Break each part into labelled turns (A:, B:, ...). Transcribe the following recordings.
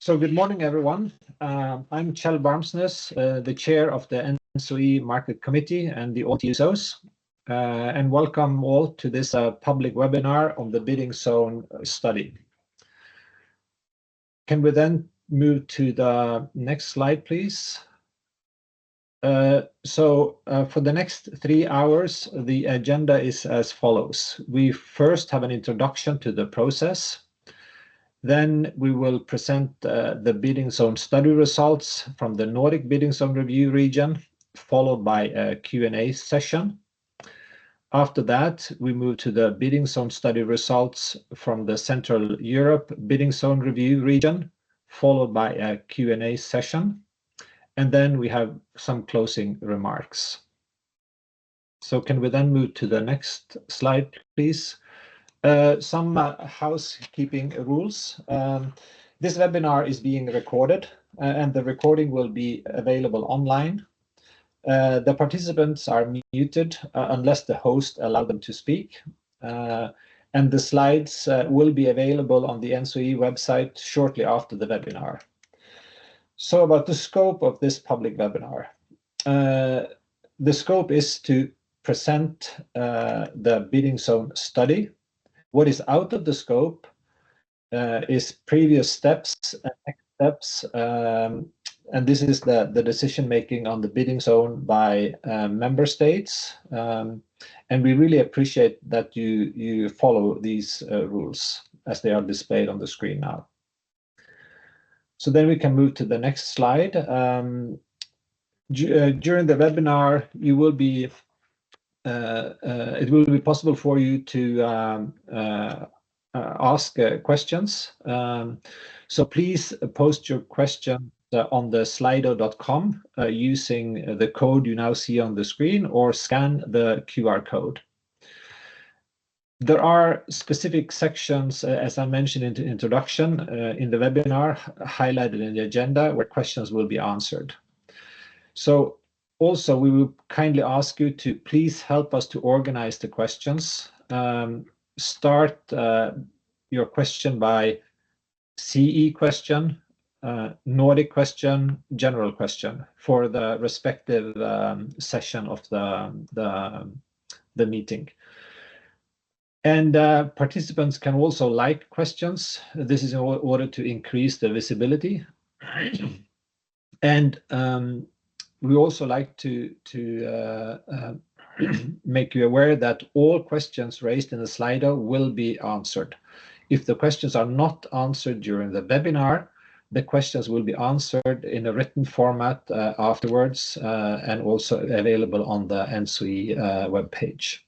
A: So good morning, everyone. I'm Kjell Barmsnes, the chair of the ENTSO-E Market Committee and the TSOs, and welcome all to this public webinar on the bidding zone study. Can we then move to the next slide, please? For the next 3 hours, the agenda is as follows. We first have an introduction to the process. Then we will present the bidding zone study results from the Nordic bidding zone review region, followed by a Q&A session. After that, we move to the bidding zone study results from the Central Europe bidding zone review region, followed by a Q&A session. And then we have some closing remarks. So can we then move to the next slide, please? Some housekeeping rules. This webinar is being recorded, and the recording will be available online. The participants are muted unless the host allows them to speak. And the slides will be available on the ENTSO-E website shortly after the webinar. So about the scope of this public webinar. The scope is to present the bidding zone study. What is out of the scope is previous steps and next steps, and this is the decision-making on the bidding zone by member states. And we really appreciate that you follow these rules as they are displayed on the screen now. So then we can move to the next slide. During the webinar, you will be it will be possible for you to ask questions. So please post your question on the slido.com using the code you now see on the screen, or scan the QR code. There are specific sections, as I mentioned in the introduction, in the webinar, highlighted in the agenda, where questions will be answered. So also, we will kindly ask you to please help us to organize the questions. Start your question by CE question, Nordic question, general question for the respective session of the meeting. And participants can also like questions. This is in order to increase the visibility. And we also like to make you aware that all questions raised in the Slido will be answered. If the questions are not answered during the webinar, the questions will be answered in a written format afterwards, and also available on the ENTSO-E webpage.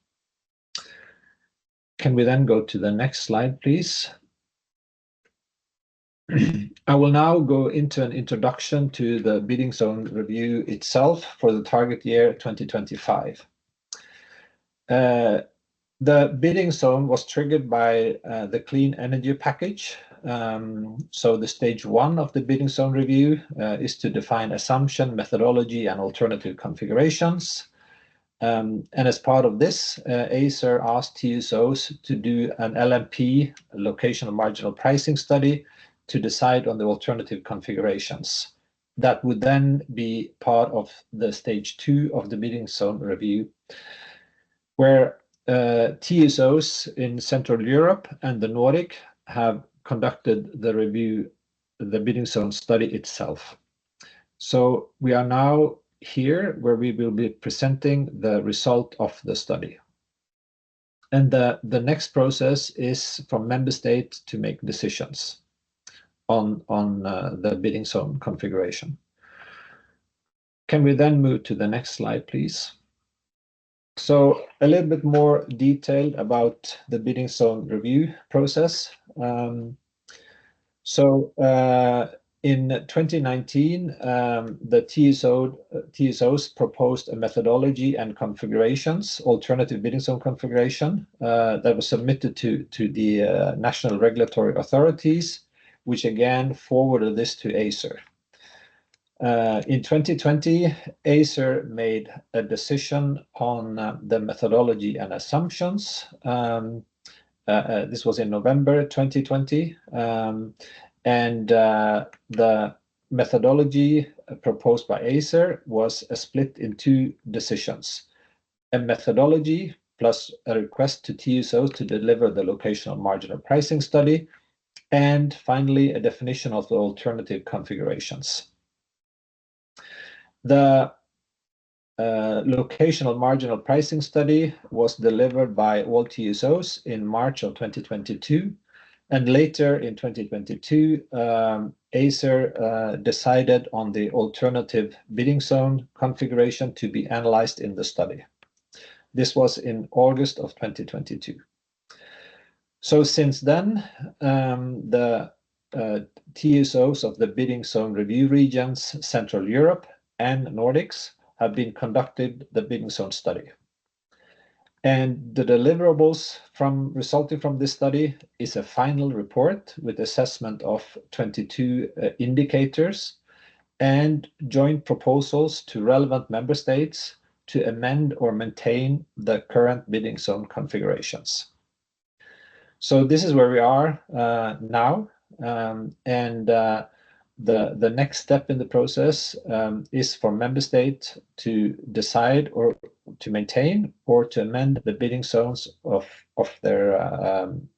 A: Can we then go to the next slide, please? I will now go into an introduction to the bidding zone review itself for the target year 2025. The bidding zone was triggered by the clean energy package. So the stage 1 of the bidding zone review is to define assumption, methodology, and alternative configurations. And as part of this, Acer asked TSOs to do an LMP, locational marginal pricing study, to decide on the alternative configurations. That would then be part of the stage 2 of the bidding zone review, where TSOs in Central Europe and the Nordic have conducted the review, the bidding zone study itself. So we are now here where we will be presenting the result of the study. And the next process is for member states to make decisions on the bidding zone configuration. Can we then move to the next slide, please? So a little bit more detailed about the bidding zone review process. In 2019, the TSOs proposed a methodology and configurations, alternative bidding zone configuration, that was submitted to the national regulatory authorities, which again forwarded this to Acer. In 2020, Acer made a decision on the methodology and assumptions. This was in November 2020. And the methodology proposed by Acer was split in two decisions: a methodology plus a request to TSOs to deliver the locational marginal pricing study, and finally a definition of the alternative configurations. The locational marginal pricing study was delivered by all TSOs in March of 2022, and later in 2022, Acer decided on the alternative bidding zone configuration to be analyzed in the study. This was in August of 2022. So since then, the TSOs of the bidding zone review regions, Central Europe and Nordics, have been conducted the bidding zone study. And the deliverables resulting from this study is a final report with assessment of 22 indicators and joint proposals to relevant member states to amend or maintain the current bidding zone configurations. So this is where we are now, and the next step in the process is for member state to decide or to maintain or to amend the bidding zones of their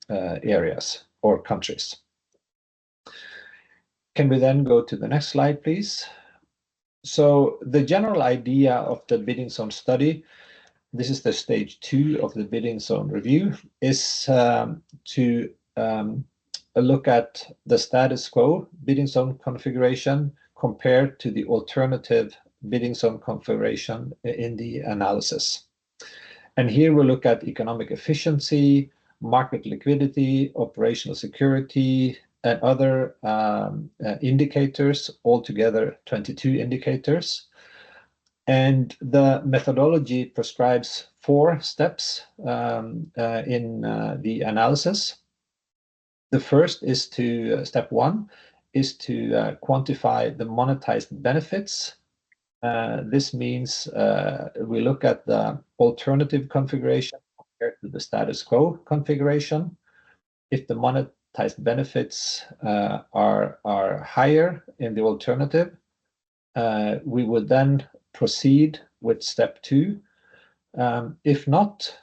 A: areas or countries. Can we then go to the next slide, please? So the general idea of the bidding zone study, this is the stage 2 of the bidding zone review, is to look at the status quo bidding zone configuration compared to the alternative bidding zone configuration in the analysis. And here we look at economic efficiency, market liquidity, operational security, and other indicators, altogether 22 indicators. And the methodology prescribes 4 steps in the analysis. The first is step 1 is to quantify the monetized benefits. This means we look at the alternative configuration compared to the status quo configuration. If the monetized benefits are higher in the alternative, we would then proceed with step 2. If not,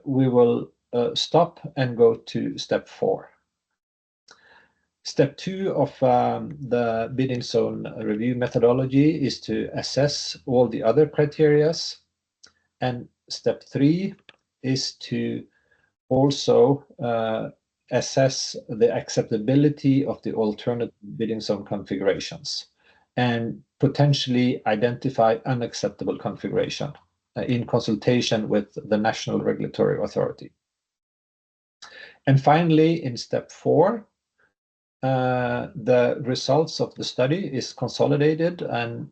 A: we will stop and go to step 4. Step 2 of the bidding zone review methodology is to assess all the other criteria. And step 3 is to also assess the acceptability of the alternative bidding zone configurations and potentially identify unacceptable configuration in consultation with the national regulatory authority. And finally, in step 4, the results of the study is consolidated and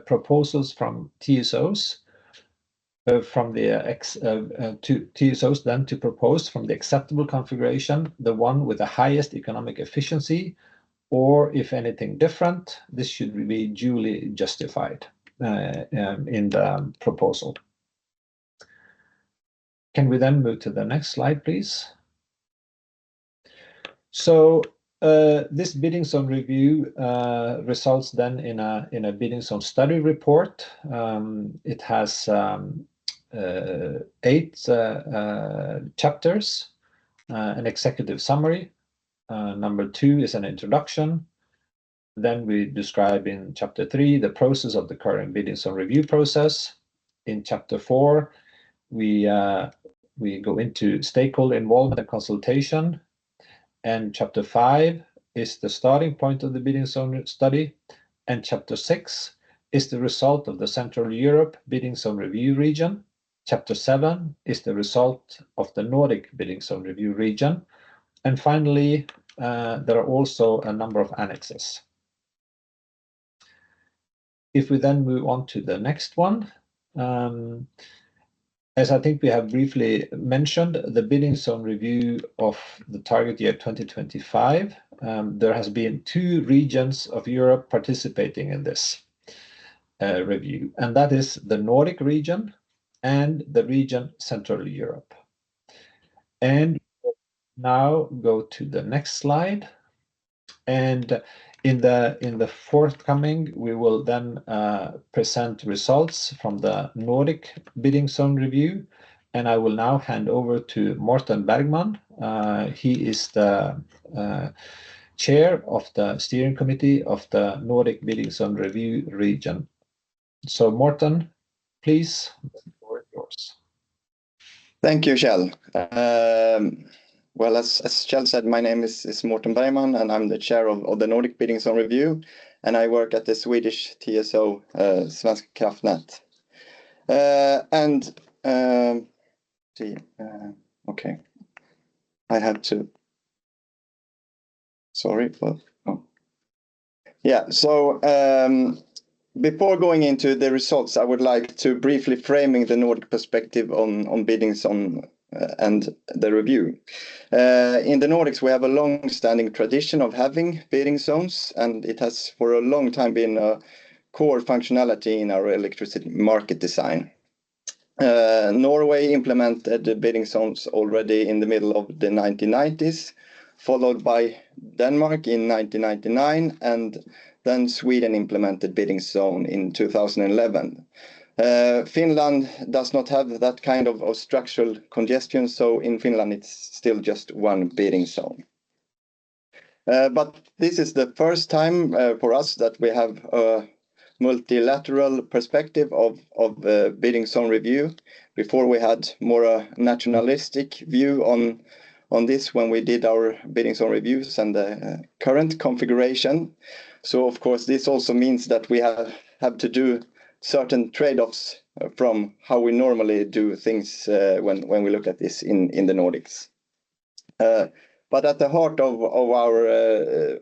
A: proposals from TSOs from the TSOs then to propose from the acceptable configuration the one with the highest economic efficiency, or if anything different, this should be duly justified in the proposal. Can we then move to the next slide, please? So this bidding zone review results then in a bidding zone study report. It has 8 chapters, an executive summary. Number 2 is an introduction. Then we describe in chapter 3 the process of the current bidding zone review process. In chapter 4, we go into stakeholder involvement and consultation. And chapter 5 is the starting point of the bidding zone study. And chapter 6 is the result of the Central Europe bidding zone review region. Chapter 7 is the result of the Nordic bidding zone review region. And finally, there are also a number of annexes. If we then move on to the next one, as I think we have briefly mentioned, the bidding zone review of the target year 2025, there has been 2 regions of Europe participating in this review, and that is the Nordic region and the region Central Europe. And now go to the next slide. And in the forthcoming, we will then present results from the Nordic bidding zone review. And I will now hand over to Morten Bergman. He is the chair of the steering committee of the Nordic bidding zone review region. So Morten, please, the floor is yours.
B: Thank you, Kjell. Well, as Kjell said, my name is Morten Bergman, and I'm the chair of the Nordic Bidding Zone Review, and I work at the Swedish TSO, Svenska Kraftnät. Okay, I have to. Sorry, well, oh. Yeah. So before going into the results, I would like to briefly framing the Nordic perspective on bidding zone and the review. In the Nordics, we have a long-standing tradition of having bidding zones, and it has for a long time been a core functionality in our electricity market design. Norway implemented the bidding zones already in the middle of the 1990s, followed by Denmark in 1999, and then Sweden implemented bidding zone in 2011. Finland does not have that kind of structural congestion, so in Finland it's still just one bidding zone. But this is the first time for us that we have a multilateral perspective of bidding zone review. Before we had more a nationalistic view on this when we did our bidding zone reviews and the current configuration. So of course this also means that we have to do certain trade-offs from how we normally do things when we look at this in the Nordics. But at the heart of our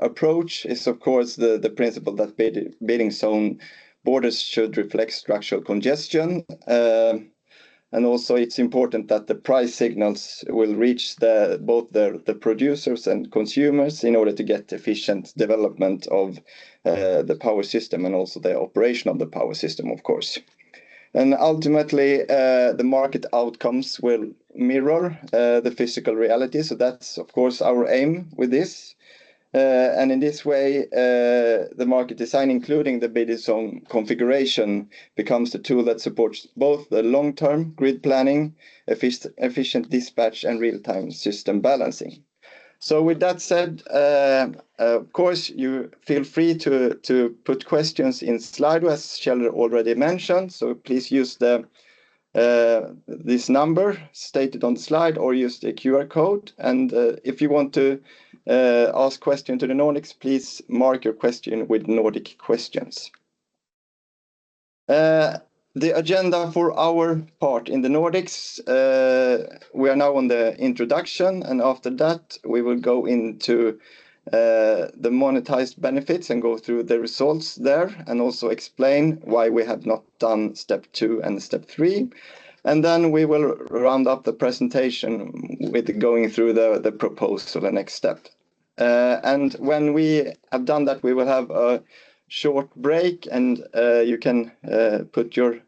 B: approach is, of course, the principle that bidding zone borders should reflect structural congestion. And also it's important that the price signals will reach both the producers and consumers in order to get efficient development of the power system and also the operation of the power system, of course. And ultimately, the market outcomes will mirror the physical reality. So that's, of course, our aim with this. And in this way, the market design, including the bidding zone configuration, becomes the tool that supports both the long-term grid planning, efficient dispatch, and real-time system balancing. So with that said, of course, you feel free to put questions in Slido, as Kjell already mentioned. So please use this number stated on the slide or use the QR code. And if you want to ask question to the Nordics, please mark your question with Nordic questions. The agenda for our part in the Nordics, we are now on the introduction, and after that we will go into the monetized benefits and go through the results there and also explain why we have not done step 2 and step 3. And then we will round up the presentation with going through the proposal, the next step. And when we have done that, we will have a short break, and you can put your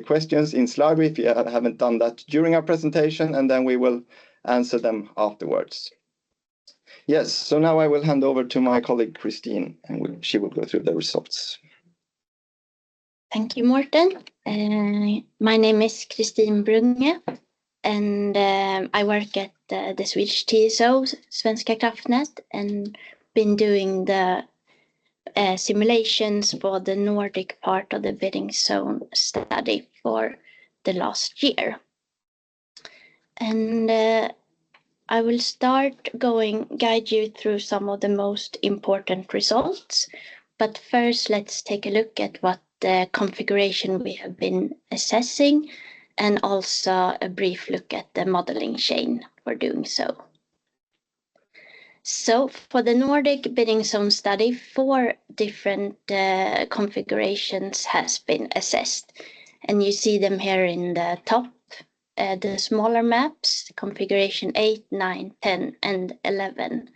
B: questions in Slido if you haven't done that during our presentation, and then we will answer them afterwards. Yes, so now I will hand over to my colleague Christine, and she will go through the results.
C: Thank you, Morten. My name is Christine Brunge, and I work at the Swedish TSO, Svenska Kraftnät, and been doing the simulations for the Nordic part of the bidding zone study for the last year. And I will start guide you through some of the most important results. But first, let's take a look at what the configuration we have been assessing, and also a brief look at the modeling chain for doing so. So for the Nordic bidding zone study, 4 different configurations has been assessed. And you see them here in the top, the smaller maps, configuration 8, 9, 10, and 11.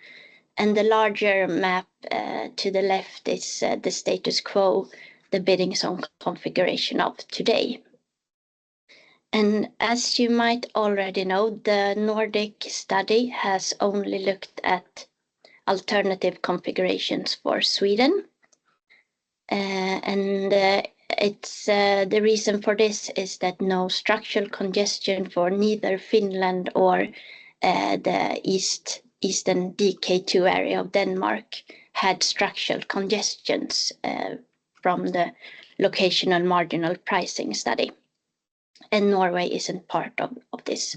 C: And the larger map to the left is the status quo, the bidding zone configuration of today. And as you might already know, the Nordic study has only looked at alternative configurations for Sweden. It's the reason for this is that no structural congestion for neither Finland or the eastern DK2 area of Denmark had structural congestions from the locational marginal pricing study. And Norway isn't part of this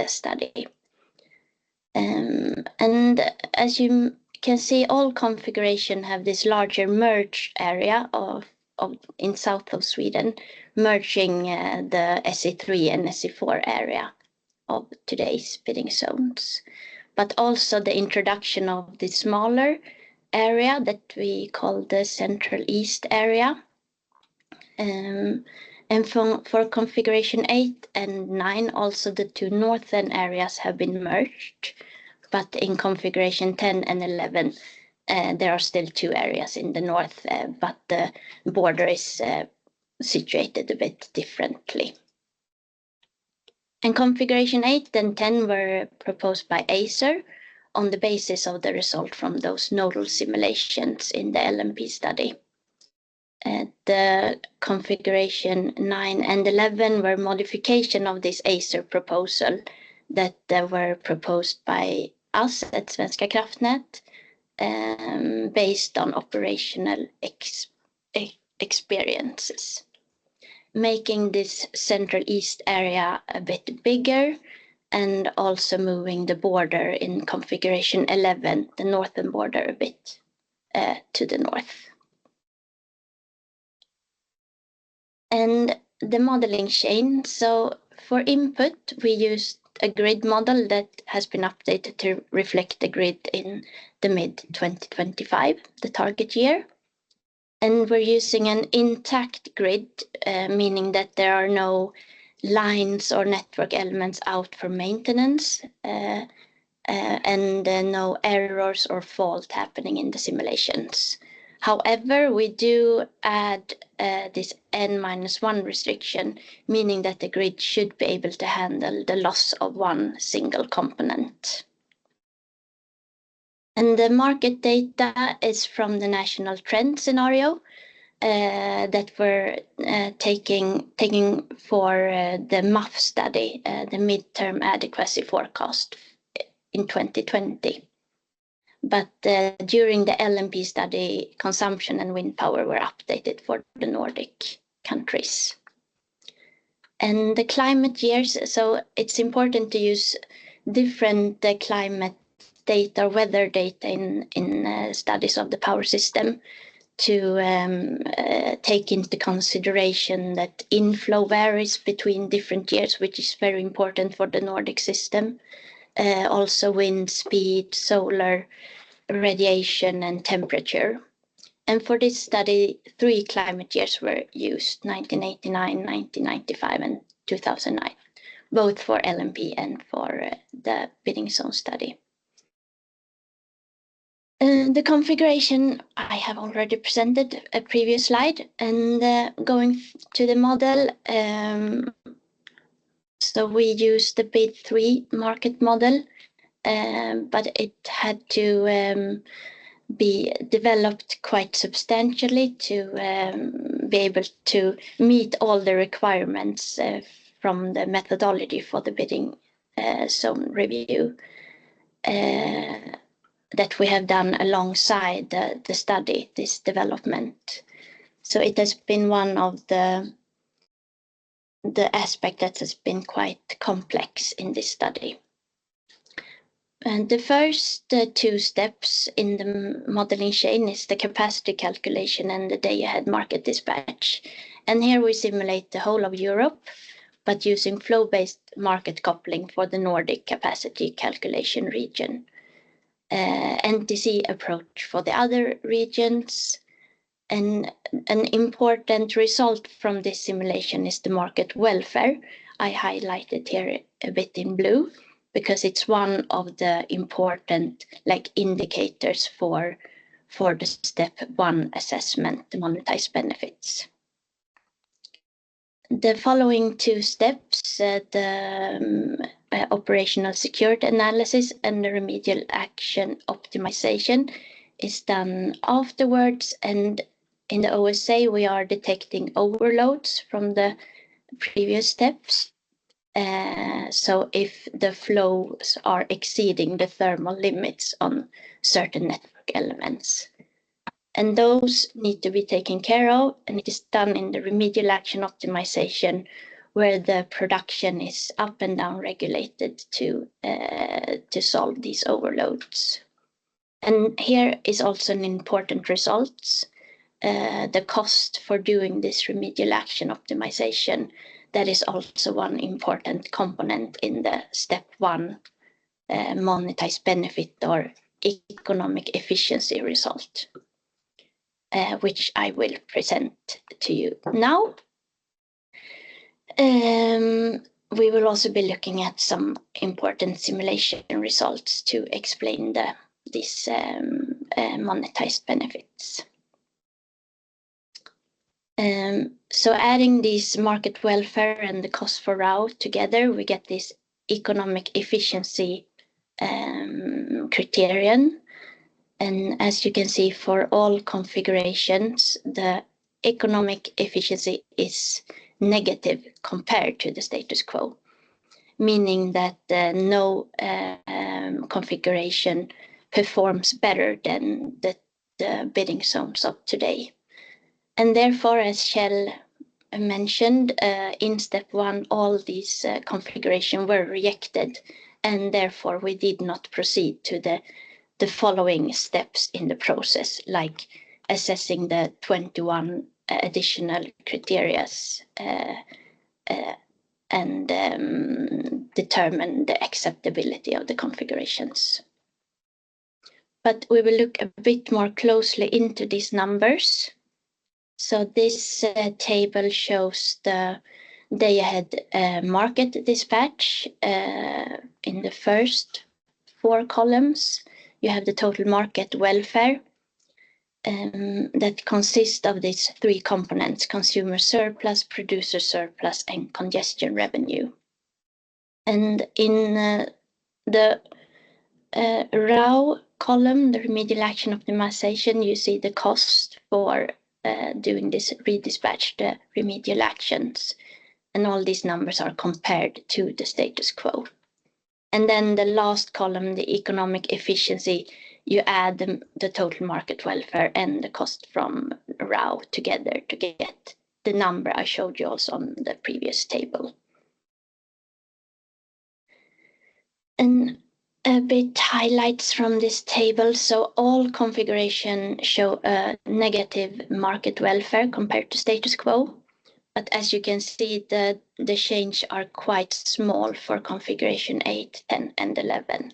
C: study. And as you can see, all configuration have this larger merge area in south of Sweden, merging the SE3 and SE4 area of today's bidding zones. But also the introduction of the smaller area that we call the Central East area. And for configuration 8 and 9, also the two northern areas have been merged. But in configuration 10 and 11, there are still two areas in the north, but the border is situated a bit differently. And configuration 8 and 10 were proposed by Acer on the basis of the result from those nodal simulations in the LMP study. The configuration 9 and 11 were modification of this Acer proposal that were proposed by us at Svenska Kraftnät based on operational experiences, making this Central East area a bit bigger and also moving the border in configuration 11, the northern border, a bit to the north. And the modeling chain. So for input, we used a grid model that has been updated to reflect the grid in the mid-2025, the target year. And we're using an intact grid, meaning that there are no lines or network elements out for maintenance, and no errors or fault happening in the simulations. However, we do add this N-1 restriction, meaning that the grid should be able to handle the loss of one single component. And the market data is from the national trend scenario that we're taking for the MAF study, the midterm adequacy forecast in 2020. But during the LMP study, consumption and wind power were updated for the Nordic countries. And the climate years, so it's important to use different climate data, weather data in studies of the power system to take into consideration that inflow varies between different years, which is very important for the Nordic system. Also wind speed, solar radiation and temperature. And for this study, 3 climate years were used, 1989, 1995 and 2009, both for LMP and for the bidding zone study. The configuration I have already presented a previous slide, and going to the model, so we used the bid 3 market model, but it had to be developed quite substantially to be able to meet all the requirements from the methodology for the bidding zone review that we have done alongside the study, this development. So it has been one of the aspect that has been quite complex in this study. And the first 2 steps in the modeling chain is the capacity calculation and the day-ahead market dispatch. And here we simulate the whole of Europe, but using flow-based market coupling for the Nordic capacity calculation region. NTC approach for the other regions. And an important result from this simulation is the market welfare. I highlighted here a bit in blue, because it's one of the important indicators for the step 1 assessment, the monetized benefits. The following 2 steps is the operational security analysis, and the remedial action optimization is done afterwards. And in the OSA, we are detecting overloads from the previous steps. So if the flows are exceeding the thermal limits on certain network elements. And those need to be taken care of, and it is done in the remedial action optimization, where the production is up and down regulated to solve these overloads. And here is also an important result. The cost for doing this remedial action optimization, that is also one important component in the step 1 monetized benefit or economic efficiency result, which I will present to you now. We will also be looking at some important simulation results to explain these monetized benefits. So adding these market welfare and the cost for RAW together, we get this economic efficiency criterion. And as you can see, for all configurations, the economic efficiency is negative compared to the status quo, meaning that no configuration performs better than the bidding zones of today. And therefore, as Kjell mentioned, in step 1, all these configurations were rejected, and therefore we did not proceed to the following steps in the process, like assessing the 21 additional criteria and determine the acceptability of the configurations. But we will look a bit more closely into these numbers. So this table shows the day-ahead market dispatch. In the first 4 columns, you have the total market welfare that consists of these 3 components: consumer surplus, producer surplus, and congestion revenue. And in the RAW column, the remedial action optimization, you see the cost for doing this redispatch, the remedial actions, and all these numbers are compared to the status quo. And then the last column, the economic efficiency, you add the total market welfare and the cost from RAW together to get the number I showed you also on the previous table. And a bit highlights from this table. So all configurations show a negative market welfare compared to status quo. But as you can see, the change are quite small for configuration 8, 10, and 11.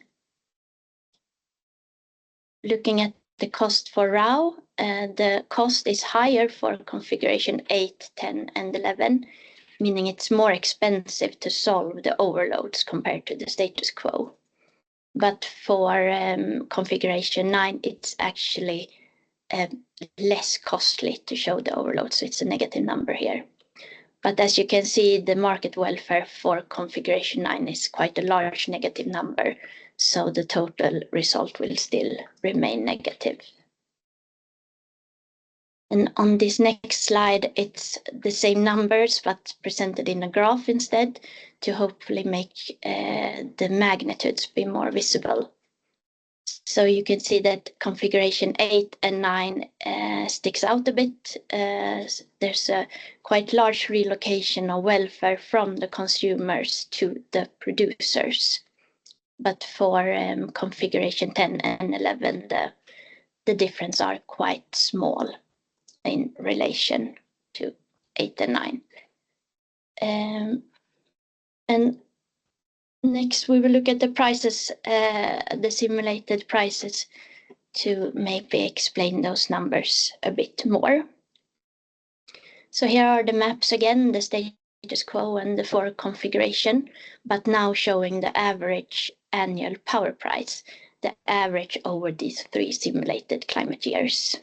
C: Looking at the cost for RAW, the cost is higher for configuration 8, 10, and 11, meaning it's more expensive to solve the overloads compared to the status quo. But for configuration 9, it's actually less costly to show the overload, so it's a negative number here. But as you can see, the market welfare for configuration 9 is quite a large negative number, so the total result will still remain negative. And on this next slide, it's the same numbers, but presented in a graph instead, to hopefully make the magnitudes be more visible. So you can see that configuration 8 and 9 sticks out a bit. There's a quite large relocation of welfare from the consumers to the producers. But for configuration 10 and 11, the difference are quite small in relation to 8 and 9. And next, we will look at the prices, the simulated prices, to maybe explain those numbers a bit more. So here are the maps again, the status quo and the 4 configuration, but now showing the average annual power price, the average over these 3 simulated climate years.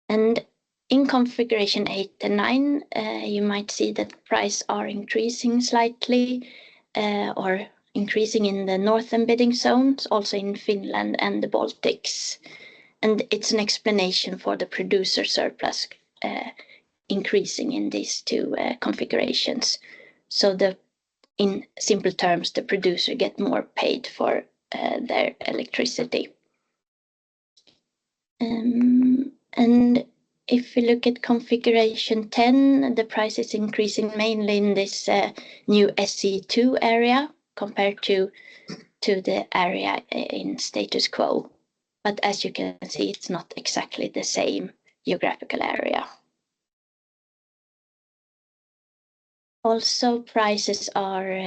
C: And In configuration 8 and 9, you might see that prices are increasing slightly or increasing in the northern bidding zones, also in Finland and the Baltics. And it's an explanation for the producer surplus increasing in these two configurations. So in simple terms, the producer get more paid for their electricity. And if we look at configuration 10, the price is increasing mainly in this new SE2 area compared to the area in status quo. But as you can see, it's not exactly the same geographical area. Also, prices are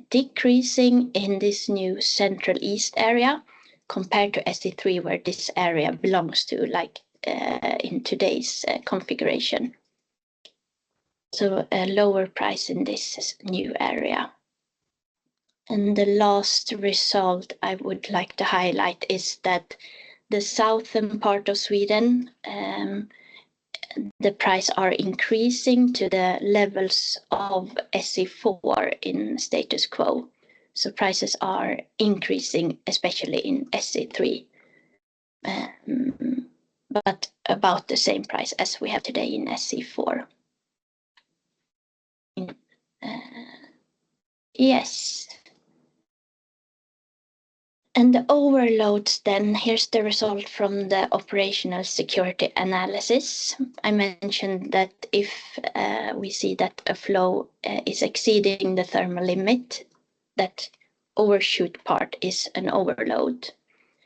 C: decreasing in this new Central East area compared to SE3, where this area belongs to, like in today's configuration. So a lower price in this new area. And the last result I would like to highlight is that the southern part of Sweden, the price are increasing to the levels of SE4 in status quo. So prices are increasing, especially in SE3, but about the same price as we have today in SE4. Yes. And the overloads then, here's the result from the operational security analysis. I mentioned that if we see that a flow is exceeding the thermal limit, that overshoot part is an overload.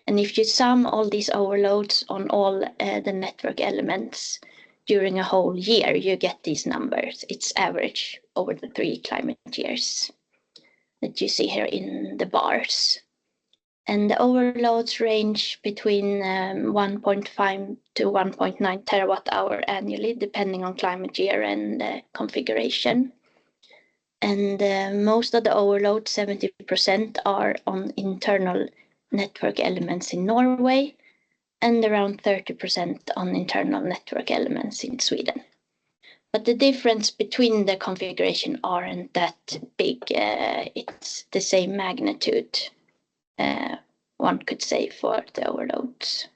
C: And if you sum all these overloads on all the network elements during a whole year, you get these numbers. It's average over the 3 climate years that you see here in the bars. And the overloads range between 1.5 to 1.9 terawatt hour annually, depending on climate year and configuration. And most of the overloads, 70%, are on internal network elements in Norway, and around 30% on internal network elements in Sweden. But the difference between the configuration aren't that big. It's the same magnitude. One could say for the overloads.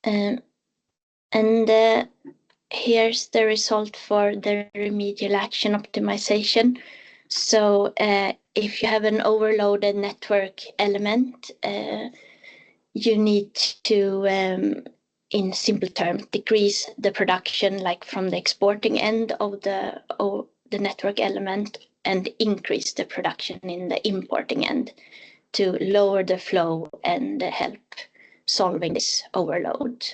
C: And here's the result for the remedial action optimization. So if you have an overloaded network element, you need to, in simple terms, decrease the production, like from the exporting end of the network element, and increase the production in the importing end to lower the flow and help solving this overload.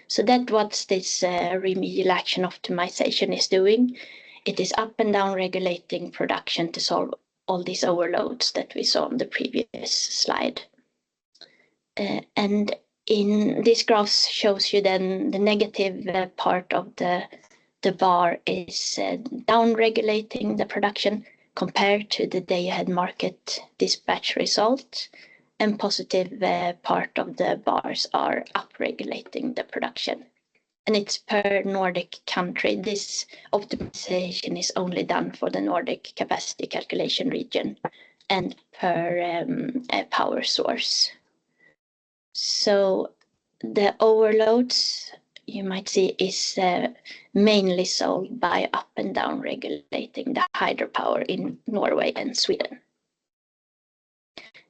C: So that's what this remedial action optimization is doing. It is up and down regulating production to solve all these overloads that we saw on the previous slide. And in this graph shows you then the negative part of the bar is down regulating the production compared to the day-ahead market dispatch result, and positive part of the bars are up-regulating the production. And it's per Nordic country. This optimization is only done for the Nordic capacity calculation region and per power source. So the overloads, you might see, is mainly solved by up and down regulating the hydropower in Norway and Sweden.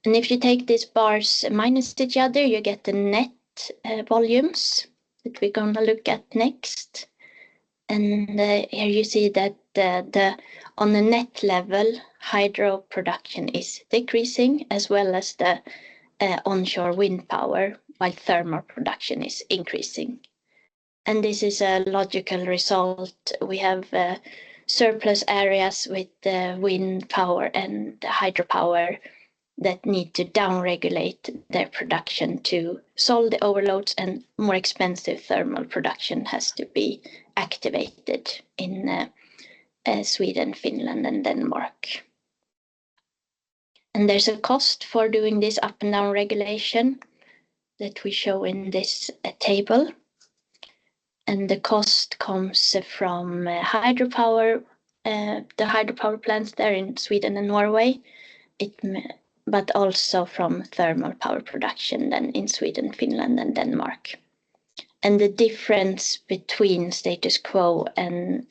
C: And if you take these bars minus each other, you get the net volumes that we're going to look at next. And here you see that on the net level, hydro production is decreasing, as well as the onshore wind power, while thermal production is increasing. And this is a logical result. We have surplus areas with wind power and hydropower that need to down-regulate their production to solve the overloads, and more expensive thermal production has to be activated in Sweden, Finland, and Denmark. And there's a cost for doing this up and down regulation that we show in this table. and the cost comes from hydropower, the hydropower plants there in Sweden and Norway, but also from thermal power production then in Sweden, Finland, and Denmark. And the difference between status quo and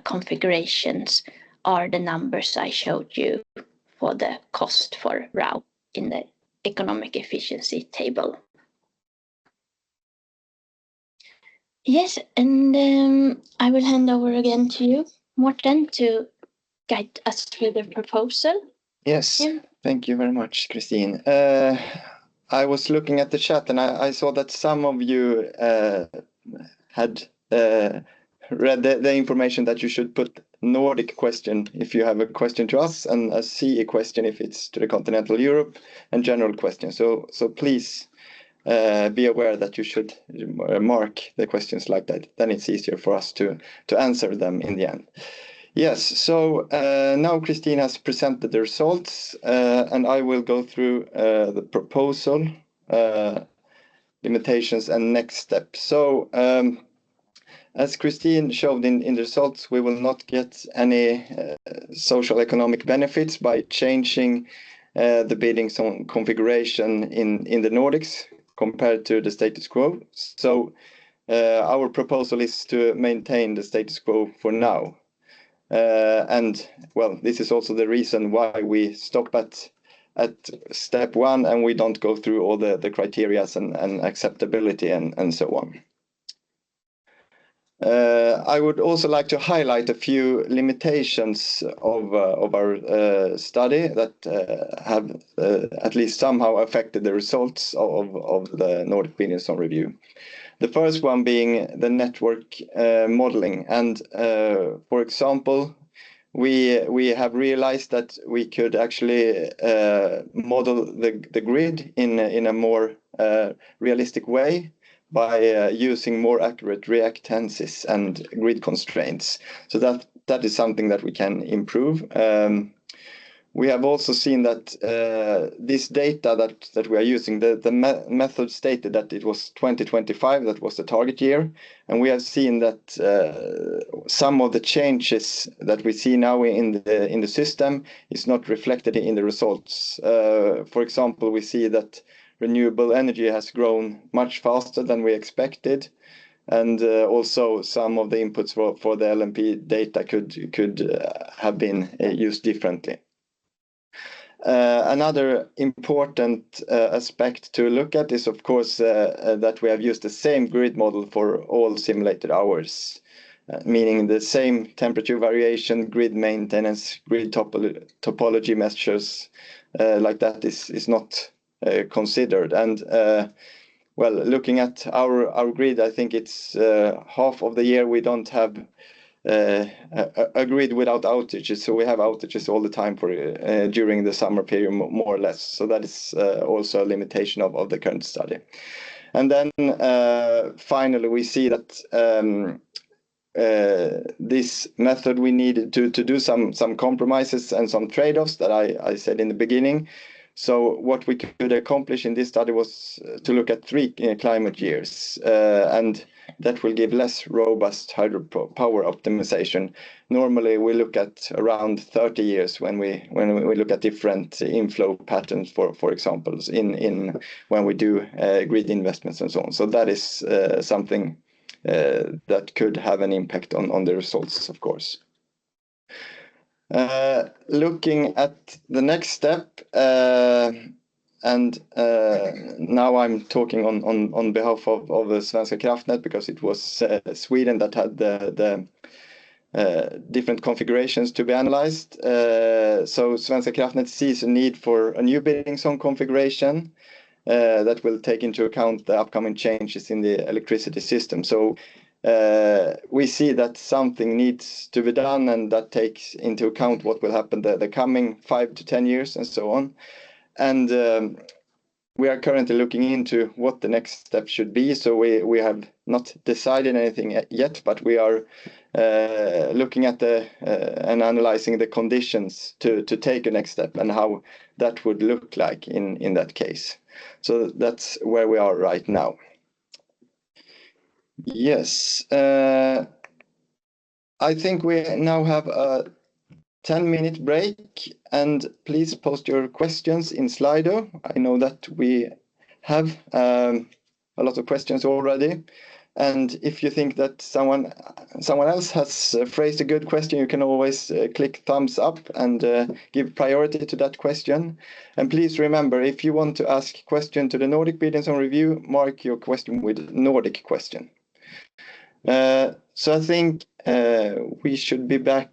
C: configurations are the numbers I showed you for the cost for RAW in the economic efficiency table. Yes, and I will hand over again to you, Morten, to guide us through the proposal.
B: Yes,
C: Yeah.
B: Thank you very much, Christine. I was looking at the chat and I saw that some of you had read the information that you should put Nordic question if you have a question to us, and a CE question if it's to the continental Europe, and general question. So please be aware that you should mark the questions like that. Then it's easier for us to answer them in the end. Yes, so now Christine has presented the results, and I will go through the proposal, limitations, and next steps. So as Christine showed in the results, we will not get any social economic benefits by changing the bidding zone configuration in the Nordics compared to the status quo. So our proposal is to maintain the status quo for now. And well, this is also the reason why we stop at step 1 and we don't go through all the criteria and acceptability and so on. I would also like to highlight a few limitations of our study that have at least somehow affected the results of the Nordic bidding zone review. The first one being the network modeling. And for example, we have realized that we could actually model the grid in a more realistic way by using more accurate reactances and grid constraints. So that is something that we can improve. We have also seen that this data that we are using, the method stated that it was 2025, that was the target year. And we have seen that some of the changes that we see now in the system is not reflected in the results. For example, we see that renewable energy has grown much faster than we expected. And also some of the inputs for the LMP data could have been used differently. Another important aspect to look at is, of course, that we have used the same grid model for all simulated hours, meaning the same temperature variation, grid maintenance, grid topology measures like that is not considered. And well, looking at our grid, I think it's half of the year we don't have a grid without outages, so we have outages all the time for during the summer period, more or less. So that is also a limitation of the current study. And then finally, we see that this method we needed to do some compromises and some trade-offs that I said in the beginning. So what we could accomplish in this study was to look at 3 climate years, and that will give less robust hydropower optimization. Normally, we look at around 30 years when we look at different inflow patterns, for examples, when we do grid investments and so on. So that is something that could have an impact on the results, of course. Looking at the next step, and now I'm talking on behalf of Svenska Kraftnät, because it was Sweden that had the different configurations to be analyzed. So Svenska Kraftnät sees a need for a new bidding zone configuration that will take into account the upcoming changes in the electricity system. So we see that something needs to be done, and that takes into account what will happen the coming 5 to 10 years and so on. And we are currently looking into what the next step should be. So we have not decided anything yet, but we are looking at and analyzing the conditions to take a next step and how that would look like in that case. So that's where we are right now. Yes. I think we now have a 10-minute break, and please post your questions in Slido. I know that we have a lot of questions already. And if you think that someone else has phrased a good question, you can always click thumbs up and give priority to that question. And please remember, if you want to ask a question to the Nordic Bidding Zone Review, mark your question with Nordic question. So I think we should be back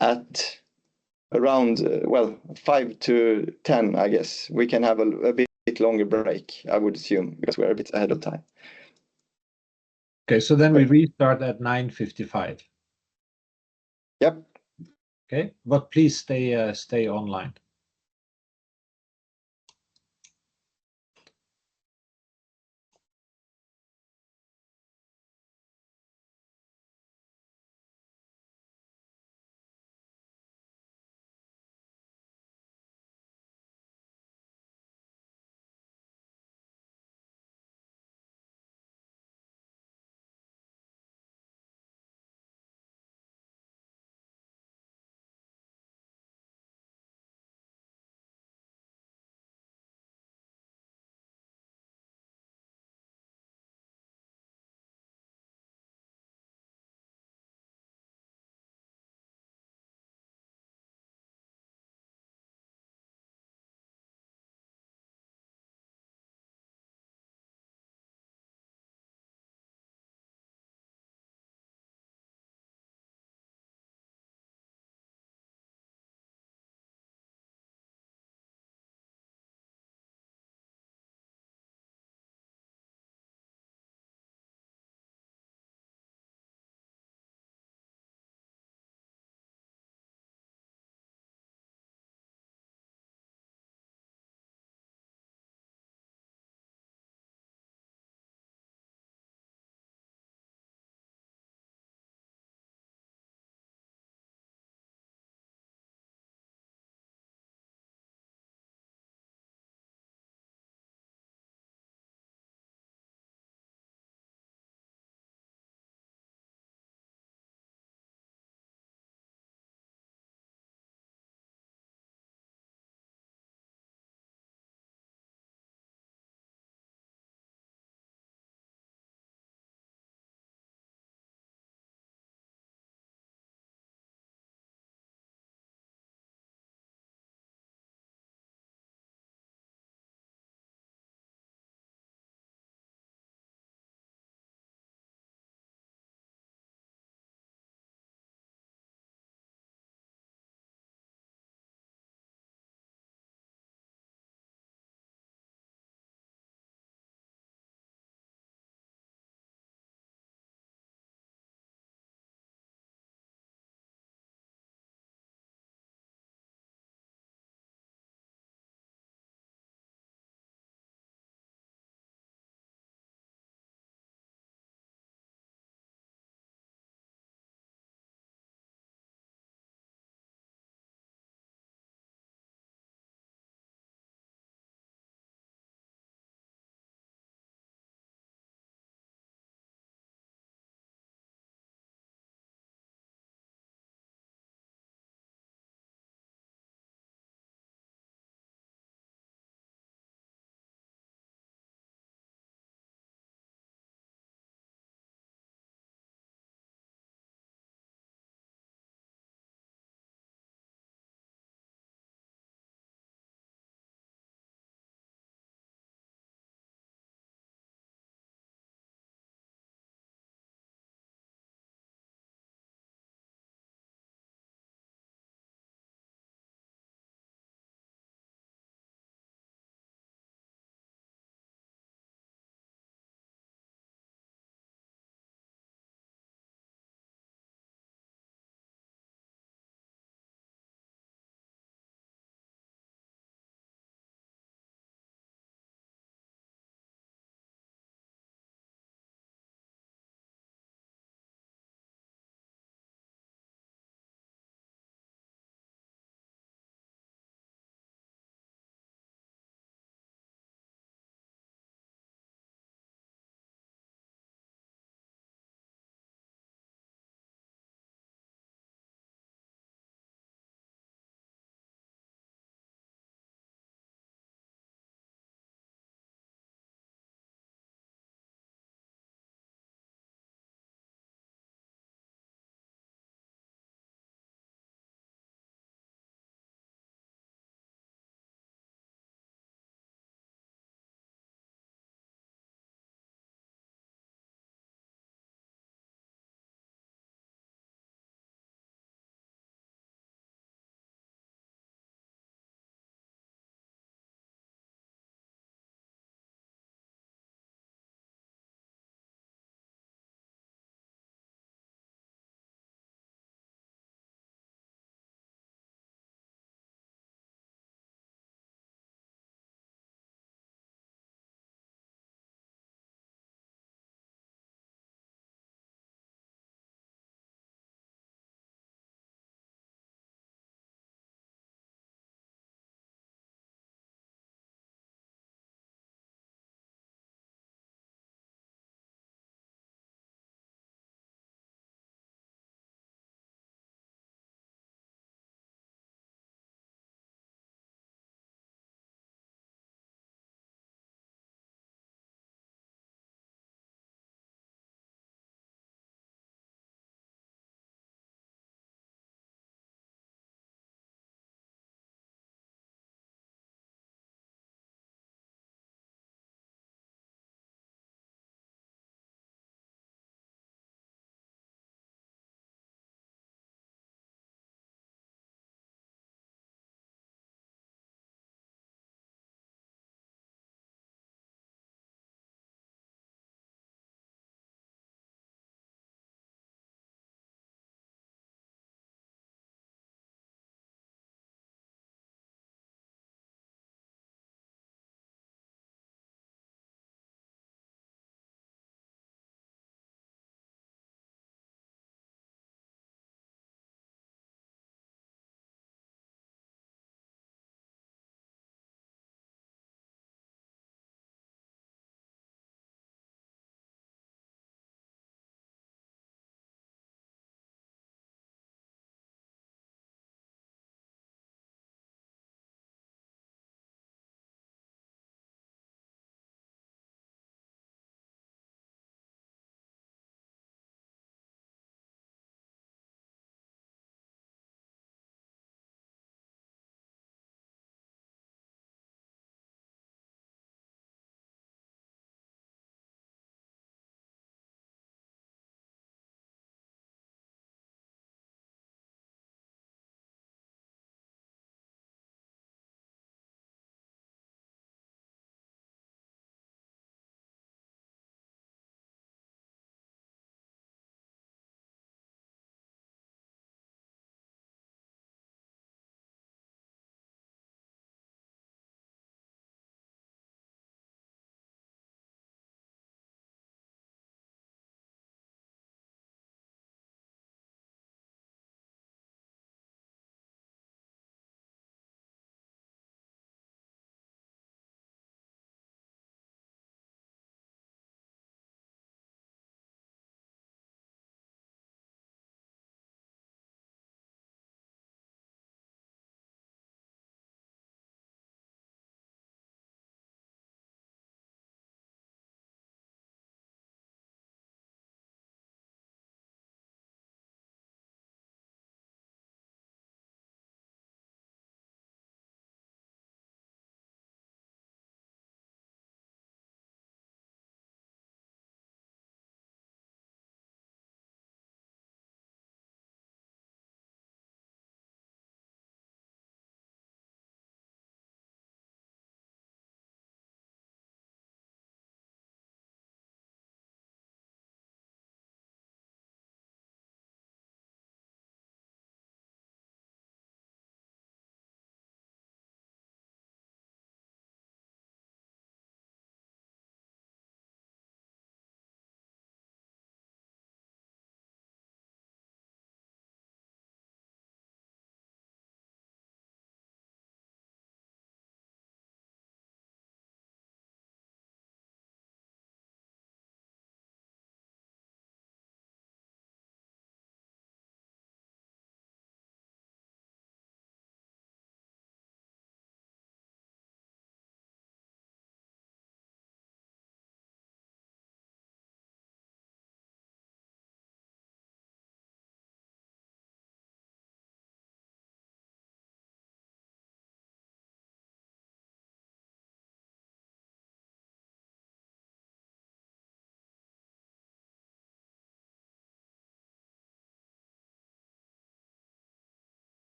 B: at around 5 to 10, I guess. We can have a bit longer break, I would assume, because we're a bit ahead of time.
A: Okay, so then we restart at 9:55.
B: Yep.
A: Okay, but please stay online.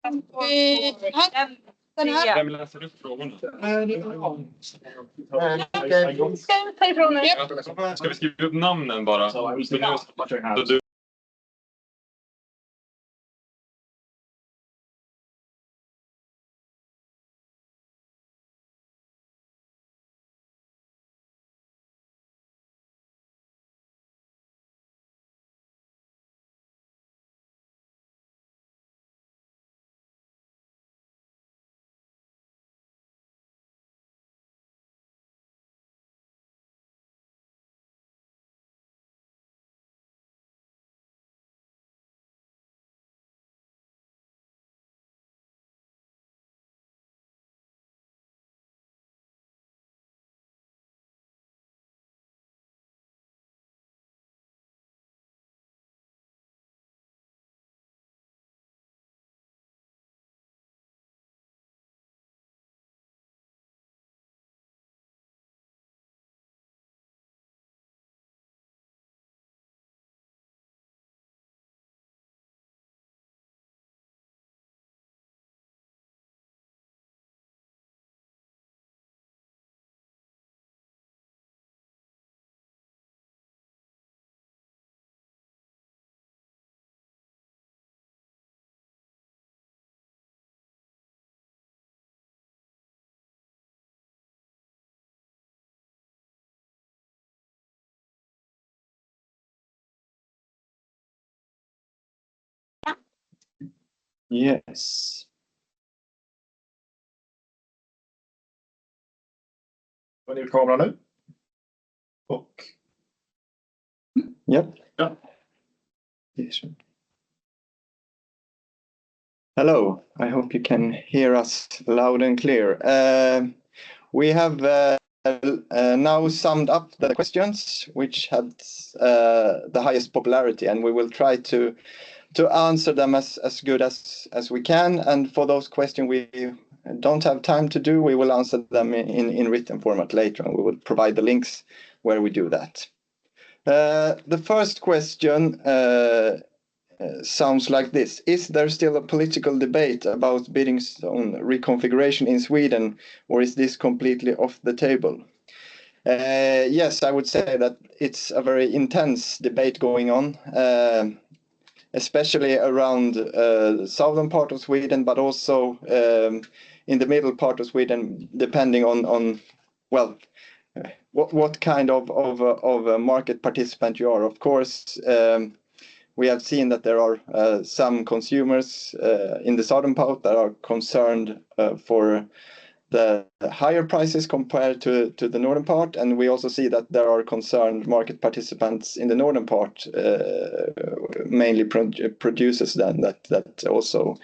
D: Vem läser upp frågorna? Ska vi skriva upp namnen bara? Så du...
B: Yes.
E: Var är kameran nu? Och...
B: Yep.
E: Ja.
B: Hello, I hope you can hear us loud and clear. We have now summed up the questions which had the highest popularity, and we will try to answer them as good as we can. And for those questions we don't have time to do, we will answer them in written format later, and we will provide the links where we do that. The first question sounds like this. Is there still a political debate about bidding zone reconfiguration in Sweden, or is this completely off the table? Yes, I would say that it's a very intense debate going on, especially around the southern part of Sweden, but also in the middle part of Sweden, depending on well, what kind of a market participant you are. Of course, we have seen that there are some consumers in the southern part that are concerned for the higher prices compared to the northern part, and we also see that there are concerned market participants in the northern part, mainly producers then that also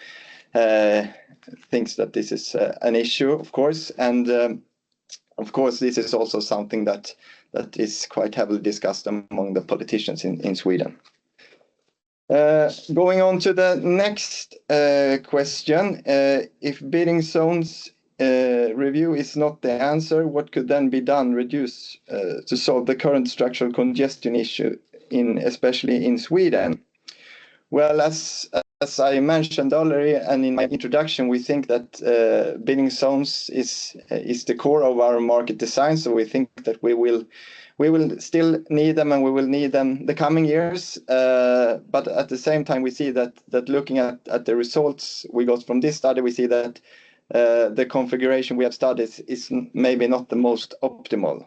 B: thinks that this is an issue, of course, and of course this is also something that is quite heavily discussed among the politicians in Sweden. Going on to the next question, if bidding zones review is not the answer, what could then be done to solve the current structural congestion issue especially in Sweden? Well, as I mentioned earlier and in my introduction, we think that bidding zones is the core of our market design. So we think that we will still need them, and we will need them the coming years. But at the same time, we see that looking at the results we got from this study, we see that the configuration we have studied is maybe not the most optimal.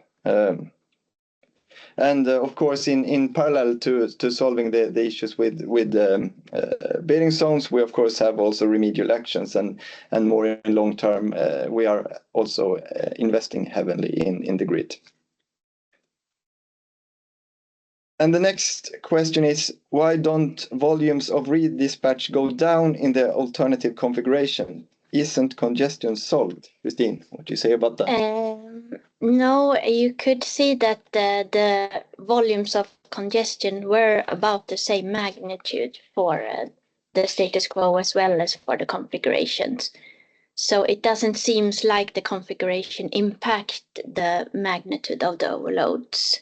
B: And of course, in parallel to solving the issues with bidding zones, we of course have also remedial actions, and more in long term, we are also investing heavily in the grid. And the next question is, why don't volumes of redispatch go down in the alternative configuration? Isn't congestion solved? Christine, what do you say about that?
C: No, you could see that the volumes of congestion were about the same magnitude for the status quo as well as for the configurations. So it doesn't seem like the configuration impact the magnitude of the overloads.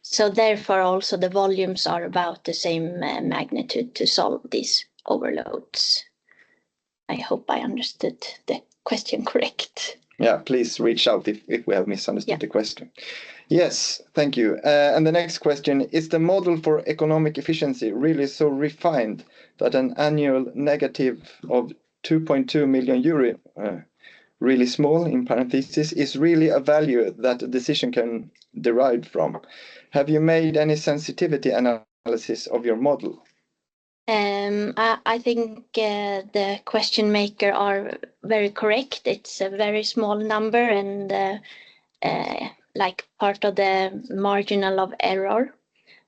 C: So therefore also the volumes are about the same magnitude to solve these overloads. I hope I understood the question correct.
B: Yeah, please reach out if we have misunderstood the question. Yes, thank you. And the next question, is the model for economic efficiency really so refined that an annual negative of 2.2 million euro, really small in parentheses, is really a value that a decision can derive from? Have you made any sensitivity analysis of your model?
C: I think the question maker are very correct. It's a very small number and like part of the marginal of error.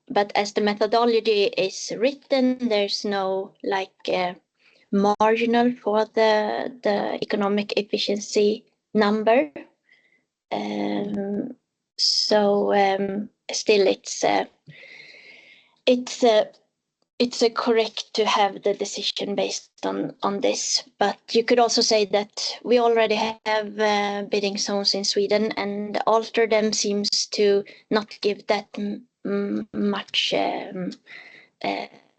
C: But as the methodology is written, there's no like marginal for the economic efficiency number. Still it's correct to have the decision based on this, but you could also say that we already have bidding zones in Sweden, and alter them seems to not give that much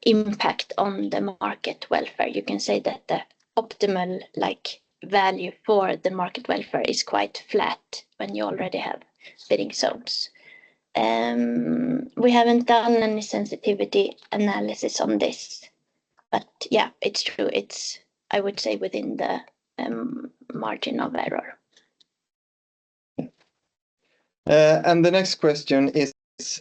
C: impact on the market welfare. You can say that the optimal like value for the market welfare is quite flat when you already have bidding zones. We haven't done any sensitivity analysis on this, but yeah, it's true. It's, I would say, within the margin of error.
B: And the next question is,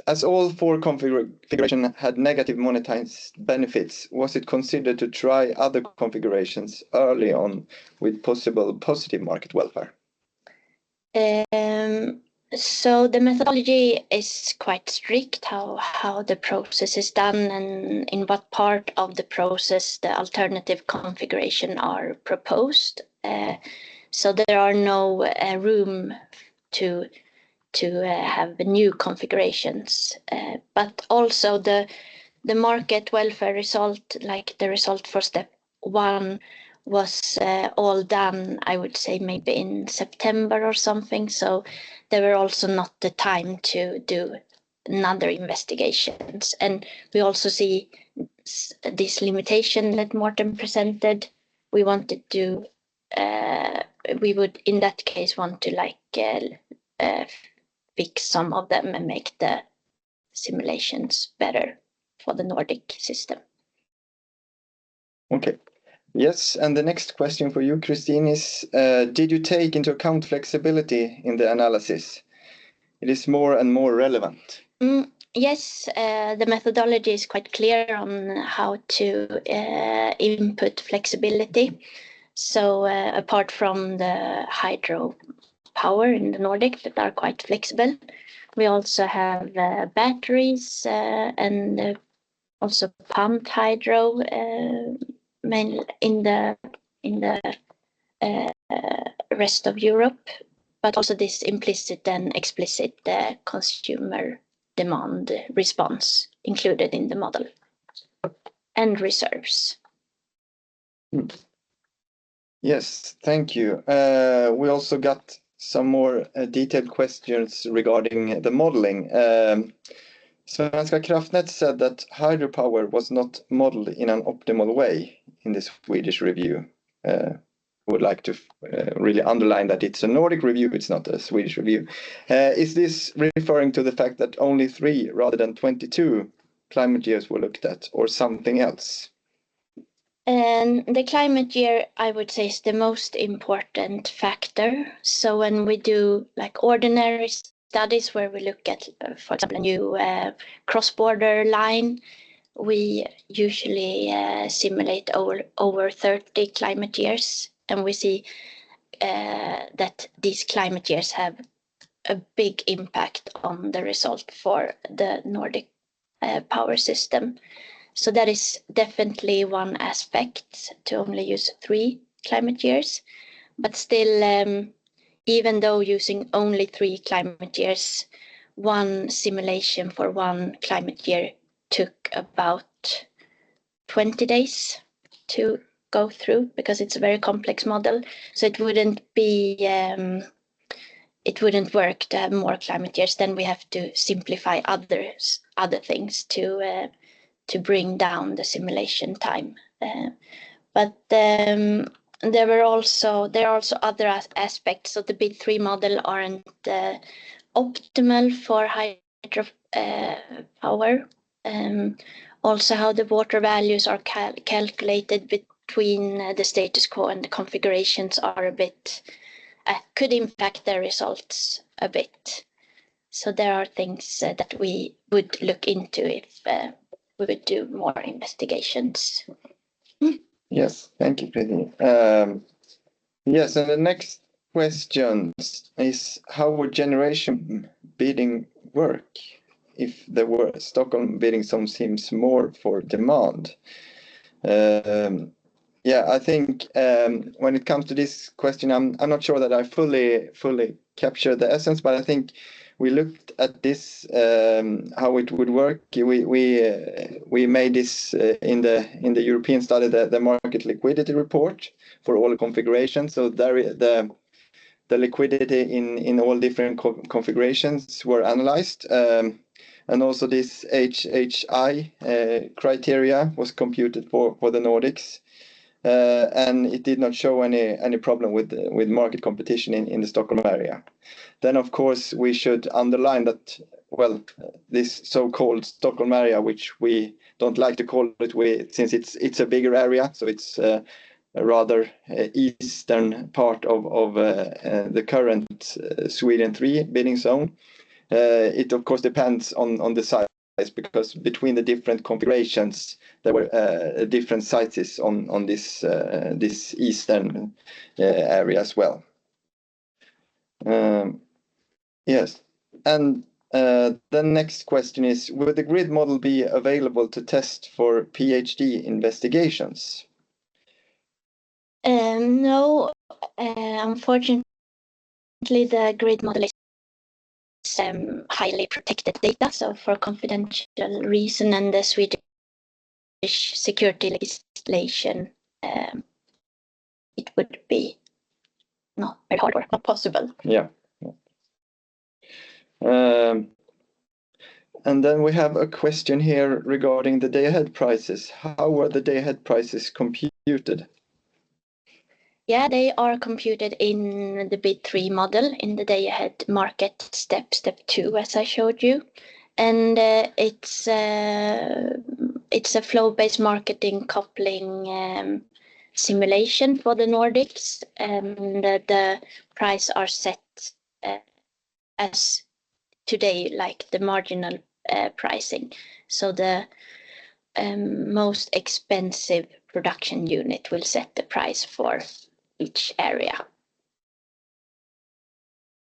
B: as all 4 configurations had negative monetized benefits, was it considered to try other configurations early on with possible positive market welfare?
C: So the methodology is quite strict how the process is done and in what part of the process the alternative configuration are proposed. So there are no room to have new configurations, but also the market welfare result, like the result for step 1, was all done, I would say maybe in September or something. So there were also not the time to do another investigations. And we also see this limitation that Morten presented. We wanted to, we would in that case want to like fix some of them and make the simulations better for the Nordic system.
B: Okay. Yes, and the next question for you, Christine, is did you take into account flexibility in the analysis? It is more and more relevant.
C: Yes, the methodology is quite clear on how to input flexibility. So apart from the hydro power in the Nordic that are quite flexible, we also have batteries and also pumped hydro mainly in the rest of Europe, but also this implicit and explicit consumer demand response included in the model and reserves.
B: Yes, thank you. We also got some more detailed questions regarding the modeling. Svenska Kraftnät said that hydropower was not modeled in an optimal way in the Swedish review. Would like to really underline that it's a Nordic review, it's not a Swedish review. Is this referring to the fact that only 3 rather than 22 climate years were looked at, or something else?
C: And the climate year, I would say, is the most important factor. So when we do like ordinary studies where we look at, for example, a new cross-border line, we usually simulate over 30 climate years. And we see that these climate years have a big impact on the result for the Nordic power system. So that is definitely one aspect, to only use 3 climate years. But still, even though using only 3 climate years, one simulation for 1 climate year took about 20 days to go through because it's a very complex model. So it wouldn't be, it wouldn't work to have more climate years. Then we have to simplify other things to bring down the simulation time. But there are also other aspects of the bid3 model aren't optimal for hydro power. Also, how the water values are calculated between the status quo and the configurations are a bit could impact the results a bit. So there are things that we would look into if we would do more investigations.
B: Yes, thank you, Preeti. Yes, and the next question is, how would generation bidding work if there were Stockholm bidding zone seems more for demand? Yeah, I think when it comes to this question, I'm not sure that I fully capture the essence, but I think we looked at this how it would work. We made this in the European study, the market liquidity report for all configurations. So there the liquidity in all different configurations were analyzed. And also this HHI criteria was computed for the Nordics. And it did not show any problem with market competition in the Stockholm area. Then, of course, we should underline that, well, this so-called Stockholm area, which we don't like to call it, since it's a bigger area, so it's a rather eastern part of the current Sweden 3 bidding zone. It, of course, depends on the size, because between the different configurations there were different sizes on this eastern area as well. Yes, and the next question is, will the grid model be available to test for PhD investigations?
C: No, unfortunately, the grid model is highly protected data, so for confidential reason and the Swedish security legislation, it would be not very hard or not possible.
B: Yeah. And then we have a question here regarding the day-ahead prices. How were the day-ahead prices computed?
C: Yeah, they are computed in the bid3 model in the day-ahead market step 2, as I showed you. And it's a flow-based marketing coupling simulation for the Nordics, and the price are set as today, like the marginal pricing. So the most expensive production unit will set the price for each area.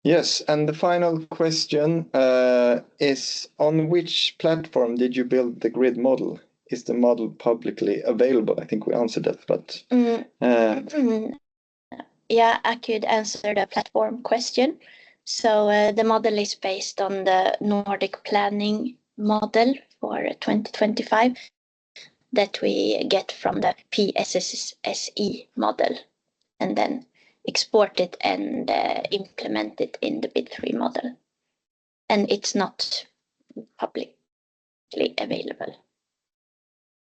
B: Yes, and the final question is, on which platform did you build the grid model? Is the model publicly available? I think we answered that, but...
C: Yeah, I could answer the platform question. So the model is based on the Nordic planning model for 2025 that we get from the TSOs model, and then export it and implement it in the bid3 model. And it's not publicly available.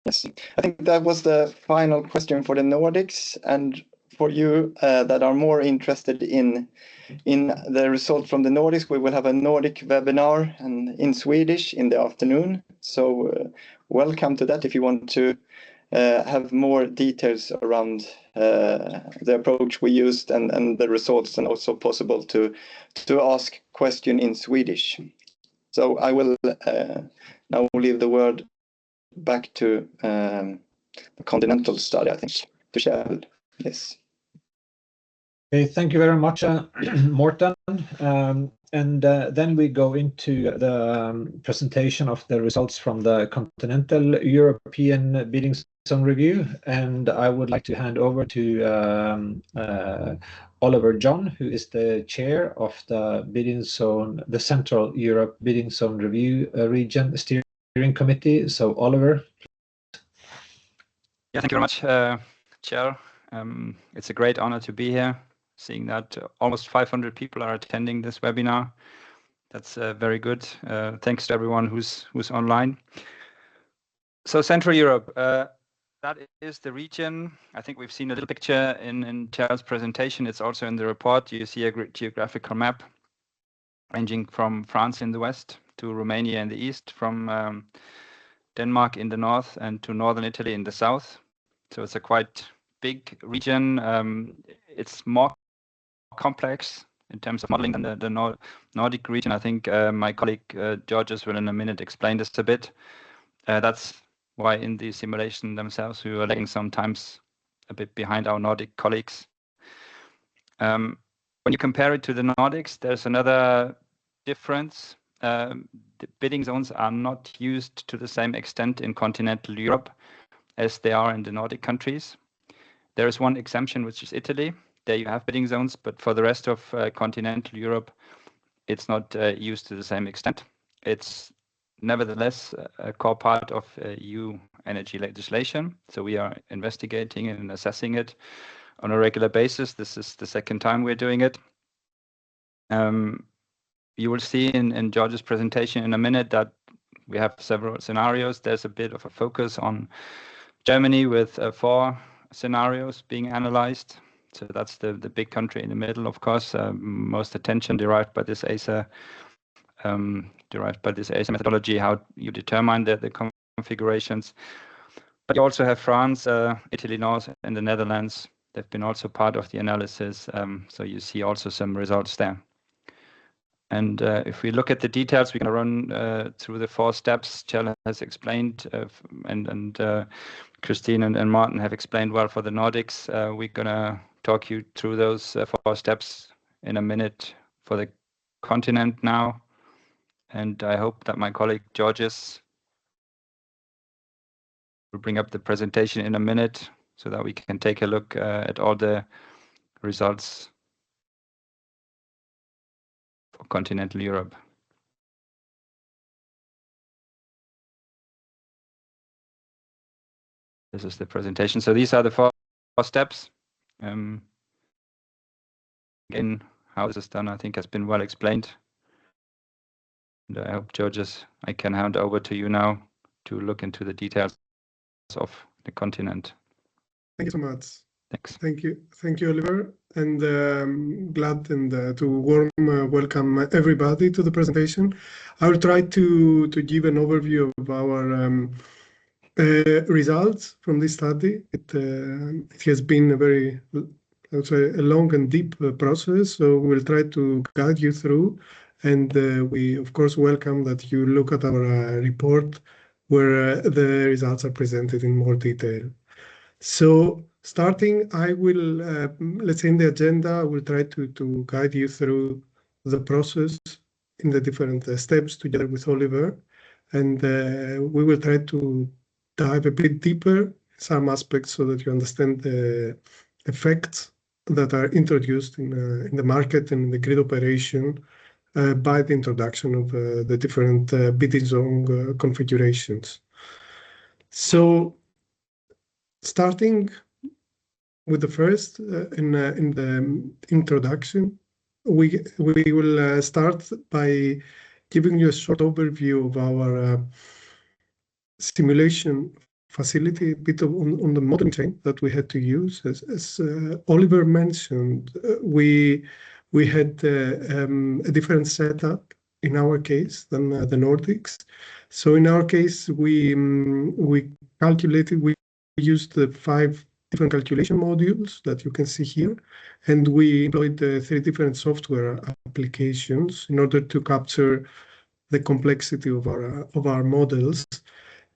B: Yes, I think that was the final question for the Nordics. And for you that are more interested in the result from the Nordics, we will have a Nordic webinar and in Swedish in the afternoon. So welcome to that if you want to have more details around the approach we used and the results, and also possible to ask question in Swedish. So I will now leave the word back to the continental study, I think, to Kjell. Yes.
A: Okay, thank you very much, Morten. And then we go into the presentation of the results from the Continental European Bidding Zone Review. And I would like to hand over to Oliver John, who is the chair of the Bidding Zone, the Central Europe Bidding Zone Review Region Steering Committee. So Oliver.
F: Yeah, thank you very much, Chair. It's a great honor to be here, seeing that almost 500 people are attending this webinar. That's very good. Thanks to everyone who's online. So Central Europe, that is the region. I think we've seen a little picture in Charles' presentation. It's also in the report. You see a geographical map ranging from France in the west to Romania in the east, from Denmark in the north and to northern Italy in the south. So it's a quite big region. It's more complex in terms of modeling than the Nordic region. I think my colleague Georges will in a minute explain this a bit. That's why in the simulation themselves we were lagging sometimes a bit behind our Nordic colleagues. When you compare it to the Nordics, there's another difference. The bidding zones are not used to the same extent in continental Europe as they are in the Nordic countries. There is one exemption, which is Italy. There you have bidding zones, but for the rest of continental Europe, it's not used to the same extent. It's nevertheless a core part of EU energy legislation. So we are investigating and assessing it on a regular basis. This is the second time we're doing it. You will see in George's presentation in a minute that we have several scenarios. There's a bit of a focus on Germany with 4 scenarios being analyzed. So that's the big country in the middle, of course. Most attention derived by this ASA methodology, how you determine the configurations. But you also have France, Italy North, and the Netherlands. They've been also part of the analysis. So you see also some results there. And if we look at the details, we're going to run through the 4 steps Kjell has explained, and Christine and Martin have explained well for the Nordics. We're going to talk you through those 4 steps in a minute for the continent now. And I hope that my colleague Georges will bring up the presentation in a minute so that we can take a look at all the results for continental Europe. This is the presentation. So these are the 4 steps. Again, how this is done, I think has been well explained. And I hope, Georges, I can hand over to you now to look into the details of the continent.
G: Thank you so much.
F: Thanks.
G: Thank you, Oliver, and glad to warm welcome everybody to the presentation. I will try to give an overview of our results from this study. It has been a very, I would say, a long and deep process, so we'll try to guide you through. And we, of course, welcome that you look at our report where the results are presented in more detail. So starting, I will, let's say in the agenda, I will try to guide you through the process in the different steps together with Oliver. And we will try to dive a bit deeper some aspects so that you understand the effects that are introduced in the market and in the grid operation by the introduction of the different bidding zone configurations. So starting with the first in the introduction, we will start by giving you a short overview of our simulation facility, a bit on the modeling chain that we had to use. As Oliver mentioned, we had a different setup in our case than the Nordics. So in our case, we used the 5 different calculation modules that you can see here, and we employed 3 different software applications in order to capture the complexity of our models.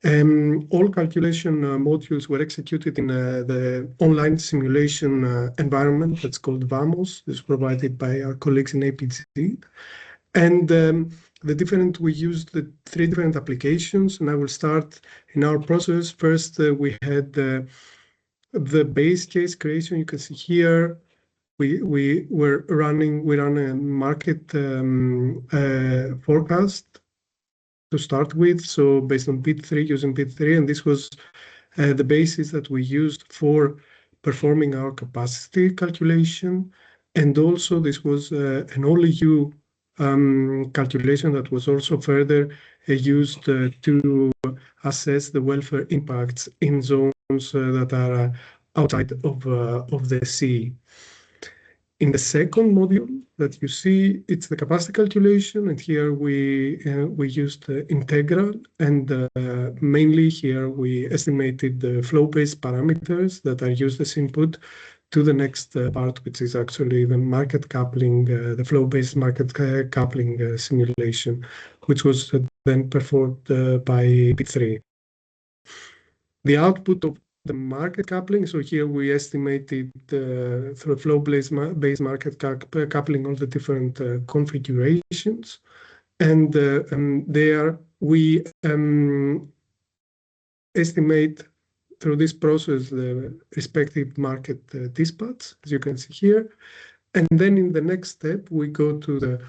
G: All calculation modules were executed in the online simulation environment that's called VAMOS. This is provided by our colleagues in APG. And we used the 3 different applications, and I will start in our process. First, we had the base case creation. You can see here, we ran a market forecast to start with, so based on bid 3, using bid 3, and this was the basis that we used for performing our capacity calculation, and also this was an all-EU calculation that was also further used to assess the welfare impacts in zone that are outside of the sea. In the second module that you see, it's the capacity calculation, and here we used integral, and mainly here we estimated the flow-based parameters that are used as input to the next part, which is actually the market coupling, the flow-based market coupling simulation, which was then performed by P3. The output of the market coupling, so here we estimated through flow-based market coupling all the different configurations, and there we estimate through this process the respective market dispatch, as you can see here. And then in the next step, we go to the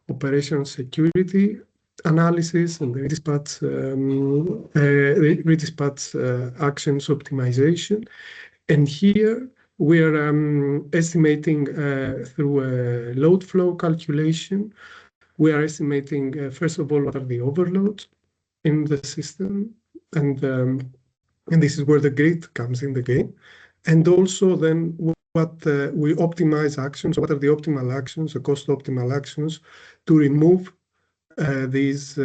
G: operational security analysis and the redispatch actions optimization. And here we are estimating through a load flow calculation. We are estimating, first of all, what are the overloads in the system, and this is where the grid comes in the game. And also then what we optimize actions, what are the optimal actions, the cost optimal actions to remove these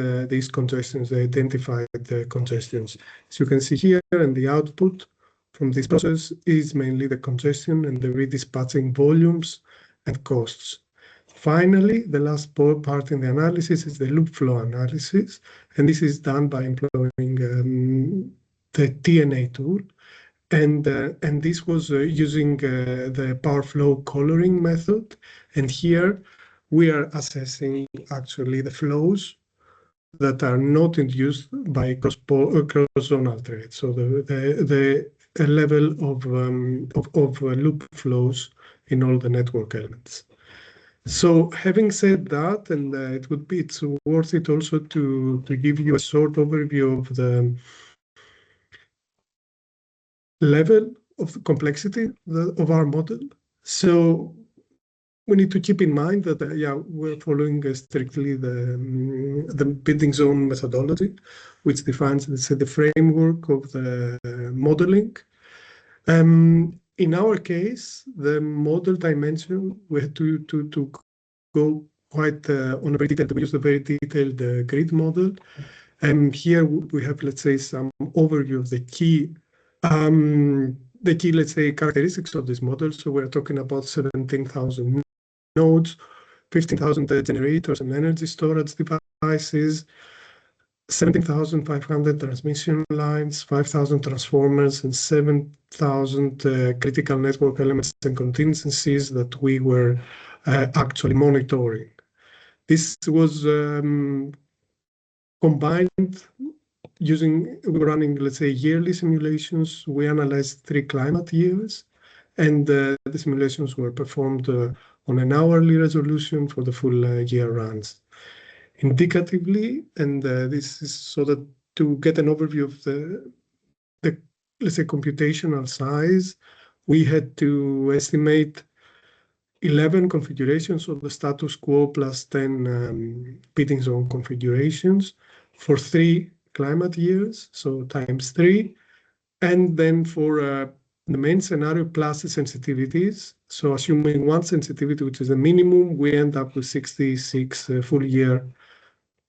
G: congestions, the identified congestions. As you can see here, and the output from this process is mainly the congestion and the redispatching volumes and costs. Finally, the last part in the analysis is the loop flow analysis, and this is done by employing the TNA tool. And this was using the power flow coloring method. And here we are assessing actually the flows that are not induced by cross-zonal threads. So the level of loop flows in all the network elements. So having said that, and it's worth it also to give you a short overview of the level of the complexity of our model. So we need to keep in mind that we're following strictly the bidding zone methodology, which defines, let's say, the framework of the modeling. In our case, the model dimension, we had to go quite on a very detailed. We use a very detailed grid model, and here we have, let's say, some overview of the key, let's say, characteristics of this model. So we're talking about 17,000 nodes, 15,000 generators and energy storage devices, 17,500 transmission lines, 5,000 transformers, and 7,000 critical network elements and contingencies that we were actually monitoring. This was combined we were running, let's say, yearly simulations. We analyzed 3 climate years, and the simulations were performed on an hourly resolution for the full year runs. Indicatively, and this is so that to get an overview of the let's say, computational size, we had to estimate 11 configurations of the status quo plus 10 bidding zone configurations for 3 climate years, so times 3, and then for the main scenario plus the sensitivities. So assuming 1 sensitivity, which is a minimum, we end up with 66 full year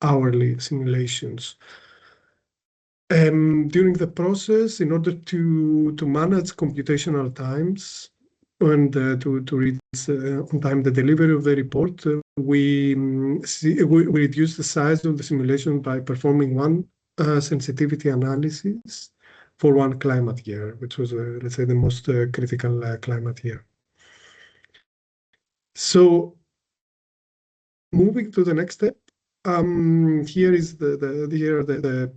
G: hourly simulations. During the process, in order to manage computational times and to reach on time the delivery of the report, we reduced the size of the simulation by performing 1 sensitivity analysis for 1 climate year, which was, let's say, the most critical climate year. So moving to the next step, here is the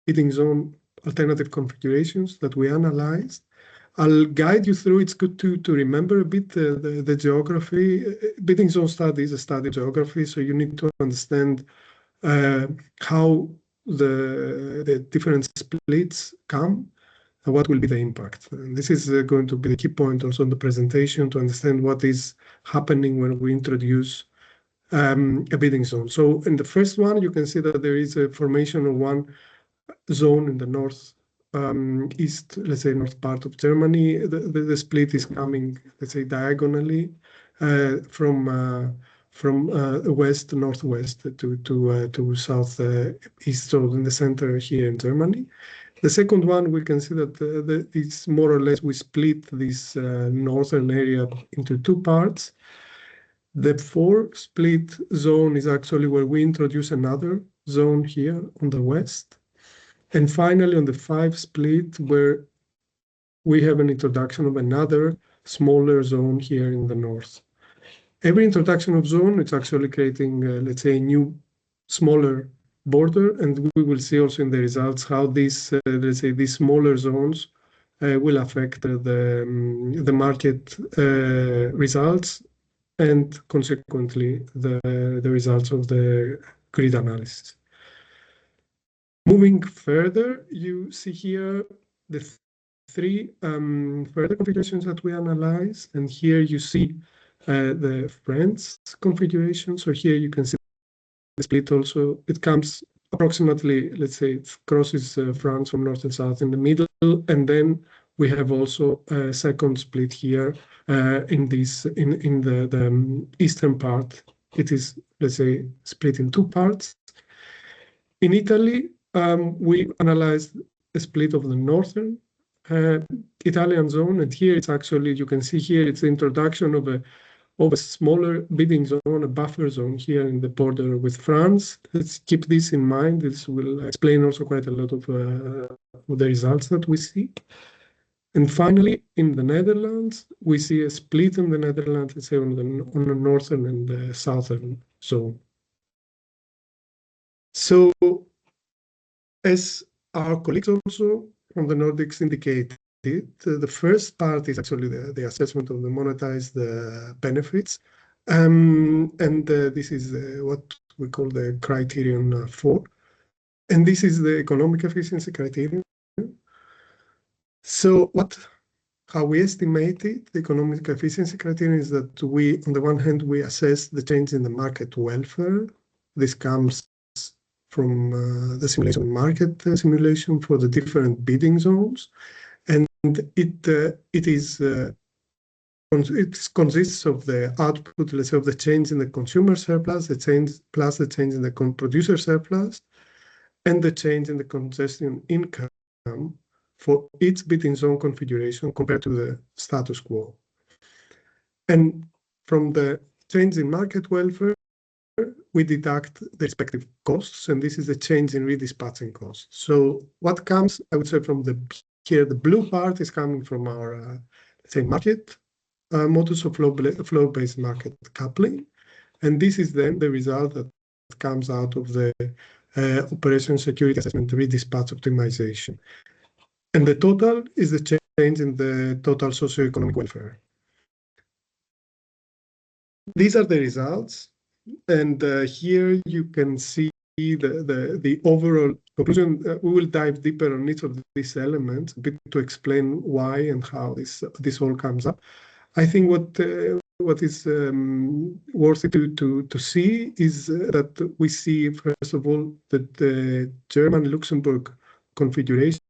G: bidding zone alternative configurations that we analyzed. I'll guide you through. It's good to remember a bit the geography. Bidding zone study is a study of geography, so you need to understand how the different splits come and what will be the impact. And this is going to be the key point also in the presentation to understand what is happening when we introduce a bidding zone. So in the first one, you can see that there is a formation of 1 zone in the north east, let's say north part of Germany, the split is coming, let's say diagonally from west to northwest to south east, so in the center here in Germany. The second one, we can see that it's more or less we split this northern area into two parts. The 4 split zone is actually where we introduce another zone here on the west. And finally, on the 5 split, where we have an introduction of another smaller zone here in the north. Every introduction of zone, it's actually creating, let's say, a new, smaller border, and we will see also in the results how these, let's say, these smaller zones will affect the market results and consequently the results of the grid analysis. Moving further, you see here the 3 further configurations that we analyze, and here you see the France configuration. So here you can see the split also. It comes approximately, let's say, it crosses France from north and south in the middle, and then we have also a second split here in the eastern part. It is, let's say, split in 2 parts. In Italy, we analyzed a split of the northern Italian zone, and here it's actually, you can see here, it's the introduction of a smaller bidding zone, a buffer zone here in the border with France. Let's keep this in mind. This will explain also quite a lot of the results that we see. And finally, in the Netherlands, we see a split in the Netherlands, let's say on the northern and the southern zone. So, as our colleagues also from the Nordics indicated, the first part is actually the assessment of the monetized benefits. This is what we call the criterion 4. And this is the economic efficiency criterion. So how we estimated the economic efficiency criterion is that we, on the one hand, we assess the change in the market welfare. This comes from the simulation market simulation for the different bidding zones. And it consists of the output, let's say, of the change in the consumer surplus, the change in the producer surplus, and the change in the congestion income for each bidding zone configuration compared to the status quo. And from the change in market welfare, we deduct the respective costs, and this is the change in redispatching costs. So what comes, I would say, from here, the blue part is coming from our, let's say, market modus of flow-based market coupling. And this is then the result that comes out of the operation security assessment redispatch optimization. And the total is the change in the total socioeconomic welfare. These are the results. And here you can see the overall conclusion. We will dive deeper on each of these elements a bit to explain why and how this all comes up. I think what is worthy to see is that we see, first of all, that the German-Luxembourg configurations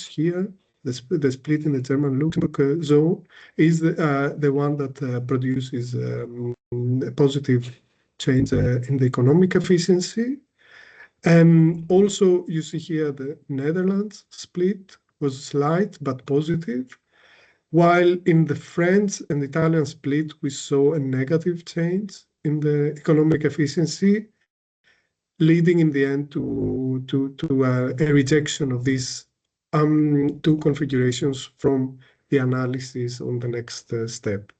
G: here, the split in the German-Luxembourg zone, is the one that produces a positive change in the economic efficiency. Also, you see here the Netherlands split was slight but positive, while in the French and Italian split, we saw a negative change in the economic efficiency, leading in the end to a rejection of these 2 configurations from the analysis on the next step.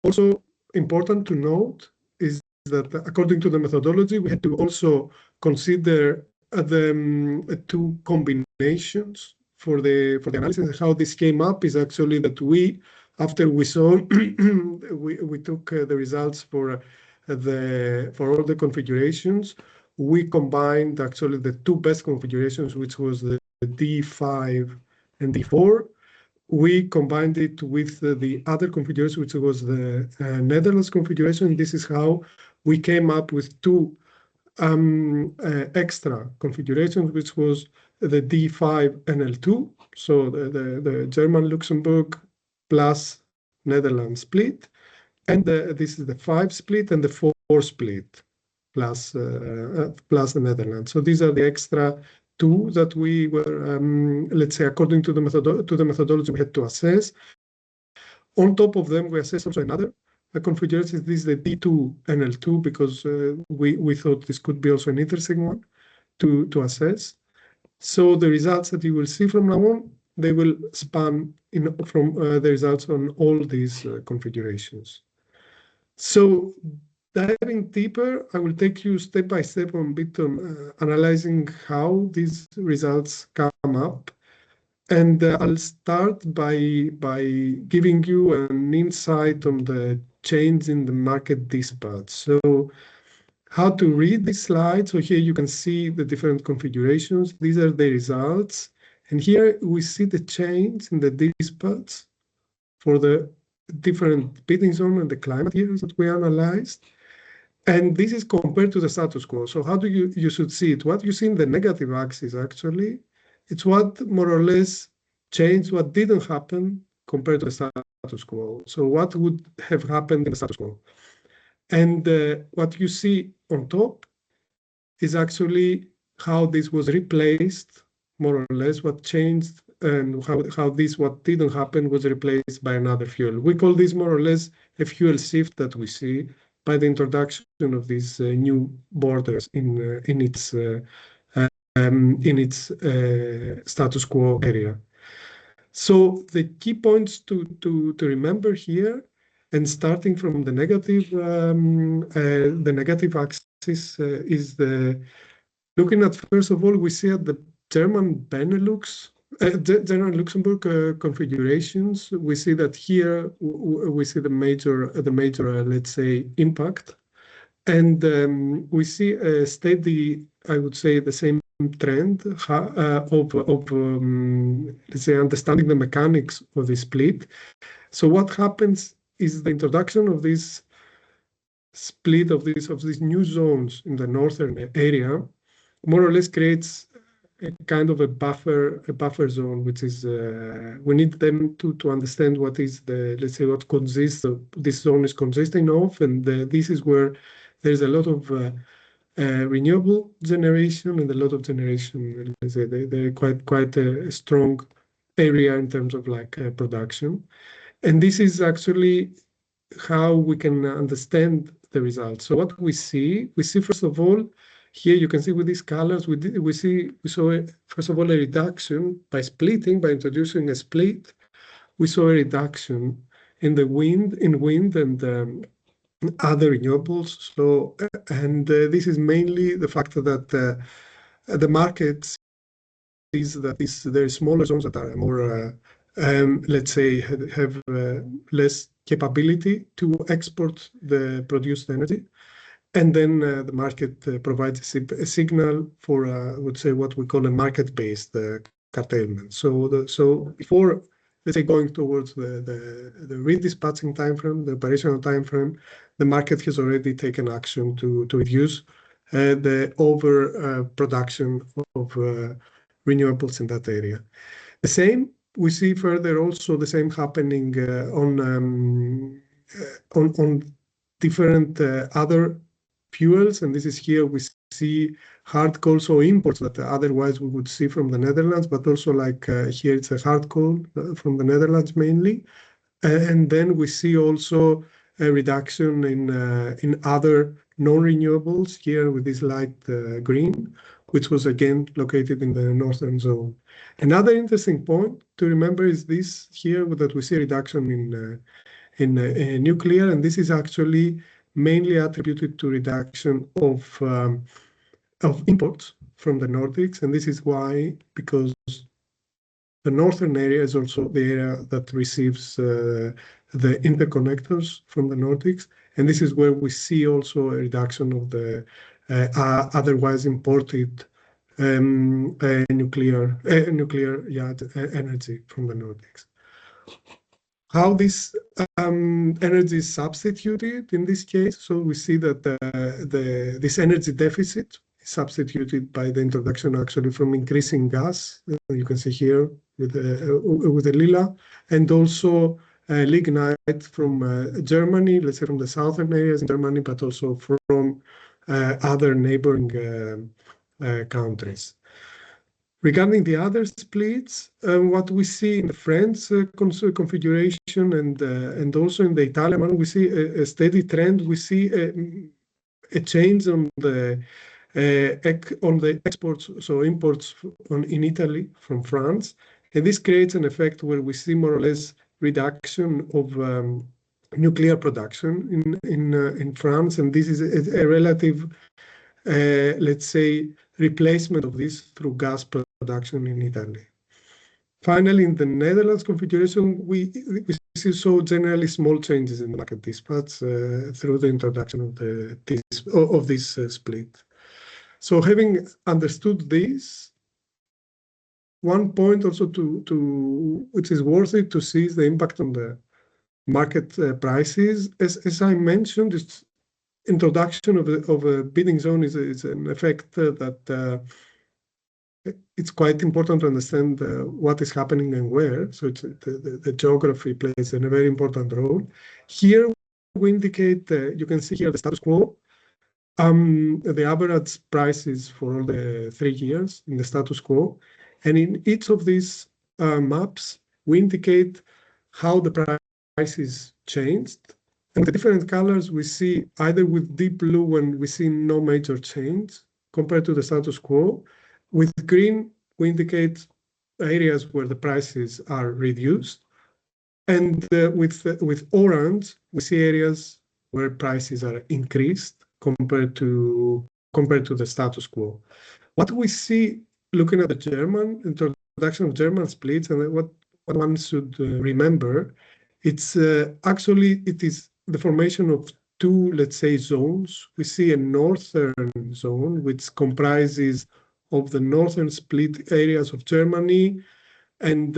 G: Also important to note is that according to the methodology, we had to also consider the 2 combinations for the analysis. How this came up is actually that after we saw, we took the results for all the configurations. We combined actually the 2 best configurations, which was the D5 and D4. We combined it with the other configuration, which was the Netherlands configuration. This is how we came up with 2 extra configurations, which was the D5NL2, so the German Luxembourg plus Netherlands split, and this is the 5 split and the 4 split plus the Netherlands. So these are the extra 2 that we were, let's say, according to the methodology we had to assess. On top of them, we assessed also another configuration. This is the D2NL2 because we thought this could be also an interesting one to assess. So the results that you will see from now on, they will span from the results on all these configurations. So diving deeper, I will take you step by step on bit on analyzing how these results come up. And I'll start by giving you an insight on the change in the market dispatch. So how to read this slide. So here you can see the different configurations. These are the results. And here we see the change in the dispatch for the different bidding zone and the climate years that we analyzed. And this is compared to the status quo. So how do you should see it? What you see in the negative axis, actually, it's what more or less changed, what didn't happen compared to the status quo. So what would have happened in the status quo? And what you see on top is actually how this was replaced, more or less, what changed and how this, what didn't happen, was replaced by another fuel. We call this more or less a fuel shift that we see by the introduction of these new borders in its status quo area. So the key points to remember here, and starting from the negative axis is looking at, first of all, we see at the German Benelux, German Luxembourg configurations. We see that here we see the major let's say, impact, and we see a steady, I would say, the same trend of let's say, understanding the mechanics of the split. So what happens is the introduction of this split of these new zones in the northern area more or less creates a kind of a buffer zone, which is we need them to understand what is the, let's say, what consists of this zone is consisting of, and this is where there's a lot of renewable generation and a lot of generation. Let's say they're quite a strong area in terms of like production, and this is actually how we can understand the results. So what we see first of all, here you can see with these colors, we saw first of all a reduction by splitting, by introducing a split. We saw a reduction in the wind and other renewables. So and this is mainly the fact that the market sees that there are smaller zones that are more let's say have less capability to export the produced energy. And then the market provides a signal for, I would say, what we call a market-based curtailment. So before, let's say, going towards the redispatching timeframe, the operational timeframe, the market has already taken action to reduce the overproduction of renewables in that area. The same we see further also the same happening on different other fuels, and this is here we see hard coal, so imports that otherwise we would see from the Netherlands, but also like here it's a hard coal from the Netherlands mainly, and then we see also a reduction in other non-renewables here with this light green, which was again located in the northern zone. Another interesting point to remember is this here that we see a reduction in nuclear, and this is actually mainly attributed to reduction of imports from the Nordics, and this is why, because the northern area is also the area that receives the interconnectors from the Nordics, and this is where we see also a reduction of the otherwise imported nuclear energy from the Nordics. how this energy is substituted in this case. So we see that this energy deficit is substituted by the introduction actually from increasing gas. You can see here with the lila, and also lignite from Germany, let's say from the southern areas in Germany, but also from other neighboring countries. Regarding the other splits, what we see in the French configuration and also in the Italian one, we see a steady trend. We see a change on the exports, so imports in Italy from France, and this creates an effect where we see more or less reduction of nuclear production in France, and this is a relative, let's say, replacement of this through gas production in Italy. Finally, in the Netherlands configuration, we see so generally small changes in the market dispatch through the introduction of this split. So having understood this, one point also which is worth it to see is the impact on the market prices. As I mentioned, it's introduction of a bidding zone is an effect that it's quite important to understand what is happening and where. So it's, the geography plays a very important role. Here we indicate, you can see here the status quo, the average prices for all the 3 years in the status quo. And in each of these maps, we indicate how the prices changed. And the different colors we see either with deep blue when we see no major change compared to the status quo. With green, we indicate areas where the prices are reduced. And with orange, we see areas where prices are increased compared to the status quo. What we see looking at the German introduction of German splits, and what one should remember, it's actually it is the formation of two, let's say, zones. We see a northern zone which comprises of the northern split areas of Germany and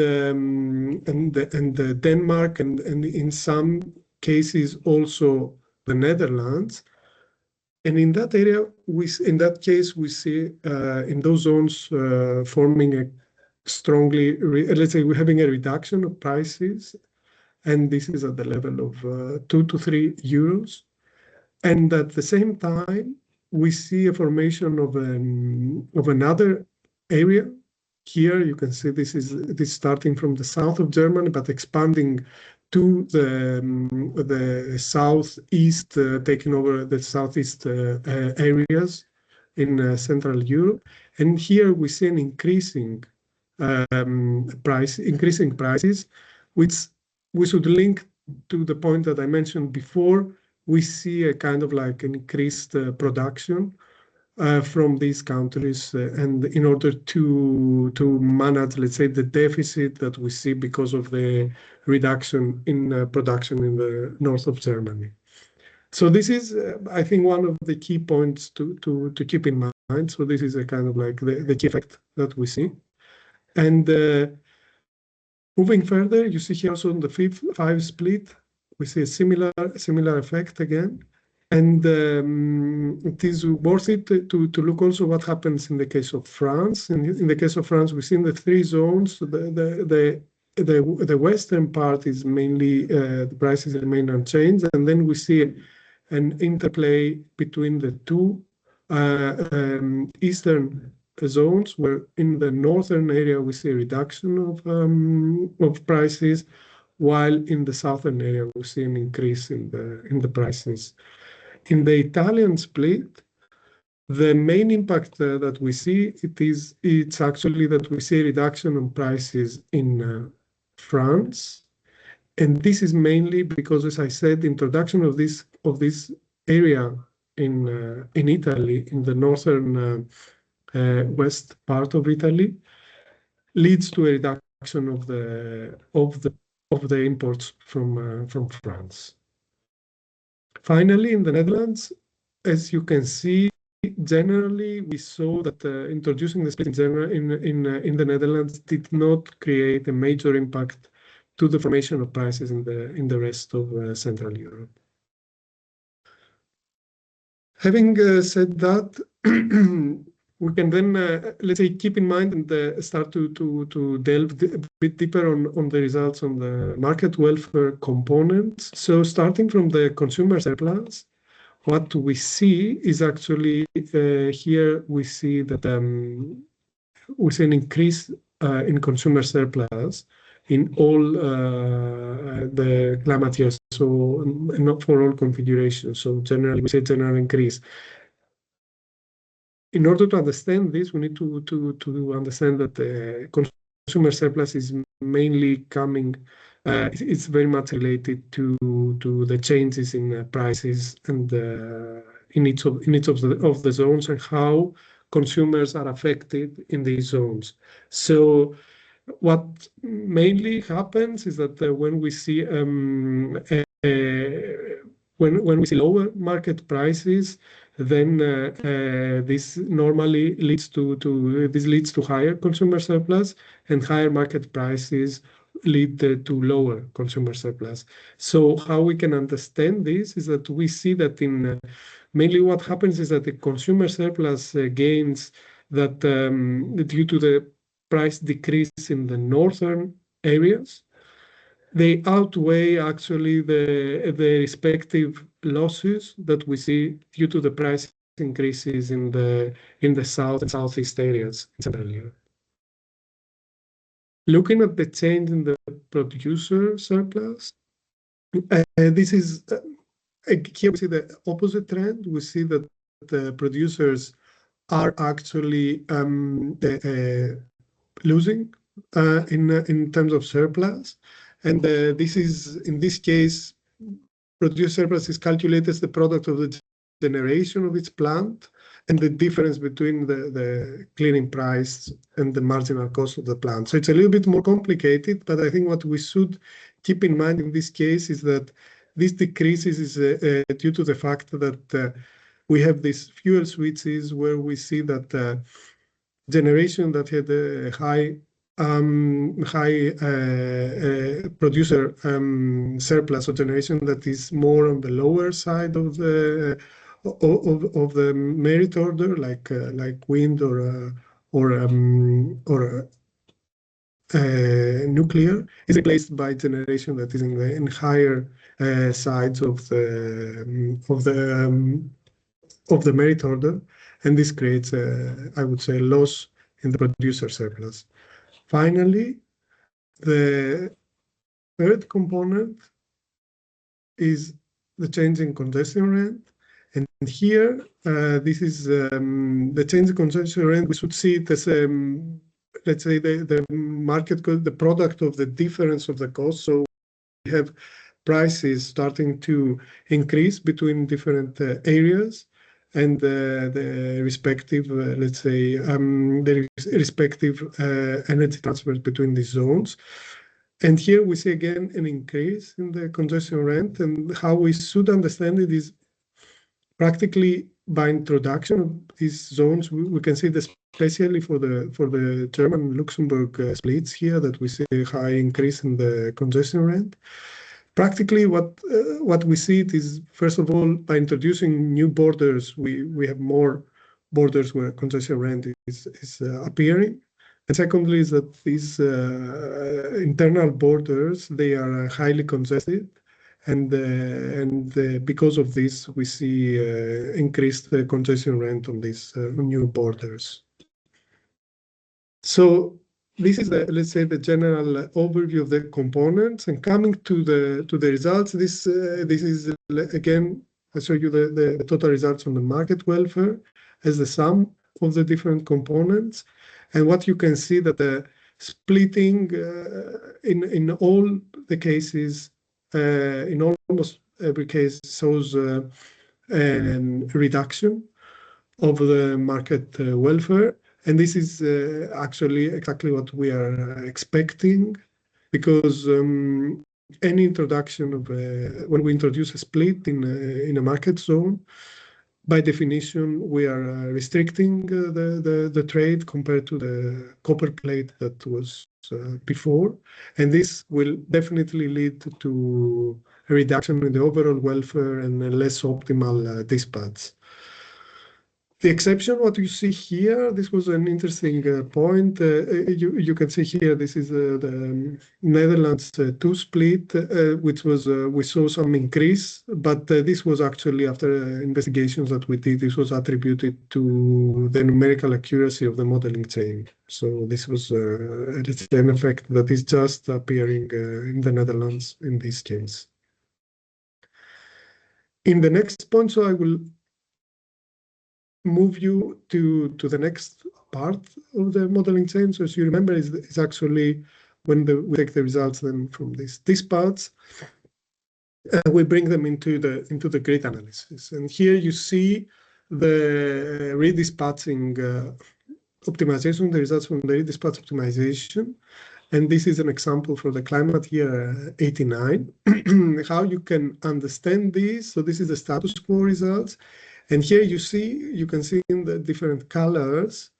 G: Denmark and in some cases also the Netherlands. And in that area, in that case, we see in those zones forming a strongly, let's say we're having a reduction of prices, and this is at the level of 2 to 3 euros. And at the same time, we see a formation of another area. Here you can see this starting from the south of Germany, but expanding to the southeast, taking over the southeast areas in Central Europe. And here we see an increasing prices, which we should link to the point that I mentioned before. We see a kind of like an increased production from these countries, and in order to manage, let's say, the deficit that we see because of the reduction in production in the north of Germany. So this is, I think, one of the key points to keep in mind. So this is a kind of like the key effect that we see. And moving further, you see here also in the 5 split, we see a similar effect again. And it is worth it to look also what happens in the case of France. In the case of France, we see in the 3 zones, the western part is mainly, the prices remain unchanged. And then we see an interplay between the 2 eastern zones, where in the northern area we see a reduction of prices, while in the southern area we see an increase in the prices. In the Italian split, the main impact that we see it's actually that we see a reduction in prices in France, and this is mainly because, as I said, the introduction of this area in Italy, in the northern west part of Italy, leads to a reduction of the imports from France. Finally, in the Netherlands, as you can see, generally we saw that introducing the split in the Netherlands did not create a major impact to the formation of prices in the rest of Central Europe. Having said that, we can then, let's say, keep in mind and start to delve a bit deeper on the results on the market welfare components. So starting from the consumer surplus, what we see is actually here we see that we see an increase in consumer surplus in all the climate years, so not for all configurations. So generally, we say general increase. In order to understand this, we need to understand that the consumer surplus is mainly coming. It's very much related to the changes in prices and in each of the zones and how consumers are affected in these zones. So what mainly happens is that when we see when we see lower market prices, then this normally leads to higher consumer surplus, and higher market prices lead to lower consumer surplus. So how we can understand this is that we see that in mainly what happens is that the consumer surplus gains that due to the price decrease in the northern areas, they outweigh actually the respective losses that we see due to the price increases in the south and southeast areas in Central Europe. Looking at the change in the producer surplus, this is here we see the opposite trend. We see that the producers are actually losing in terms of surplus. And this is, in this case, producer surplus is calculated as the product of the generation of its plant and the difference between the clearing price and the marginal cost of the plant. So it's a little bit more complicated, but I think what we should keep in mind in this case is that this decreases is due to the fact that we have these fuel switches where we see that generation that had a high producer surplus or generation that is more on the lower side of the merit order, like wind or nuclear, is replaced by generation that is in higher sides of the merit order, and this creates I would say, loss in the producer surplus. Finally, the third component is the change in concession rent. And here, this is the change in concession rent. We should see it as, let's say, the market, the product of the difference of the cost. So we have prices starting to increase between different areas, and the respective, let's say, the respective energy transfers between these zones. And here we see again an increase in the concession rent, and how we should understand it is practically by introduction of these zones. We can see this especially for the German Luxembourg splits here, that we see a high increase in the concession rent. Practically, what we see it is, first of all, by introducing new borders, we have more borders where concession rent is appearing. And secondly, is that these internal borders, they are highly congested, and because of this, we see increased concession rent on these new borders. So this is let's say, the general overview of the components. And coming to the results, this is again, I show you the total results on the market welfare as the sum of the different components. And what you can see that the splitting in all the cases, in almost every case, shows a reduction of the market welfare. And this is actually exactly what we are expecting, because any introduction of when we introduce a split in a market zone, by definition, we are restricting the trade compared to the copper plate that was before, and this will definitely lead to a reduction in the overall welfare and a less optimal dispatch. The exception, what you see here, this was an interesting point. You can see here, this is the Netherlands 2 split, which was, we saw some increase, but this was actually after investigations that we did, this was attributed to the numerical accuracy of the modeling chain. So this was an effect that is just appearing in the Netherlands in this case. In the next point, so I will move you to the next part of the modeling chain. So as you remember, is actually when we take the results then from these parts, we bring them into the grid analysis. And here you see the redispatching optimization, the results from the redispatch optimization. And this is an example for the climate year 89. How you can understand this. So this is the status quo results. And here you can see in the different colors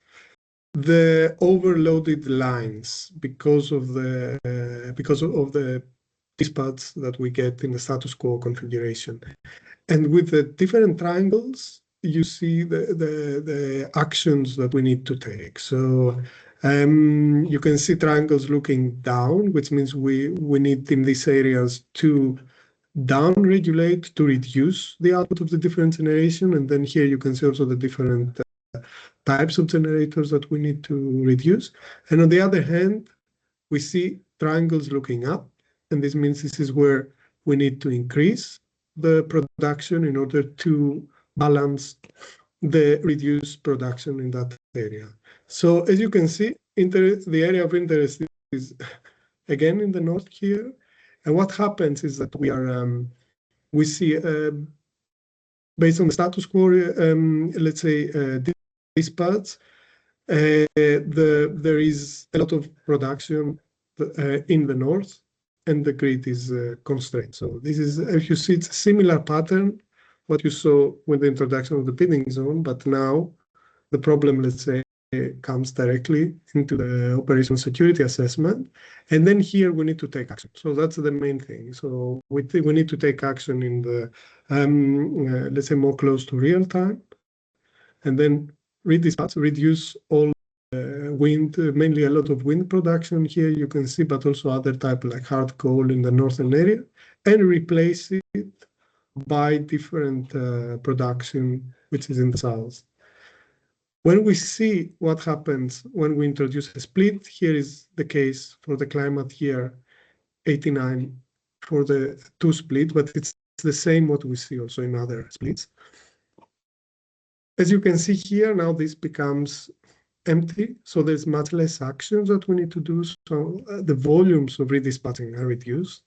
G: the overloaded lines because of the dispatch that we get in the status quo configuration. And with the different triangles, you see the actions that we need to take. So you can see triangles looking down, which means we need in these areas to down-regulate to reduce the output of the different generation. And then here you can see also the different types of generators that we need to reduce. And on the other hand, we see triangles looking up. And this means this is where we need to increase the production in order to balance the reduced production in that area. So as you can see, the area of interest is again in the north here. And what happens is that we see, based on the status quo, let's say, dispatch, there is a lot of production in the north, and the grid is constrained. So this is, if you see, it's a similar pattern, what you saw with the introduction of the bidding zone, but now the problem, let's say, comes directly into the operational security assessment. And then here we need to take action. So that's the main thing. So we need to take action in the, let's say, more close to real time. And then redispatch, reduce all wind, mainly a lot of wind production here you can see, but also other type like hard coal in the northern area, and replace it by different production, which is in the south. When we see what happens when we introduce a split, here is the case for the climate year 89 for the 2 split, but it's the same what we see also in other splits. As you can see here, now this becomes empty, so there's much less actions that we need to do, so the volumes of redispatching are reduced.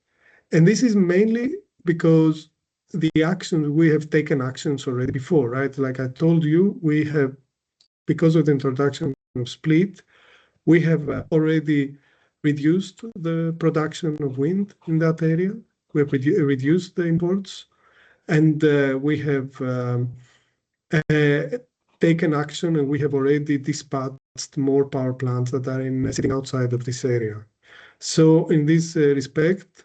G: And this is mainly because the actions, we have taken actions already before, right? Like I told you, we have, because of the introduction of split, we have already reduced the production of wind in that area. We have reduced the imports, and we have taken action, and we have already dispatched more power plants that are sitting outside of this area. So in this respect,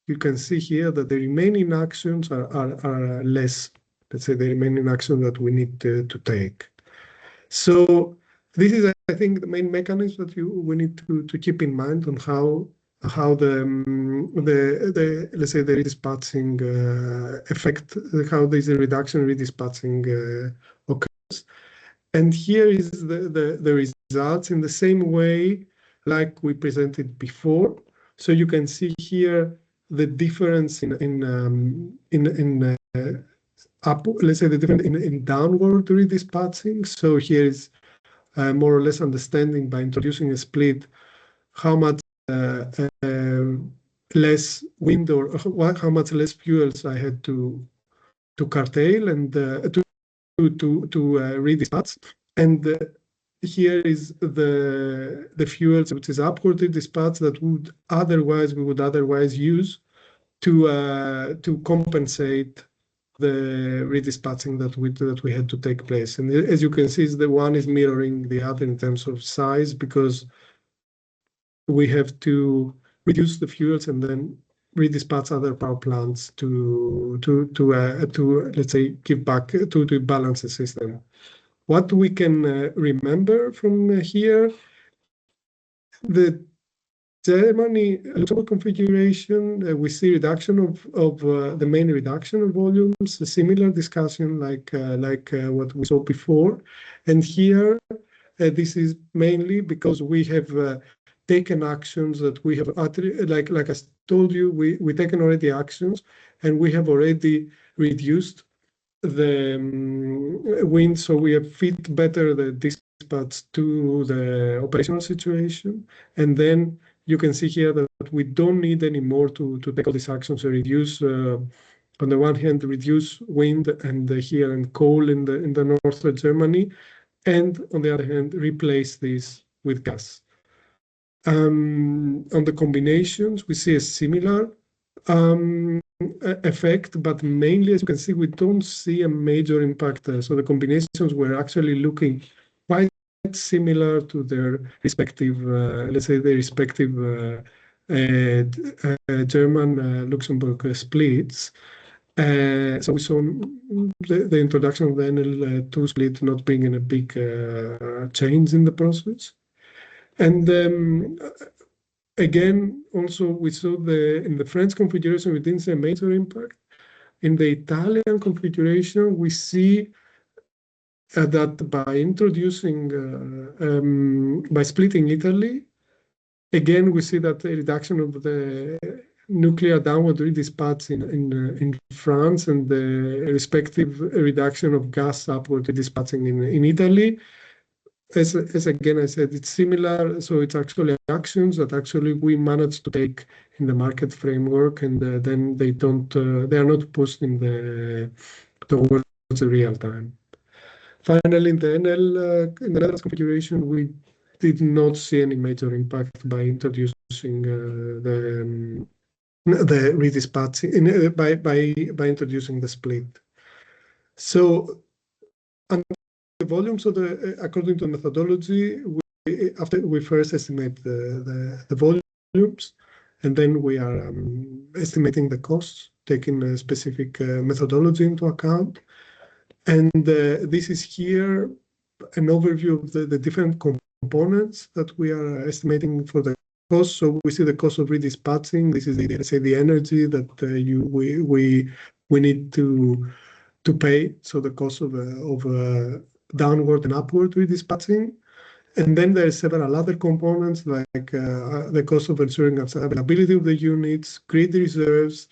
G: you can see here that the remaining actions are less, let's say, the remaining action that we need to take. So this is, I think, the main mechanism that we need to keep in mind on how the let's say the redispatching effect, how this reduction redispatching occurs. And here is the results in the same way like we presented before. So you can see here the difference in up, let's say the difference in downward redispatching. So here is more or less understanding by introducing a split how much less wind or how much less fuels I had to curtail and to redispatch. And here is the fuels which is upwardly dispatched that we would otherwise use to compensate the redispatching that we had to take place. And as you can see, the one is mirroring the other in terms of size, because we have to reduce the fuels and then redispatch other power plants to let's say give back to balance the system. What we can remember from here, the Germany Luxembourg configuration, we see reduction of the main reduction of volumes, a similar discussion like what we saw before. And here, this is mainly because we have taken actions that we have, like I told you, we taken already actions, and we have already reduced the wind, so we have fit better the dispatch to the operational situation. And then you can see here that we don't need anymore to take all these actions to reduce, on the one hand, reduce wind and here and coal in the north of Germany, and on the other hand, replace this with gas. On the combinations, we see a similar effect, but mainly, as you can see, we don't see a major impact there. So the combinations were actually looking quite similar to their respective, let's say, their respective German Luxembourg splits. So we saw the introduction of the NL2 split not being in a big change in the process. And again, also we saw in the French configuration, we didn't see a major impact. In the Italian configuration, we see that by introducing, by splitting Italy, again, we see that a reduction of the nuclear downward redispatch in France and the respective reduction of gas upward redispatching in Italy. As again I said, it's similar, so it's actually actions that actually we managed to take in the market framework, and then they are not pushed towards the real time. Finally, in the NL in the Netherlands configuration, we did not see any major impact by introducing the redispatching by introducing the split. So, the volumes of according to the methodology, after we first estimate the volumes, and then we are estimating the costs, taking a specific methodology into account. And this is here an overview of the different components that we are estimating for the cost. So we see the cost of redispatching. This is let's say the energy that we need to pay. So the cost of downward and upward redispatching. And then there are several other components like the cost of ensuring availability of the units, grid reserves,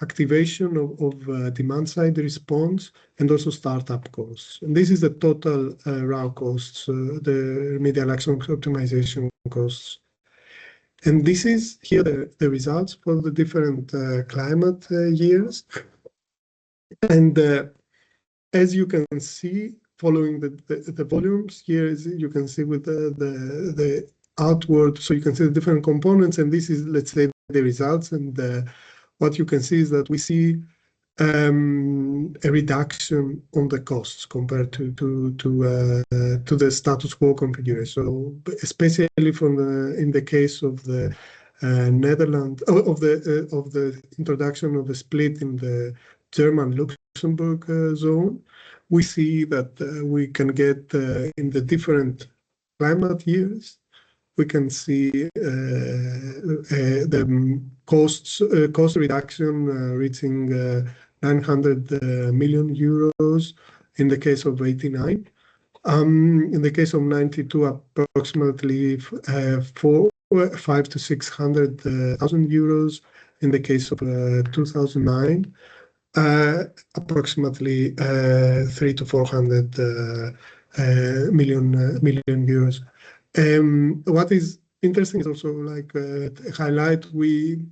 G: activation of demand-side response, and also startup costs. And this is the total raw costs, the remedial action optimization costs. And this is here the results for the different climate years. And as you can see, following the volumes here, you can see with the outward, so you can see the different components, and this is, let's say, the results. And what you can see is that we see a reduction on the costs compared to the status quo configuration. So especially in the case of the Netherlands, of the introduction of the split in the German Luxembourg zone, we see that we can get in the different climate years, we can see the cost reduction reaching 900 million euros in the case of 89. In the case of 92, approximately 500 to 600,000 euros. In the case of 2009, approximately 300 to 400 million euros. What is interesting is also like highlight we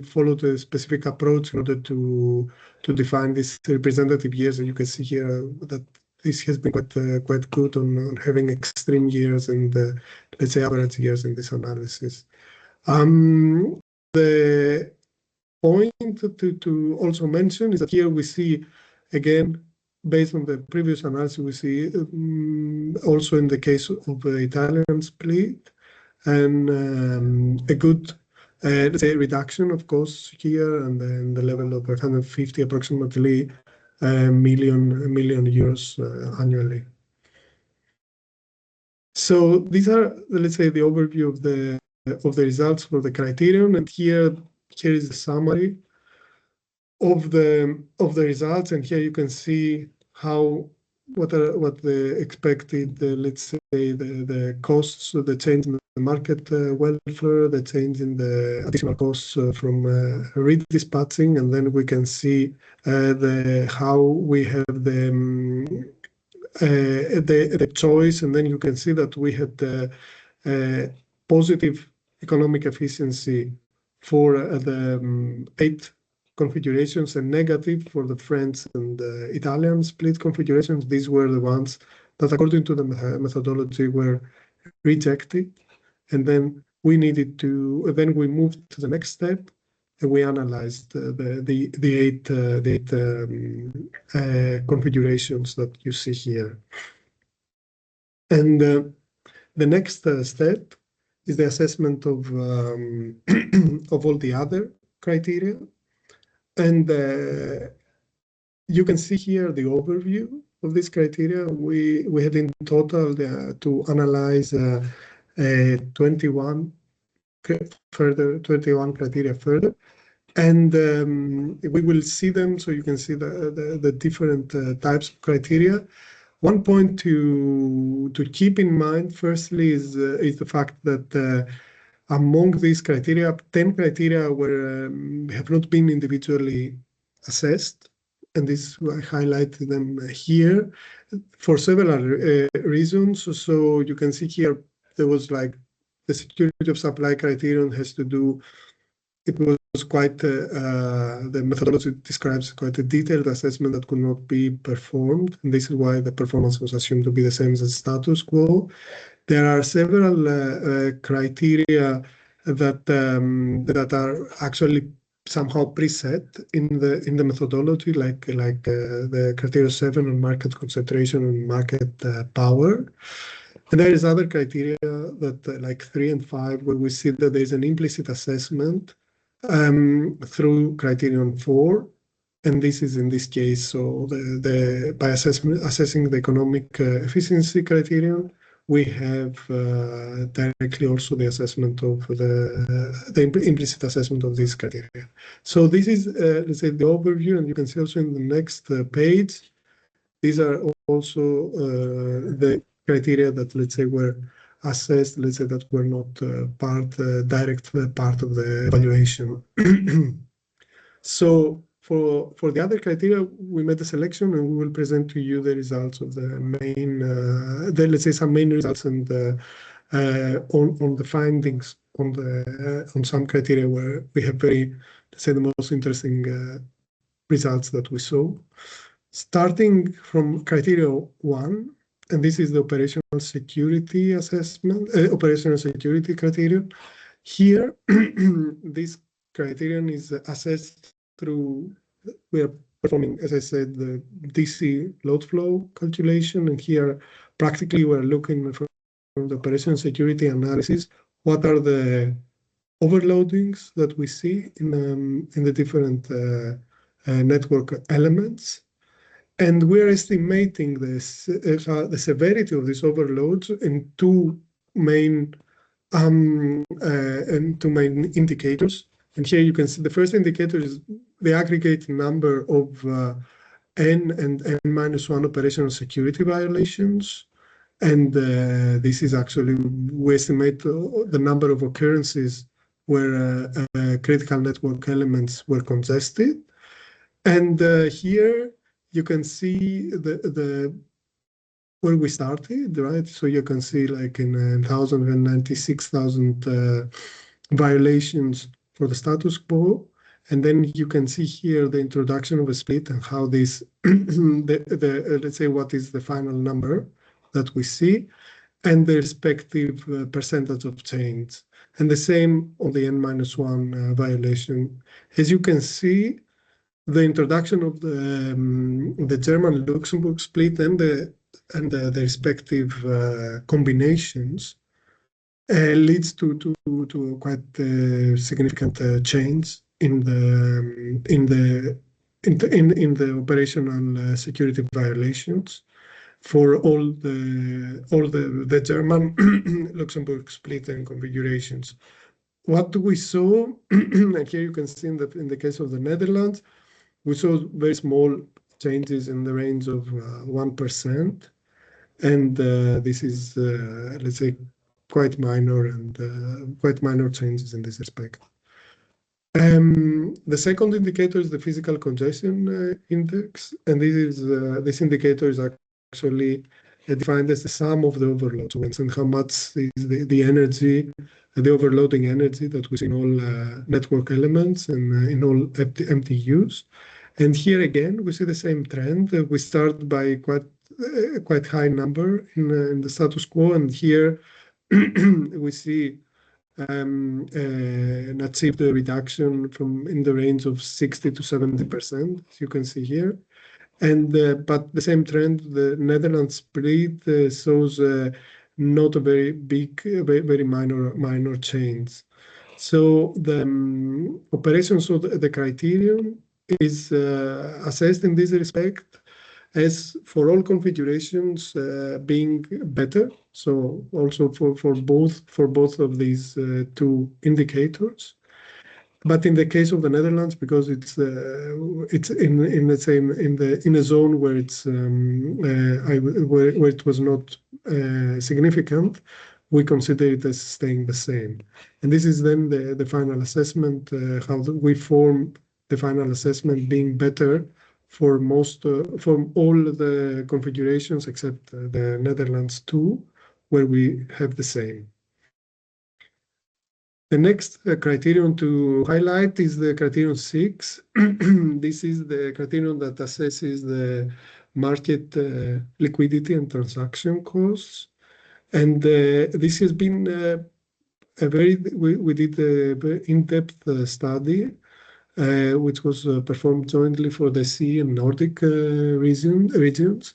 G: followed a specific approach in order to define these representative years, and you can see here that this has been quite good on having extreme years and let's say average years in this analysis. The point to also mention is that here we see, again, based on the previous analysis, we see also in the case of the Italian split, and a good, let's say, reduction of costs here, and then the level of 150 approximately million euros annually. So these are, let's say, the overview of the results for the criterion, and here is the summary of the results, and here you can see what the expected, let's say, the costs, so the change in the market welfare, the change in the additional costs from redispatching, and then we can see how we have the choice, and then you can see that we had positive economic efficiency for the 8 configurations and negative for the French and Italian split configurations. These were the ones that, according to the methodology, were rejected. And then we moved to the next step, and we analyzed the 8 configurations that you see here. And the next step is the assessment of all the other criteria. And you can see here the overview of this criteria. We had in total to analyze 21 criteria further. And we will see them, so you can see the different types of criteria. One point to keep in mind, firstly, is the fact that among these criteria, 10 criteria have not been individually assessed, and this I highlighted them here for several reasons. So you can see here there was like the security of supply criterion has to do. It was quite the methodology describes quite a detailed assessment that could not be performed, and this is why the performance was assumed to be the same as the status quo. There are several criteria that are actually somehow preset in the methodology, like the criteria 7 on market concentration and market power. And there is other criteria that like 3 and 5, where we see that there is an implicit assessment through criterion 4. And this is in this case, so by assessing the economic efficiency criterion, we have directly also the assessment of the implicit assessment of this criteria. So this is, let's say, the overview, and you can see also in the next page, these are also the criteria that, let's say, were assessed, let's say, that were not direct part of the evaluation. So for the other criteria, we made a selection, and we will present to you the results of the main, let's say, some main results, and on the findings on some criteria where we have very, let's say, the most interesting results that we saw. Starting from criteria 1, and this is the operational security assessment, operational security criterion. Here, this criterion is assessed through, we are performing, as I said, the DC load flow calculation, and here practically we're looking from the operational security analysis, what are the overloadings that we see in the different network elements. And we're estimating this, the severity of these overloads in two main indicators. And here you can see the first indicator is the aggregate number of N and N-1 operational security violations. And this is actually, we estimate the number of occurrences where critical network elements were congested. And here you can see where we started, right? So you can see like in 1,096,000 violations for the status quo. And then you can see here the introduction of a split and how this, let's say, what is the final number that we see, and the respective percentage of change. And the same on the N-1 violation. As you can see, the introduction of the German-Luxembourg split and the respective combinations leads to quite significant change in the operational security violations for all the German Luxembourg split and configurations. What we saw, and here you can see that in the case of the Netherlands, we saw very small changes in the range of 1%. And this is, let's say, quite minor and quite minor changes in this respect. The second indicator is the physical congestion index, and this indicator is actually defined as the sum of the overloads and how much is the energy, the overloading energy that we see in all network elements and in all MTUs. And here again, we see the same trend. We start by quite high number in the status quo, and here we see an achieved reduction in the range of 60 to 70%, as you can see here. And but the same trend, the Netherlands split shows not a very big, very minor change. So the operations of the criterion is assessed in this respect as for all configurations being better. So also for both of these two indicators. But in the case of the Netherlands, because it's in the same in a zone where it's where it was not significant, we consider it as staying the same. And this is then the final assessment, how we form the final assessment being better for all the configurations except the Netherlands 2, where we have the same. The next criterion to highlight is the criterion 6. This is the criterion that assesses the market liquidity and transaction costs. And this has been we did a very in-depth study, which was performed jointly for the CE and Nordic regions.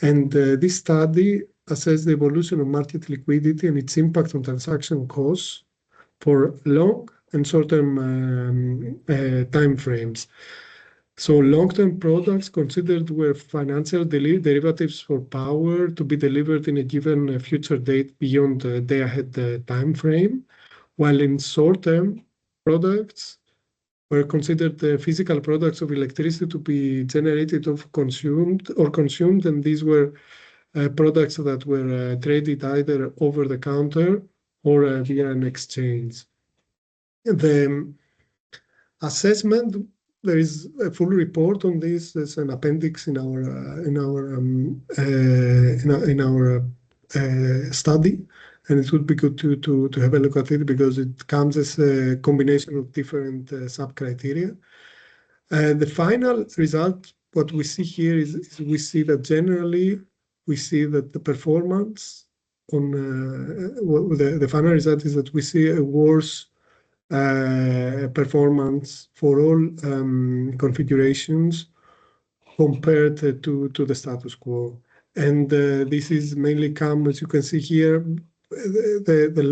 G: And this study assessed the evolution of market liquidity and its impact on transaction costs for long and short-term time frames. So long-term products considered were financial derivatives for power to be delivered in a given future date beyond the day-ahead time frame, while in short-term products were considered physical products of electricity to be generated or consumed, and these were products that were traded either over the counter or via an exchange. The assessment, there is a full report on this as an appendix in our study, and it would be good to have a look at it because it comes as a combination of different sub-criteria. The final result, what we see here is we see that generally we see that the performance on the final result is that we see a worse performance for all configurations compared to the status quo. And this is mainly come, as you can see here, in the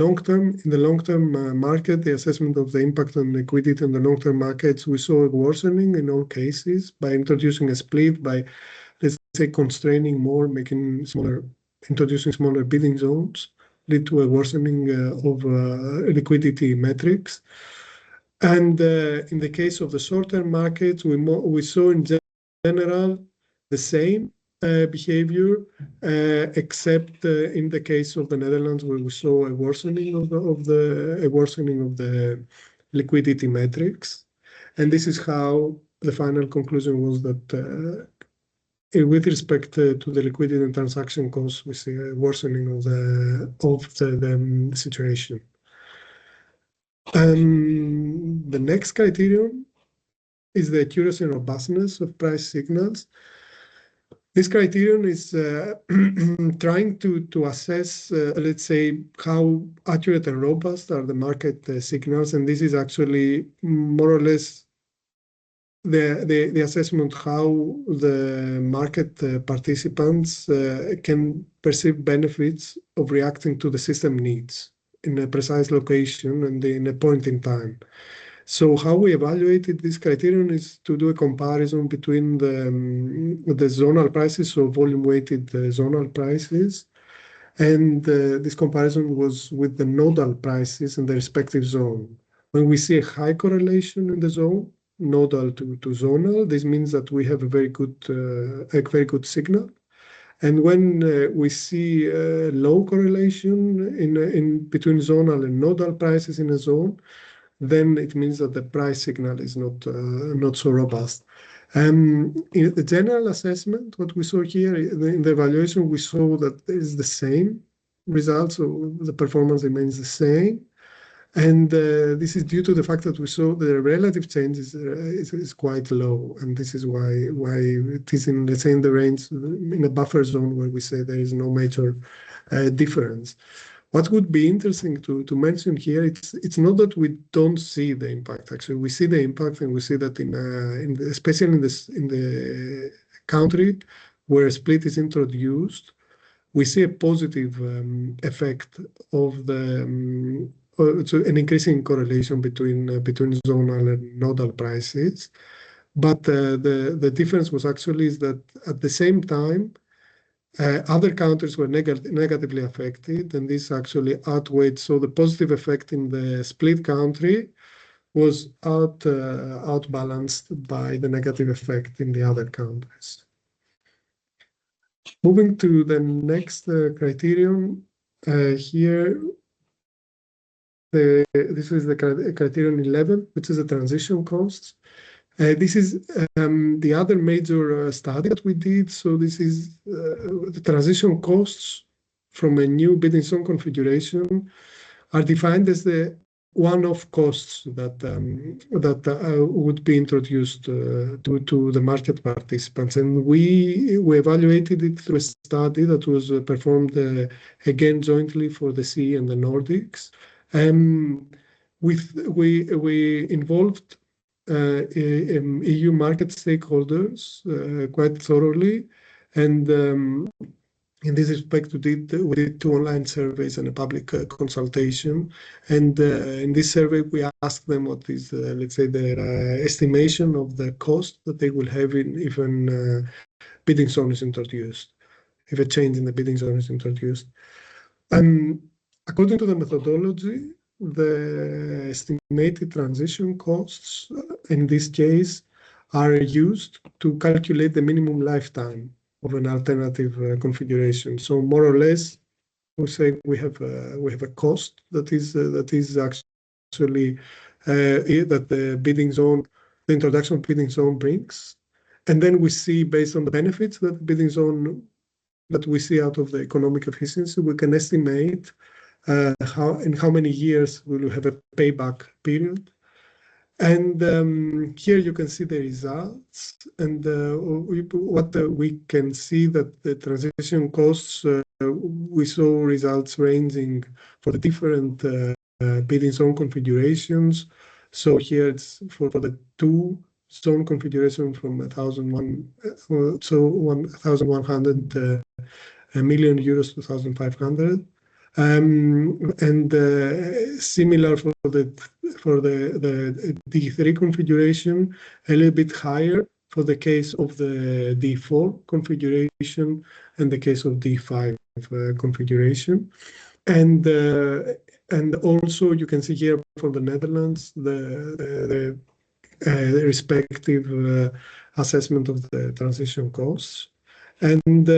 G: long-term market, the assessment of the impact on liquidity in the long-term markets, we saw a worsening in all cases by introducing a split, by, let's say, constraining more, introducing smaller bidding zones, lead to a worsening of liquidity metrics. And in the case of the short-term markets, we saw in general the same behavior, except in the case of the Netherlands, where we saw a worsening of the liquidity metrics. And this is how the final conclusion was that with respect to the liquidity and transaction costs, we see a worsening of the situation. The next criterion is the accuracy and robustness of price signals. This criterion is trying to assess, let's say, how accurate and robust are the market signals, and this is actually more or less the assessment how the market participants can perceive benefits of reacting to the system needs. in a precise location and in a point in time. So how we evaluated this criterion is to do a comparison between the zonal prices, so volume-weighted zonal prices, and this comparison was with the nodal prices in the respective zone. When we see a high correlation in the zone, nodal to zonal, this means that we have a very good signal. And when we see low correlation in between zonal and nodal prices in a zone, then it means that the price signal is not so robust. In the general assessment, what we saw here in the evaluation, we saw that there is the same results, so the performance remains the same. And this is due to the fact that we saw the relative change is quite low, and this is why it is in, let's say, in the range, in a buffer zone where we say there is no major difference. What would be interesting to mention here, it's not that we don't see the impact. Actually, we see the impact, and we see that especially in the country where a split is introduced, we see a positive effect of so an increasing correlation between zonal and nodal prices. But the difference was actually is that at the same time, other countries were negatively affected, and this actually outweighed. So the positive effect in the split country was outbalanced by the negative effect in the other countries. Moving to the next criterion, here, this is the criterion 11, which is the transition costs. This is the other major study that we did. So this is the transition costs from a new bidding zone configuration are defined as the one-off costs that would be introduced to the market participants. And we evaluated it through a study that was performed again jointly for the CE and the Nordics. We involved EU market stakeholders quite thoroughly, and in this respect, we did 2 online surveys and a public consultation. And in this survey, we asked them what is, let's say, their estimation of the cost that they will have if a bidding zone is introduced, if a change in the bidding zone is introduced. And according to the methodology, the estimated transition costs in this case are used to calculate the minimum lifetime of an alternative configuration. So more or less, we say we have a cost that is actually that the introduction of bidding zone brings, and then we see based on the benefits that bidding zone that we see out of the economic efficiency, we can estimate in how many years we will have a payback period. And here you can see the results, and we can see that the transition costs, we saw results ranging for the different bidding zone configurations. So here it's for the 2 zone configuration from 1,100 million euros to 1,500. And similar for the D3 configuration, a little bit higher for the case of the D4 configuration and the case of D5 configuration. And also you can see here for the Netherlands the respective assessment of the transition costs. And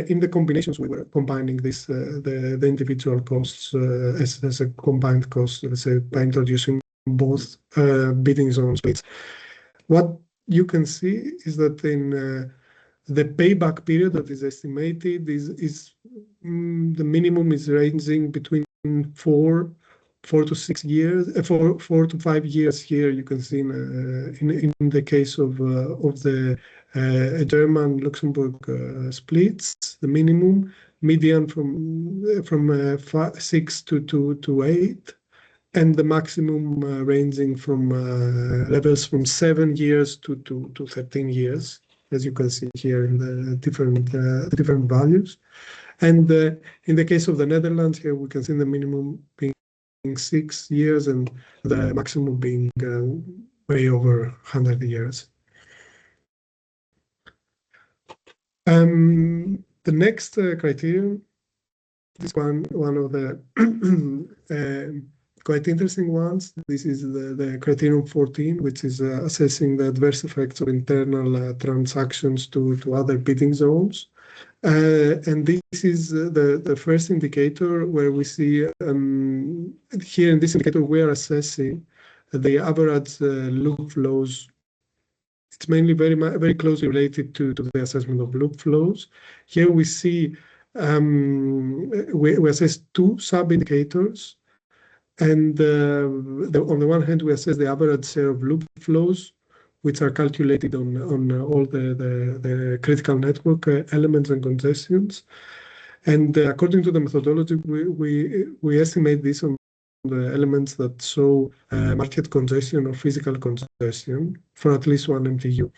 G: in the combinations, we were combining the individual costs as a combined cost, let's say, by introducing both bidding zone splits. What you can see is that in the payback period that is estimated is the minimum is ranging between 4 to 6 years, 4 to 5 years. Here you can see in the case of the German Luxembourg splits, the minimum median from 6 to 8, and the maximum ranging from levels from 7 years to 13 years, as you can see here in the different values. And in the case of the Netherlands, here we can see the minimum being 6 years and the maximum being way over 100 years. The next criterion is one of the quite interesting ones. This is the criterion 14, which is assessing the adverse effects of internal transactions to other bidding zones. And this is the first indicator where we see here in this indicator we are assessing the average loop flows. It's mainly very closely related to the assessment of loop flows. Here we see we assess two sub-indicators, and on the one hand we assess the average share of loop flows, which are calculated on all the critical network elements and congestions. And according to the methodology, we estimate this on the elements that show market congestion or physical congestion for at least 1 MTU.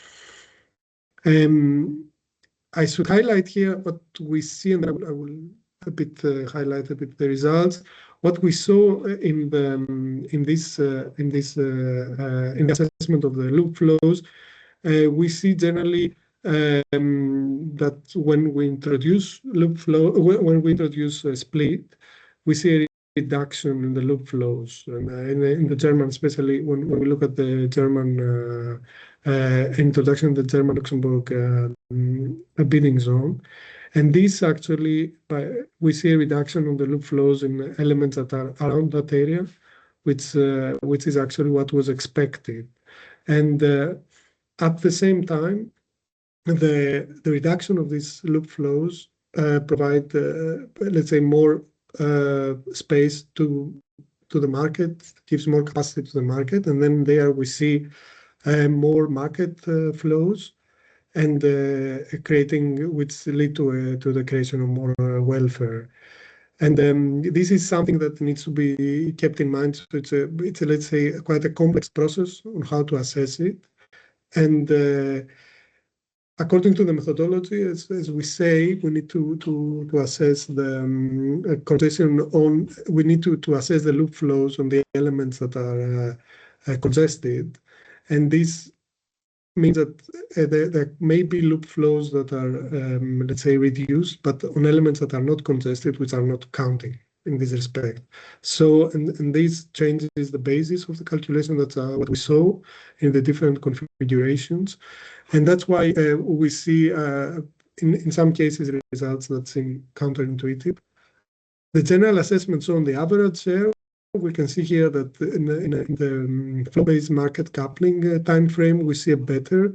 G: I should highlight here what we see, and I will highlight a bit the results. What we saw in the assessment of the loop flows, we see generally that when we introduce when we introduce a split, we see a reduction in the loop flows. And in the German, especially when we look at the German introduction of the German-Luxembourg bidding zone. And this actually, we see a reduction on the loop flows in elements that are around that area, which is actually what was expected. And at the same time, the reduction of these loop flows provide, let's say, more space to the market, gives more capacity to the market, and then there we see more market flows, and which lead to the creation of more welfare. And this is something that needs to be kept in mind. So it's let's say quite a complex process on how to assess it. And according to the methodology, as we say, we need to assess the congestion on. We need to assess the loop flows on the elements that are congested, and this means that there may be loop flows that are, let's say, reduced, but on elements that are not congested, which are not counting in this respect. So, and this changes the basis of the calculation. That's what we saw in the different configurations. And that's why we see, in some cases, results that seem counterintuitive. The general assessments on the average share, we can see here that in the flow-based market coupling time frame, we see a better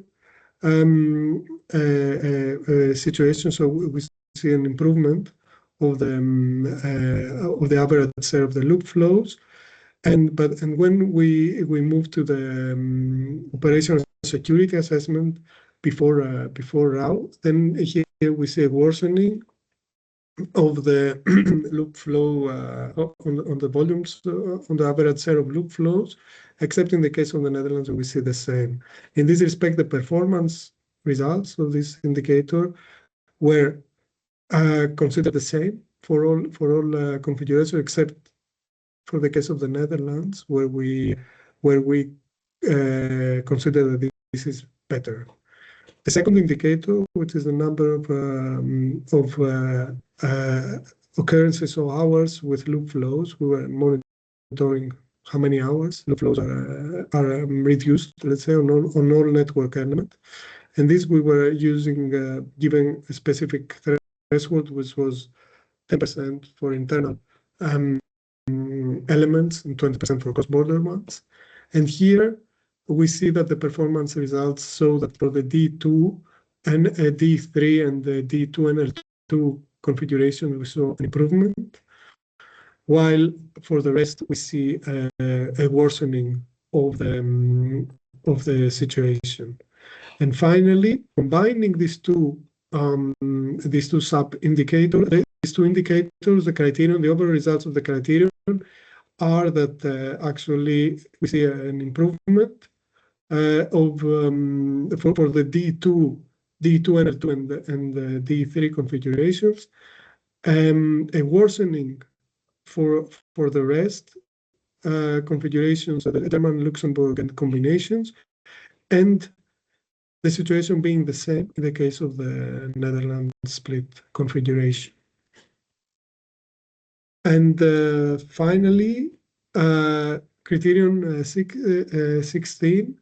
G: situation. So we see an improvement of the average share of the loop flows. And when we move to the operational security assessment before RAW, then here we see a worsening of the loop flow on the volumes, on the average share of loop flows, except in the case of the Netherlands, we see the same. In this respect, the performance results of this indicator were considered the same for all configurations, except for the case of the Netherlands, where we consider that this is better. The second indicator, which is the number of occurrences or hours with loop flows, we were monitoring how many hours loop flows are reduced, let's say, on all network element. And this we were using, giving a specific threshold, which was 10% for internal elements and 20% for cross-border ones. And here we see that the performance results show that for the D2 and D3 and the D2 NL2 configuration, we saw an improvement, while for the rest we see a worsening of the situation. And finally, combining these two sub-indicators, these two indicators, the criterion, the overall results of the criterion are that actually we see an improvement for the D2 NL2 and the D3 configurations, a worsening for the rest configurations, the German, Luxembourg, and combinations, and the situation being the same in the case of the Netherlands split configuration. And finally, criterion 16,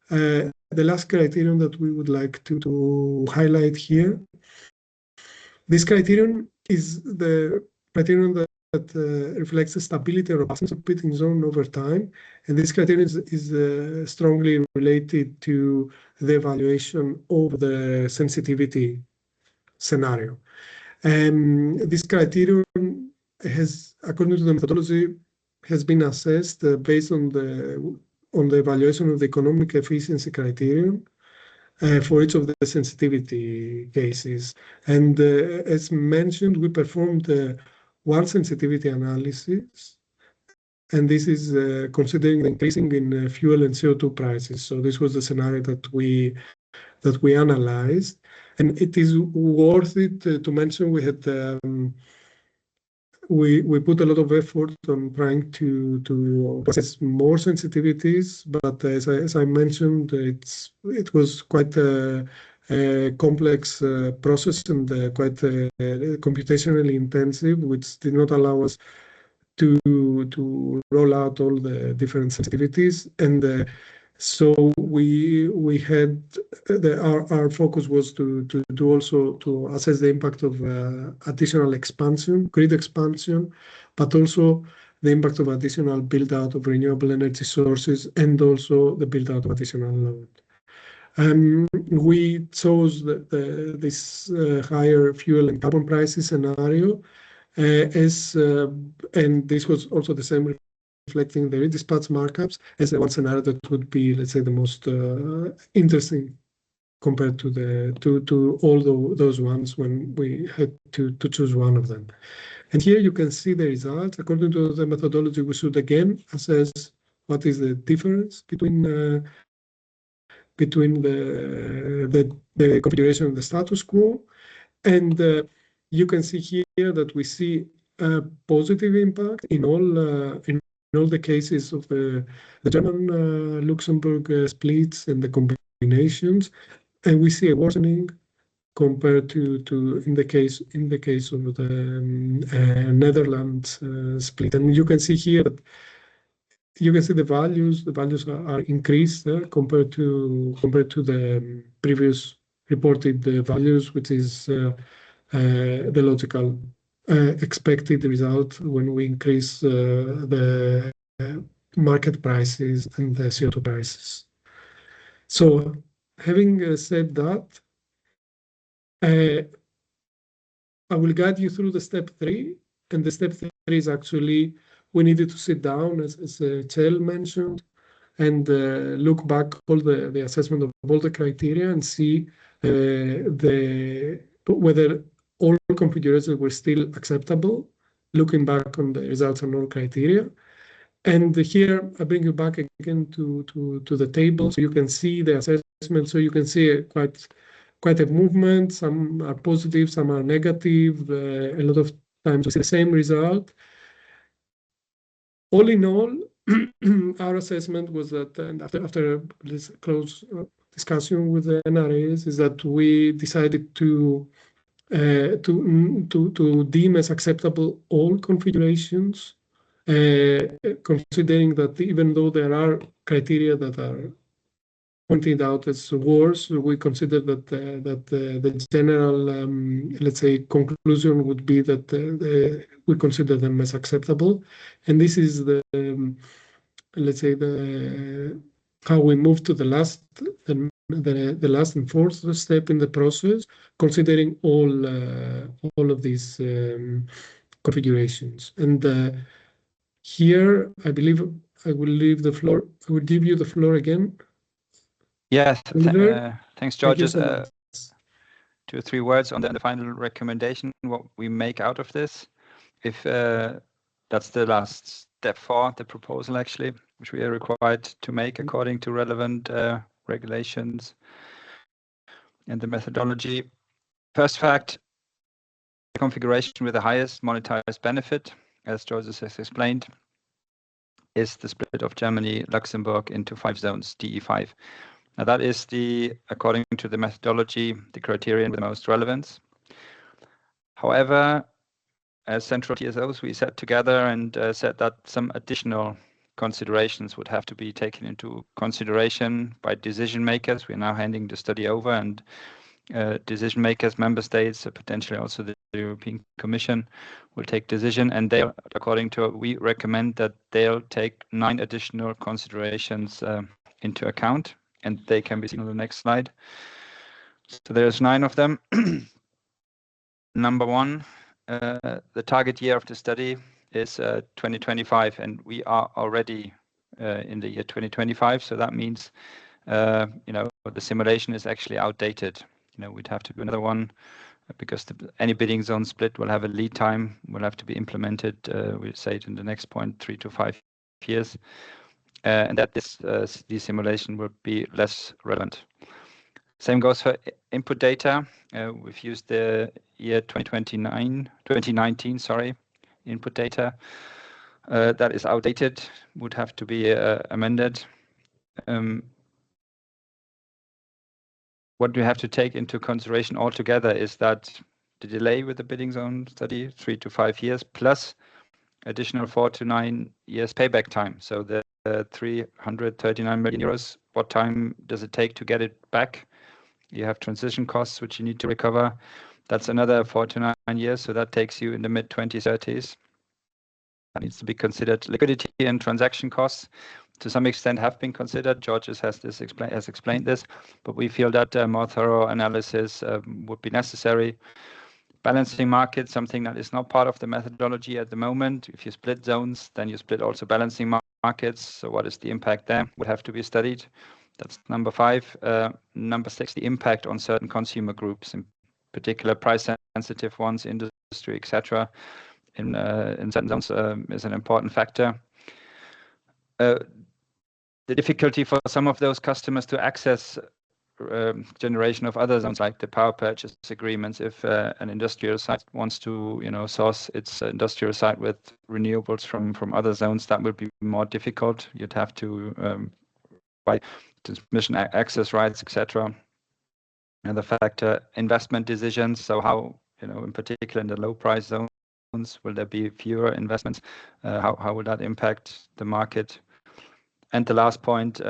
G: the last criterion that we would like to highlight here. This criterion is the criterion that reflects the stability or robustness of bidding zone over time. And this criterion is strongly related to the evaluation of the sensitivity scenario. This criterion has, according to the methodology, has been assessed based on the evaluation of the economic efficiency criterion for each of the sensitivity cases. And as mentioned, we performed one sensitivity analysis, and this is considering the increasing in fuel and CO2 prices. So this was the scenario that we analyzed, and it is worth it to mention we had we put a lot of effort on trying to assess more sensitivities, but as I mentioned, it was quite a complex process and quite computationally intensive, which did not allow us to roll out all the different sensitivities. And so we had our focus was to also to assess the impact of additional expansion, grid expansion, but also the impact of additional build out of renewable energy sources and also the build out of additional load. We chose this higher fuel and carbon prices scenario and this was also the same reflecting the redispatch markups as the one scenario that would be, let's say, the most interesting compared to all those ones when we had to choose one of them. And here you can see the results. According to the methodology, we should again assess what is the difference between the configuration of the status quo. And you can see here that we see a positive impact in all the cases of the German Luxembourg splits and the combinations, and we see a worsening compared to in the case of the Netherlands split. And you can see here that you can see the values are increased compared to the previous reported values, which is the logical expected result when we increase the market prices and the CO2 prices. So having said that, I will guide you through the step 3, and the step 3 is actually we needed to sit down, as Chel mentioned, and look back all the assessment of all the criteria and see whether all configurations were still acceptable, looking back on the results and all criteria. And here I bring you back again to the table, so you can see the assessment. So you can see quite a movement. Some are positive, some are negative. A lot of times we see the same result. All in all, our assessment was that, and after this close discussion with the NRAs, is that we decided to deem as acceptable all configurations, considering that even though there are criteria that are pointed out as worse, we consider that the general, let's say, conclusion would be that we consider them as acceptable. And this is let's say, how we move to the last and fourth step in the process, considering all of these configurations. And here, I believe I will leave the floor. I will give you the floor again.
F: Yes, thanks, George.
G: Thank you so
F: 2 or 3 words on the final recommendation, what we make out of this. If that's the last step 4, the proposal actually, which we are required to make according to relevant regulations and the methodology. First fact, configuration with the highest monetized benefit, as Joseph has explained, is the split of Germany, Luxembourg into 5 zones, DE5. Now that is according to the methodology, the criterion with the most relevance. However, as central TSOs, we sat together and said that some additional considerations would have to be taken into consideration by decision makers. We're now handing the study over, and decision makers, member states, potentially also the European Commission will take decision, and they, according to what we recommend, that they'll take 9 additional considerations into account, and they can be seen on the next slide. So there's 9 of them. Number 1, the target year of the study is 2025, and we are already in the year 2025. So that means, the simulation is actually outdated. We'd have to do another one because any bidding zone split will have a lead time, will have to be implemented, we say it in the next point, 3 to 5 years, and that this simulation will be less relevant. Same goes for input data. We've used the year 2019, input data. That is outdated, would have to be amended. What we have to take into consideration altogether is that the delay with the bidding zone study, 3 to 5 years, plus additional 4 to 9 years payback time. So the 339 million euros, what time does it take to get it back? You have transition costs, which you need to recover. That's another 4 to 9 years. So that takes you in the mid-2030s. That needs to be considered. Liquidity and transaction costs, to some extent, have been considered. Georges has explained this, but we feel that more thorough analysis would be necessary. Balancing markets, something that is not part of the methodology at the moment. If you split zones, then you split also balancing markets. So what is the impact there? Would have to be studied. That's number 5. Number 6, the impact on certain consumer groups, in particular price-sensitive ones, industry, etc. In certain zones is an important factor. The difficulty for some of those customers to access generation of other zones, like the power purchase agreements. If an industrial site wants to, source its industrial site with renewables from other zones, that would be more difficult. You'd have to buy transmission access rights, etc. Another factor, investment decisions. So how, in particular in the low price zones, will there be fewer investments? How will that impact the market? And the last point,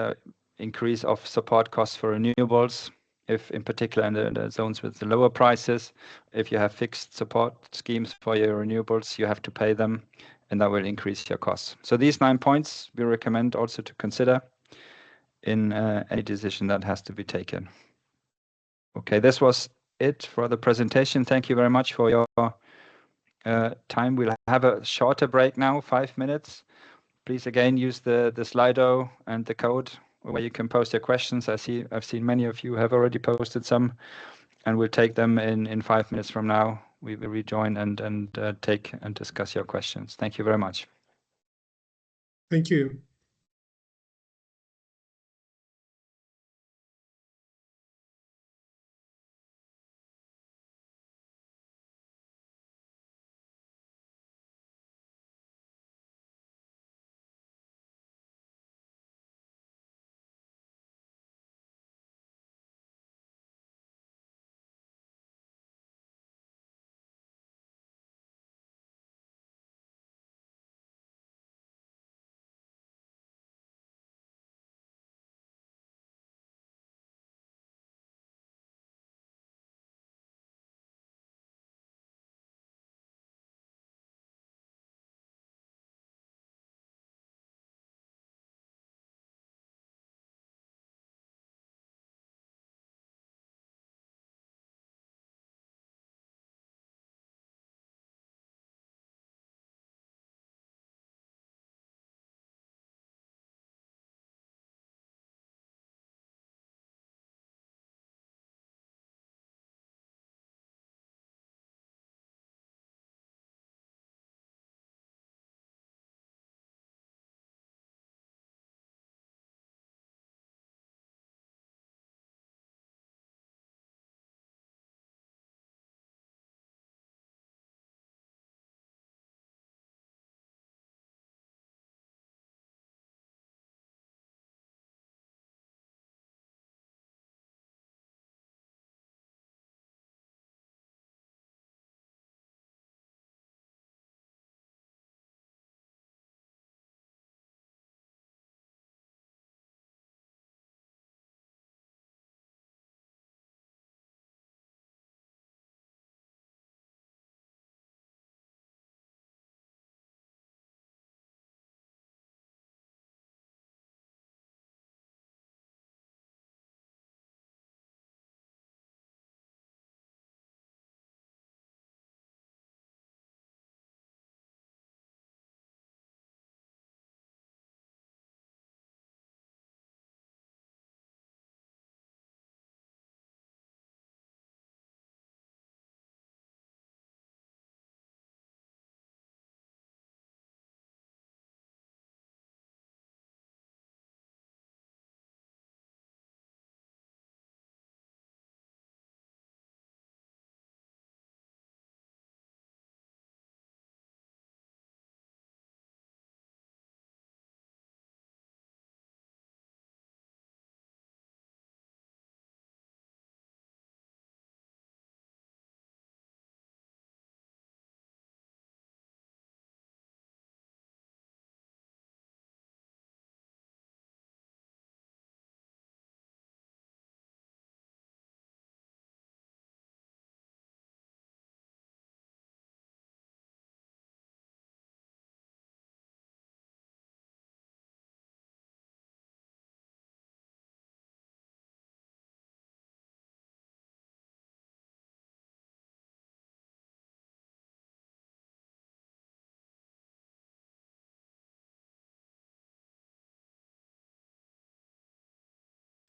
F: increase of support costs for renewables. If in particular in the zones with the lower prices, if you have fixed support schemes for your renewables, you have to pay them, and that will increase your costs. So these 9 points we recommend also to consider in any decision that has to be taken. Okay, this was it for the presentation. Thank you very much for your time. We'll have a shorter break now, 5 minutes. Please again use the Slido and the code where you can post your questions. I've seen many of you have already posted some, and we'll take them in 5 minutes from now. We will rejoin and take and discuss your questions. Thank you very much.
G: Thank you.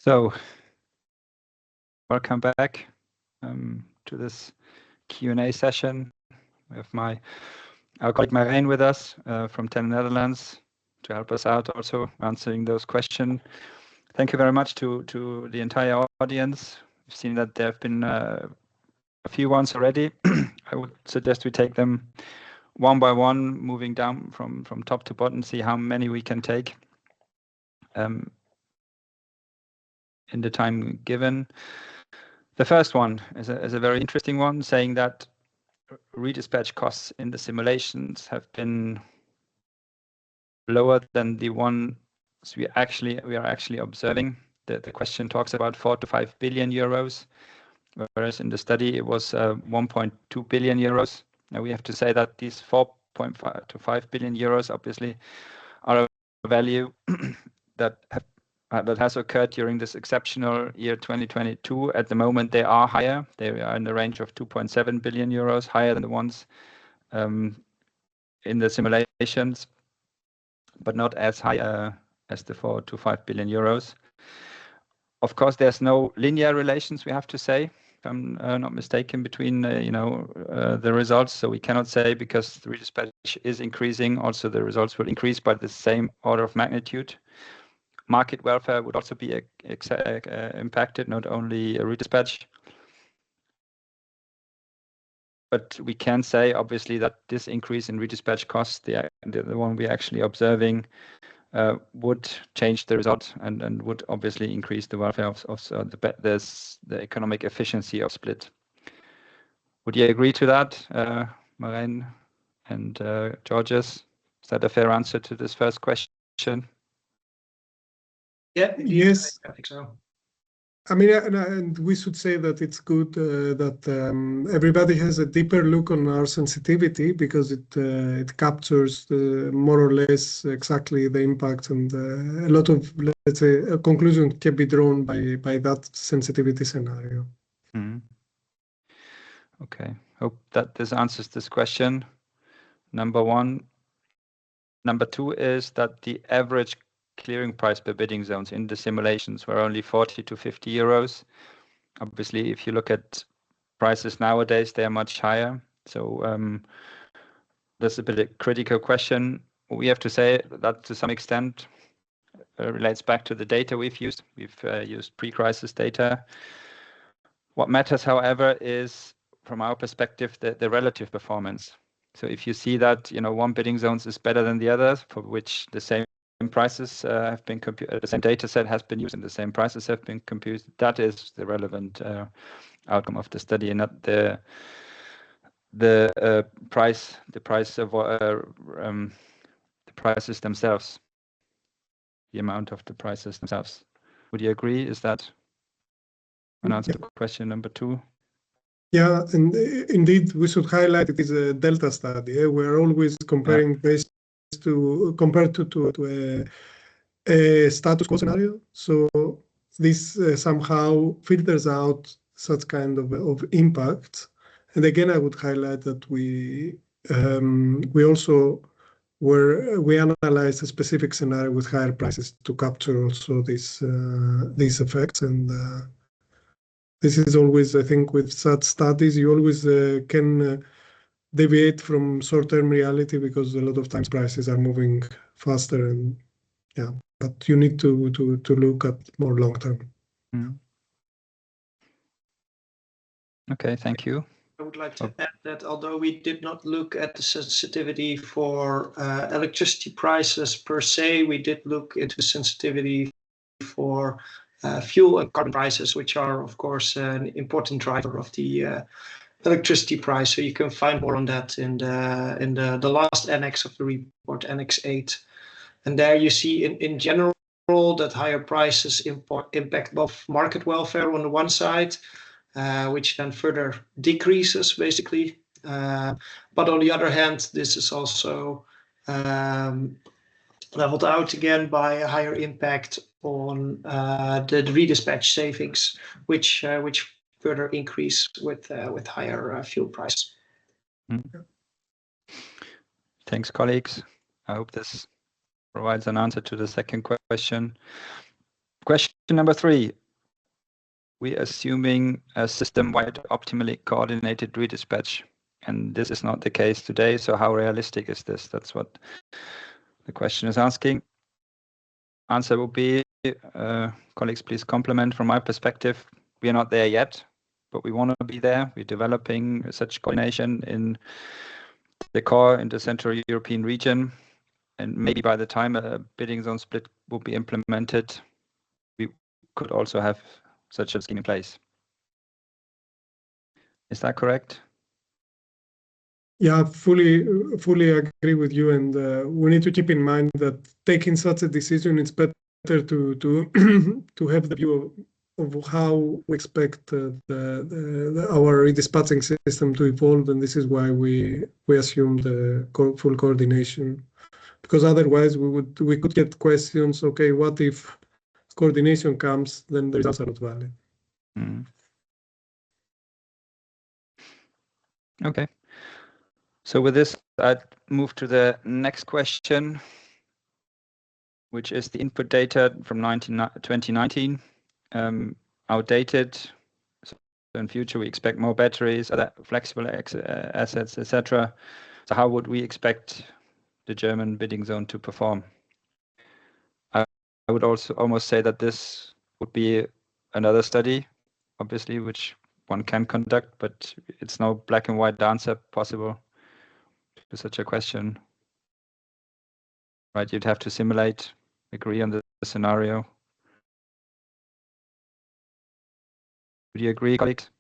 F: So, welcome back to this Q&A session. We have our colleague Marijn with us from TEN Netherlands to help us out also answering those questions. Thank you very much to the entire audience. We've seen that there have been a few ones already. I would suggest we take them one by one, moving down from top to bottom, see how many we can take in the time given. The first one is a very interesting one, saying that redispatch costs in the simulations have been lower than the ones we are actually observing. The question talks about 4 to 5 billion euros, whereas in the study it was 1.2 billion euros. Now we have to say that these 4.5 to 5 billion euros obviously are a value that has occurred during this exceptional year 2022. At the moment, they are higher. They are in the range of 2.7 billion euros, higher than the ones in the simulations, but not as high as the 4 to 5 billion euros. Of course, there's no linear relations, we have to say, if I'm not mistaken, between the results. So we cannot say because the redispatch is increasing, also the results will increase by the same order of magnitude. Market welfare would also be impacted, not only redispatch. But we can say, obviously, that this increase in redispatch costs, the one we're actually observing, would change the result and would obviously increase the welfare of the economic efficiency of split. Would you agree to that, Marijn and Georges? Is that a fair answer to this first question?
E: Yeah.
G: Yes.
E: I think so.
G: I mean, and we should say that it's good that everybody has a deeper look on our sensitivity because it captures more or less exactly the impact, and a lot of, let's say, a conclusion can be drawn by that sensitivity scenario.
F: Mm-hmm. Okay, hope that this answers this question. Number one. Number two is that the average clearing price per bidding zones in the simulations were only 40 to 50 euros. Obviously, if you look at prices nowadays, they are much higher. So that's a bit of a critical question. We have to say that to some extent relates back to the data we've used. We've used pre-crisis data. What matters, however, is from our perspective, the relative performance. So if you see that one bidding zones is better than the others, for which the same prices have been computed, the same data set has been used and the same prices have been computed, that is the relevant outcome of the study, and not the prices themselves, the amount of the prices themselves. Would you agree? Is that an answer to question number two?
G: Yeah, and indeed, we should highlight it is a delta study. We're always comparing compared to a status quo scenario. So this somehow filters out such kind of impact. And again, I would highlight that we also we analyzed a specific scenario with higher prices to capture also these effects. And this is always, I think, with such studies, you always can deviate from short-term reality because a lot of times prices are moving faster, and but you need to look at more long-term.
F: Mm. Okay, thank you.
E: I would like to add that although we did not look at the sensitivity for electricity prices per se, we did look into sensitivity for fuel and carbon prices, which are, of course, an important driver of the electricity price. So you can find more on that in the last annex of the report, Annex 8. And there you see in general that higher prices impact both market welfare on the one side, which then further decreases basically. But on the other hand, this is also leveled out again by a higher impact on the redispatch savings, which further increase with higher fuel price.
F: Thanks, colleagues. I hope this provides an answer to the second question. Question number 3. We assuming a system-wide optimally coordinated redispatch, and this is not the case today. So how realistic is this? That's what the question is asking. Answer will be, colleagues, please complement. From my perspective, we are not there yet, but we want to be there. We're developing such coordination in the core in the Central European region, and maybe by the time a bidding zone split will be implemented, we could also have such a scheme in place. Is that correct?
G: Yeah, fully agree with you, and we need to keep in mind that taking such a decision, it's better to to have the view of how we expect our redispatching system to evolve, and this is why we assume the full coordination, because otherwise we could get questions. Okay, what if coordination comes, then the results are not valid.
F: Mm. Okay. So with this, I'd move to the next question, which is the input data from 2019, outdated. So in future, we expect more batteries, other flexible assets, etc. So how would we expect the German bidding zone to perform? I would also almost say that this would be another study, obviously, which one can conduct, but it's no black and white answer possible to such a question. Right, you'd have to simulate, agree on the scenario. Would you agree, colleagues?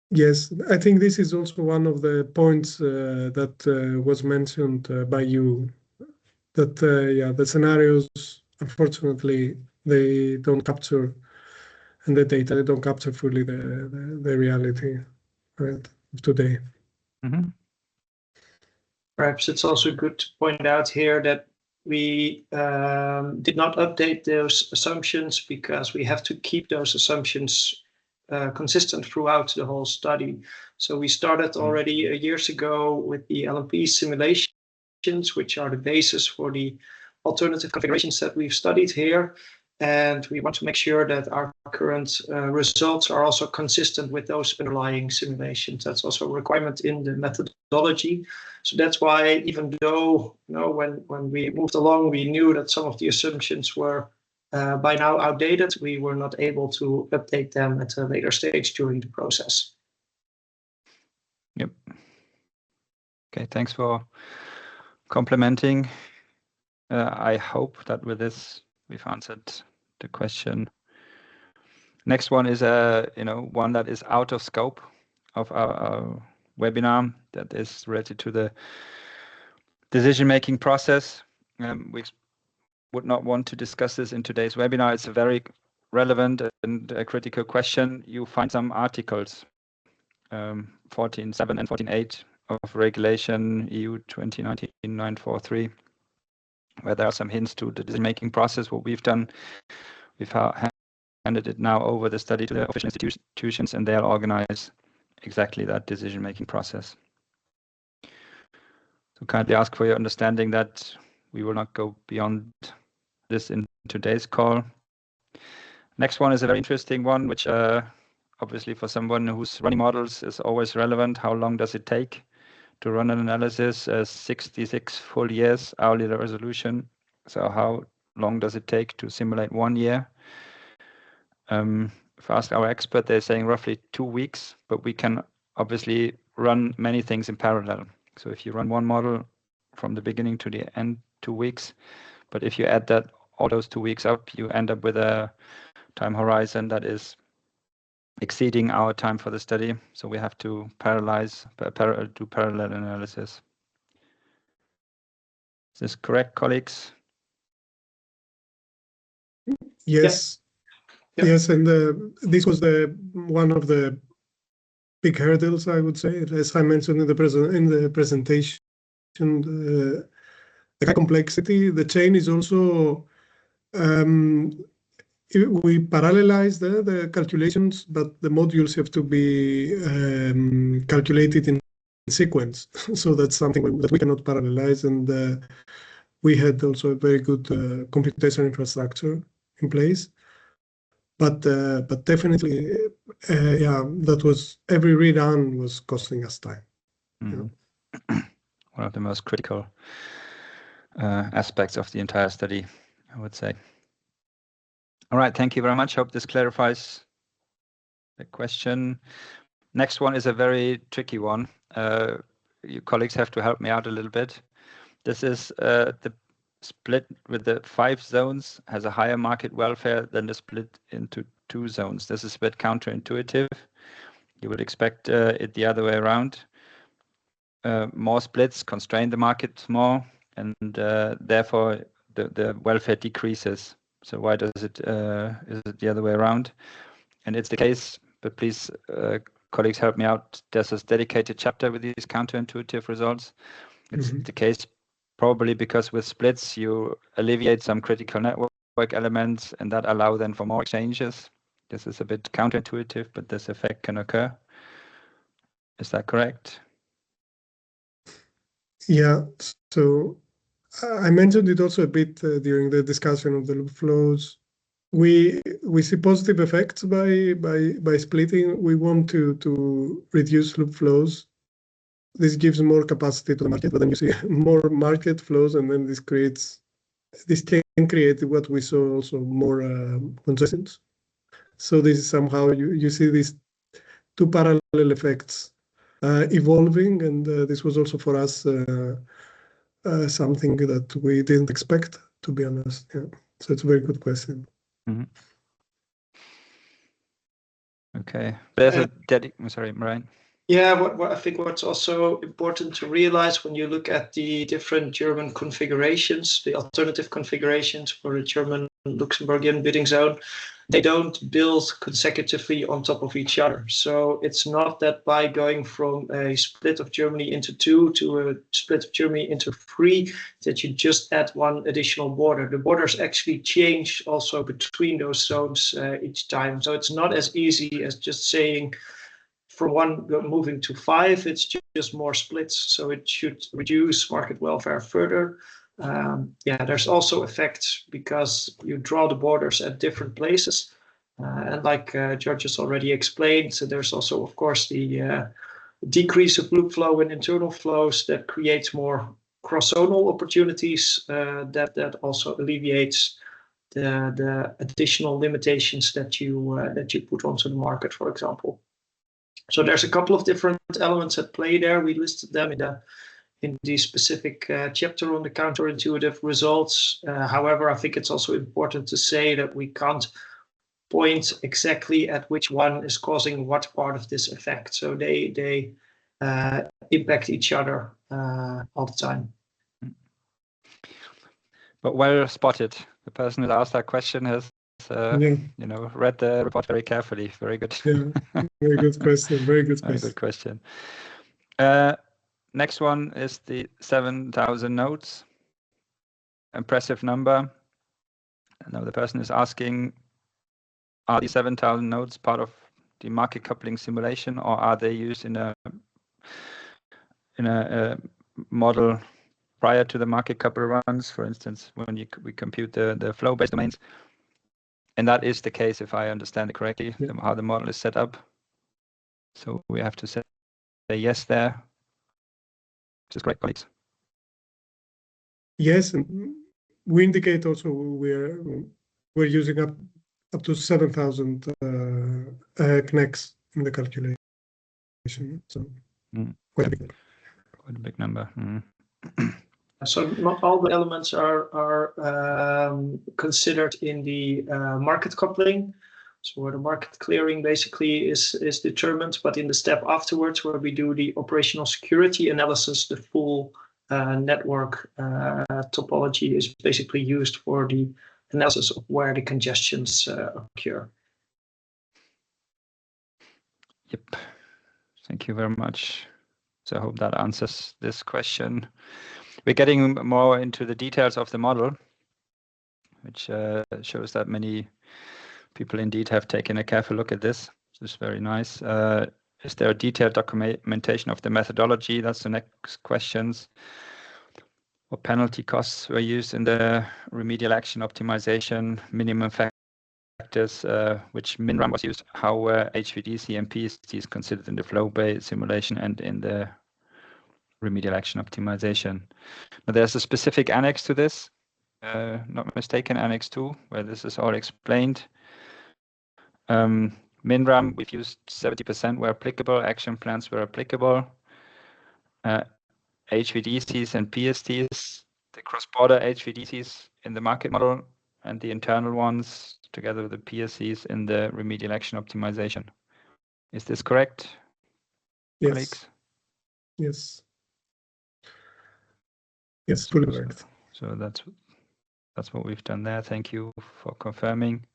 G: Yes, I think this is also one of the points that was mentioned by you, that yeah, the scenarios, unfortunately, they don't capture, and the data, they don't capture fully the reality, right, of today.
F: Mm-hmm.
E: Perhaps it's also good to point out here that we did not update those assumptions because we have to keep those assumptions consistent throughout the whole study. So we started already years ago with the LMP simulations, which are the basis for the alternative configurations that we've studied here. And we want to make sure that our current results are also consistent with those underlying simulations. That's also a requirement in the methodology. So that's why, even though when we moved along, we knew that some of the assumptions were by now outdated, we were not able to update them at a later stage during the process.
F: Yep. Okay, thanks for complementing. I hope that with this we've answered the question. Next one is one that is out of scope of our webinar, that is related to the decision-making process. We would not want to discuss this in today's webinar. It's a very relevant and a critical question. You find some articles, 14.7 and 14.8 of Regulation EU 2019-943, where there are some hints to the decision-making process. What we've done, we've handed it now over the study to the official institutions, and they'll organize exactly that decision-making process. So kindly ask for your understanding that we will not go beyond this in today's call. Next one is a very interesting one, which obviously for someone who's running models is always relevant. How long does it take to run an analysis? 66 full years hourly resolution. So how long does it take to simulate 1 year? If I ask our expert, they're saying roughly 2 weeks, but we can obviously run many things in parallel. So if you run one model from the beginning to the end, 2 weeks, but if you add that all those 2 weeks up, you end up with a time horizon that is exceeding our time for the study. So we have to do parallel analysis. Is this correct, colleagues?
G: Yes.
E: Yeah.
G: Yes, and this was one of the big hurdles, I would say, as I mentioned in the presentation. The high complexity. The chain is also we parallelize the calculations, but the modules have to be calculated in sequence. So that's something that we cannot parallelize, and we had also a very good computational infrastructure in place. But definitely, yeah, that was every rerun was costing us time.
F: Mm. One of the most critical aspects of the entire study, I would say. All right, thank you very much. Hope this clarifies the question. Next one is a very tricky one. You colleagues have to help me out a little bit. This is the split with the 5 zones has a higher market welfare than the split into 2 zones. This is a bit counterintuitive. You would expect it the other way around. More splits constrain the market more, and therefore the welfare decreases. So why does it is it the other way around? And it's the case, but please, colleagues, help me out. There's a dedicated chapter with these counterintuitive results. It's the case probably because with splits you alleviate some critical network elements, and that allow then for more exchanges. This is a bit counterintuitive, but this effect can occur. Is that correct?
G: Yeah, so I mentioned it also a bit during the discussion of the loop flows. We see positive effects by splitting. We want to reduce loop flows. This gives more capacity to the market, but then you see more market flows, and then this can create what we saw also more congestions. So this is somehow you see these 2 parallel effects evolving, and this was also for us something that we didn't expect, to be honest. Yeah. So it's a very good question.
F: Okay. There's a sorry, Brian.
E: Yeah, what I think what's also important to realize when you look at the different German configurations, the alternative configurations for the German Luxembourgian bidding zone, they don't build consecutively on top of each other. So it's not that by going from a split of Germany into 2 to a split of Germany into 3, that you just add 1 additional border. The borders actually change also between those zones each time. So it's not as easy as just saying, from 1 moving to 5, it's just more splits, so it should reduce market welfare further. Yeah, there's also effects because you draw the borders at different places, and like George has already explained, so there's also, of course, the decrease of loop flow and internal flows that creates more cross-zonal opportunities. That also alleviates the additional limitations that you put onto the market, for example. So there's a couple of different elements at play there. We listed them in the specific chapter on the counterintuitive results. However, I think it's also important to say that we can't point exactly at which one is causing what part of this effect. So they impact each other all the time.
F: But well spotted. The person who asked that question has read the report very carefully. Very good.
G: Yeah, very good question. Very good question.
F: Very good question. Next one is the 7,000 nodes. Impressive number. Now the person is asking, are the 7,000 nodes part of the market coupling simulation, or are they used in a model prior to the market coupler runs, for instance, when we compute the flow-based domains? And that is the case, if I understand it correctly, how the model is set up. So we have to say yes there. Which is correct, colleagues.
G: Yes, and we indicate also we're using up to 7,000 CNECs in the calculation. So quite a big
F: number.
E: So not all the elements are considered in the market coupling. So where the market clearing basically is determined, but in the step afterwards where we do the operational security analysis, the full network topology is basically used for the analysis of where the congestions occur.
F: Yep. Thank you very much. So I hope that answers this question. We're getting more into the details of the model, which shows that many people indeed have taken a careful look at this. This is very nice. Is there a detailed documentation of the methodology? That's the next questions. or penalty costs were used in the remedial action optimization, minimum factors, which MinRAM was used, how were HVDC and PSTs considered in the flow-based simulation and in the remedial action optimization. Now, there's a specific annex to this, not mistaken, Annex 2, where this is all explained. MinRAM, we've used 70% where applicable, action plans were applicable. HVDCs and PSTs, the cross-border HVDCs in the market model, and the internal ones together with the PSCs in the remedial action optimization. Is this correct,
G: Yes.
F: colleagues?
G: Yes. Yes, fully correct.
F: So that's what we've done there. Thank you for confirming.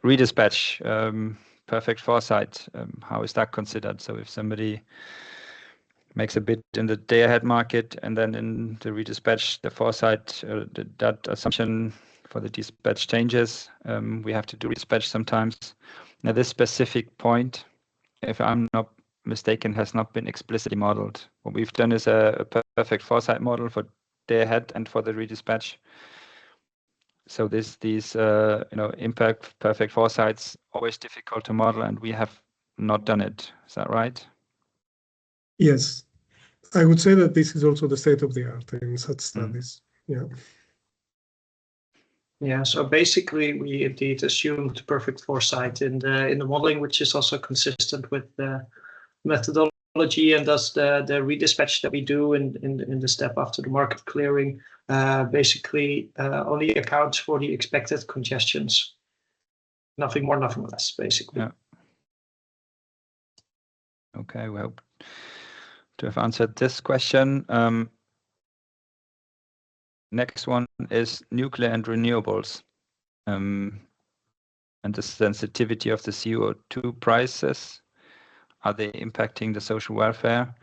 F: Redispatch, perfect foresight. How is that considered? So if somebody makes a bid in the day-ahead market and then in the redispatch, the foresight, that assumption for the dispatch changes, we have to do redispatch sometimes. Now, this specific point, if I'm not mistaken, has not been explicitly modeled. What we've done is a perfect foresight model for day-ahead and for the redispatch. So these impact perfect foresights always difficult to model, and we have not done it. Is that right?
G: Yes, I would say that this is also the state of the art in such studies. Yeah.
E: Yeah. So basically, we indeed assumed perfect foresight in the modeling, which is also consistent with the methodology, and thus the redispatch that we do in the step after the market clearing basically only accounts for the expected congestions. Nothing more, nothing less, basically.
F: Yeah. Okay, we hope to have answered this question. Next one is nuclear and renewables, and the sensitivity of the CO2 prices. Are they impacting the social welfare?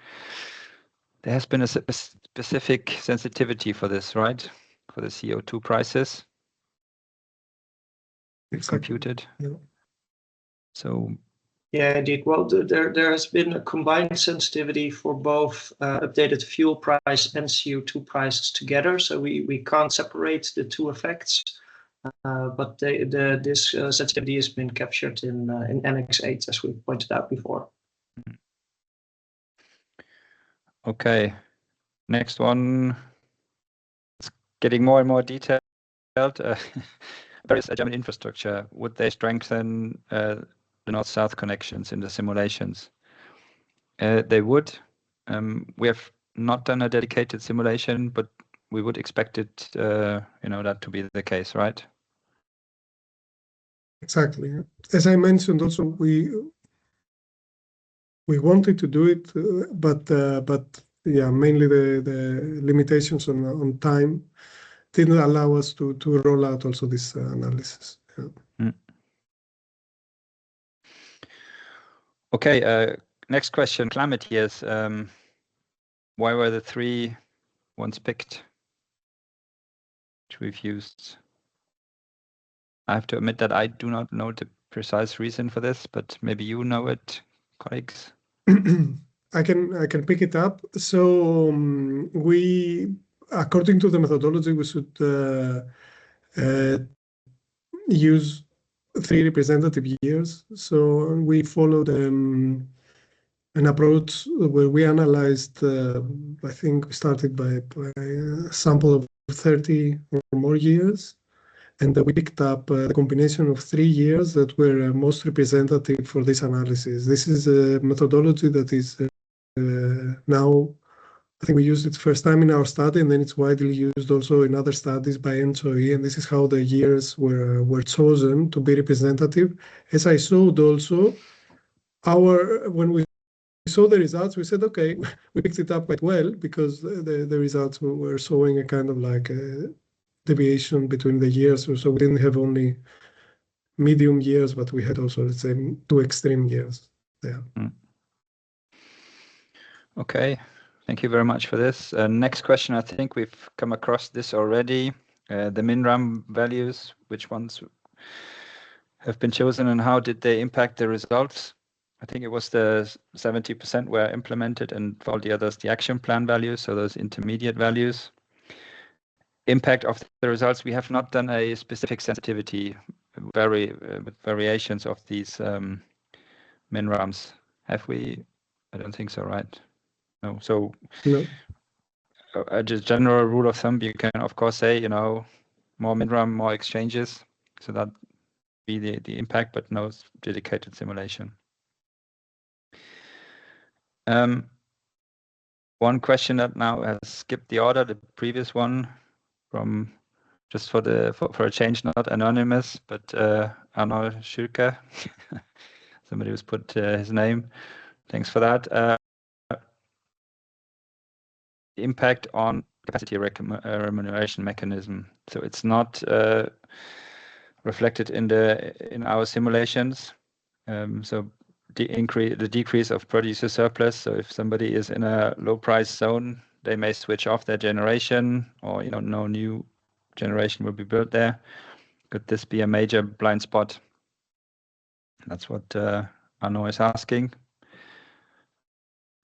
F: There has been a specific sensitivity for this, right? For the CO2 prices. It's computed.
G: Yeah.
F: So.
E: Yeah, indeed. Well, there has been a combined sensitivity for both updated fuel price and CO2 prices together. So we can't separate the two effects, but this sensitivity has been captured in Annex 8, as we pointed out before.
F: Okay, next one. It's getting more and more detailed. Various German infrastructure, would they strengthen the north-south connections in the simulations? They would. We have not done a dedicated simulation, but we would expect it, that to be the case, right?
G: Exactly. As I mentioned, also we wanted to do it, but yeah, mainly the limitations on time didn't allow us to roll out also this analysis. Yeah.
F: Okay, next question, climate years. Why were the 3 ones picked, which we've used? I have to admit that I do not know the precise reason for this, but maybe you know it, colleagues.
G: I can pick it up. So we, according to the methodology, we should use 3 representative years. So we followed an approach where we analyzed, I think we started by a sample of 30 or more years. And we picked up a combination of 3 years that were most representative for this analysis. This is a methodology that is now, I think we used it first time in our study, and then it's widely used also in other studies by ENTSO-E, and this is how the years were chosen to be representative. As I showed also, when we saw the results, we said, okay, we picked it up quite well because the results were showing a kind of like a deviation between the years. So we didn't have only medium years, but we had also, let's say, 2 extreme years there.
F: Okay, thank you very much for this. Next question, I think we've come across this already. The MinRAM values, which ones have been chosen and how did they impact the results? I think it was the 70% were implemented, and for all the others, the action plan values, so those intermediate values. Impact of the results, we have not done a specific sensitivity with variations of these MinRAMs. Have we? I don't think so, right? No. So
G: No.
F: Just general rule of thumb, you can of course say, you know, more MinRAM, more exchanges, so that be the impact, but no dedicated simulation. One question that now has skipped the order, the previous one from just for a change, not anonymous, but Arnold Schülke. Somebody who's put his name. Thanks for that. Impact on capacity remuneration mechanism. So it's not reflected in our simulations. So the decrease of producer surplus. So if somebody is in a low price zone, they may switch off their generation, or no new generation will be built there. Could this be a major blind spot? That's what Arno is asking.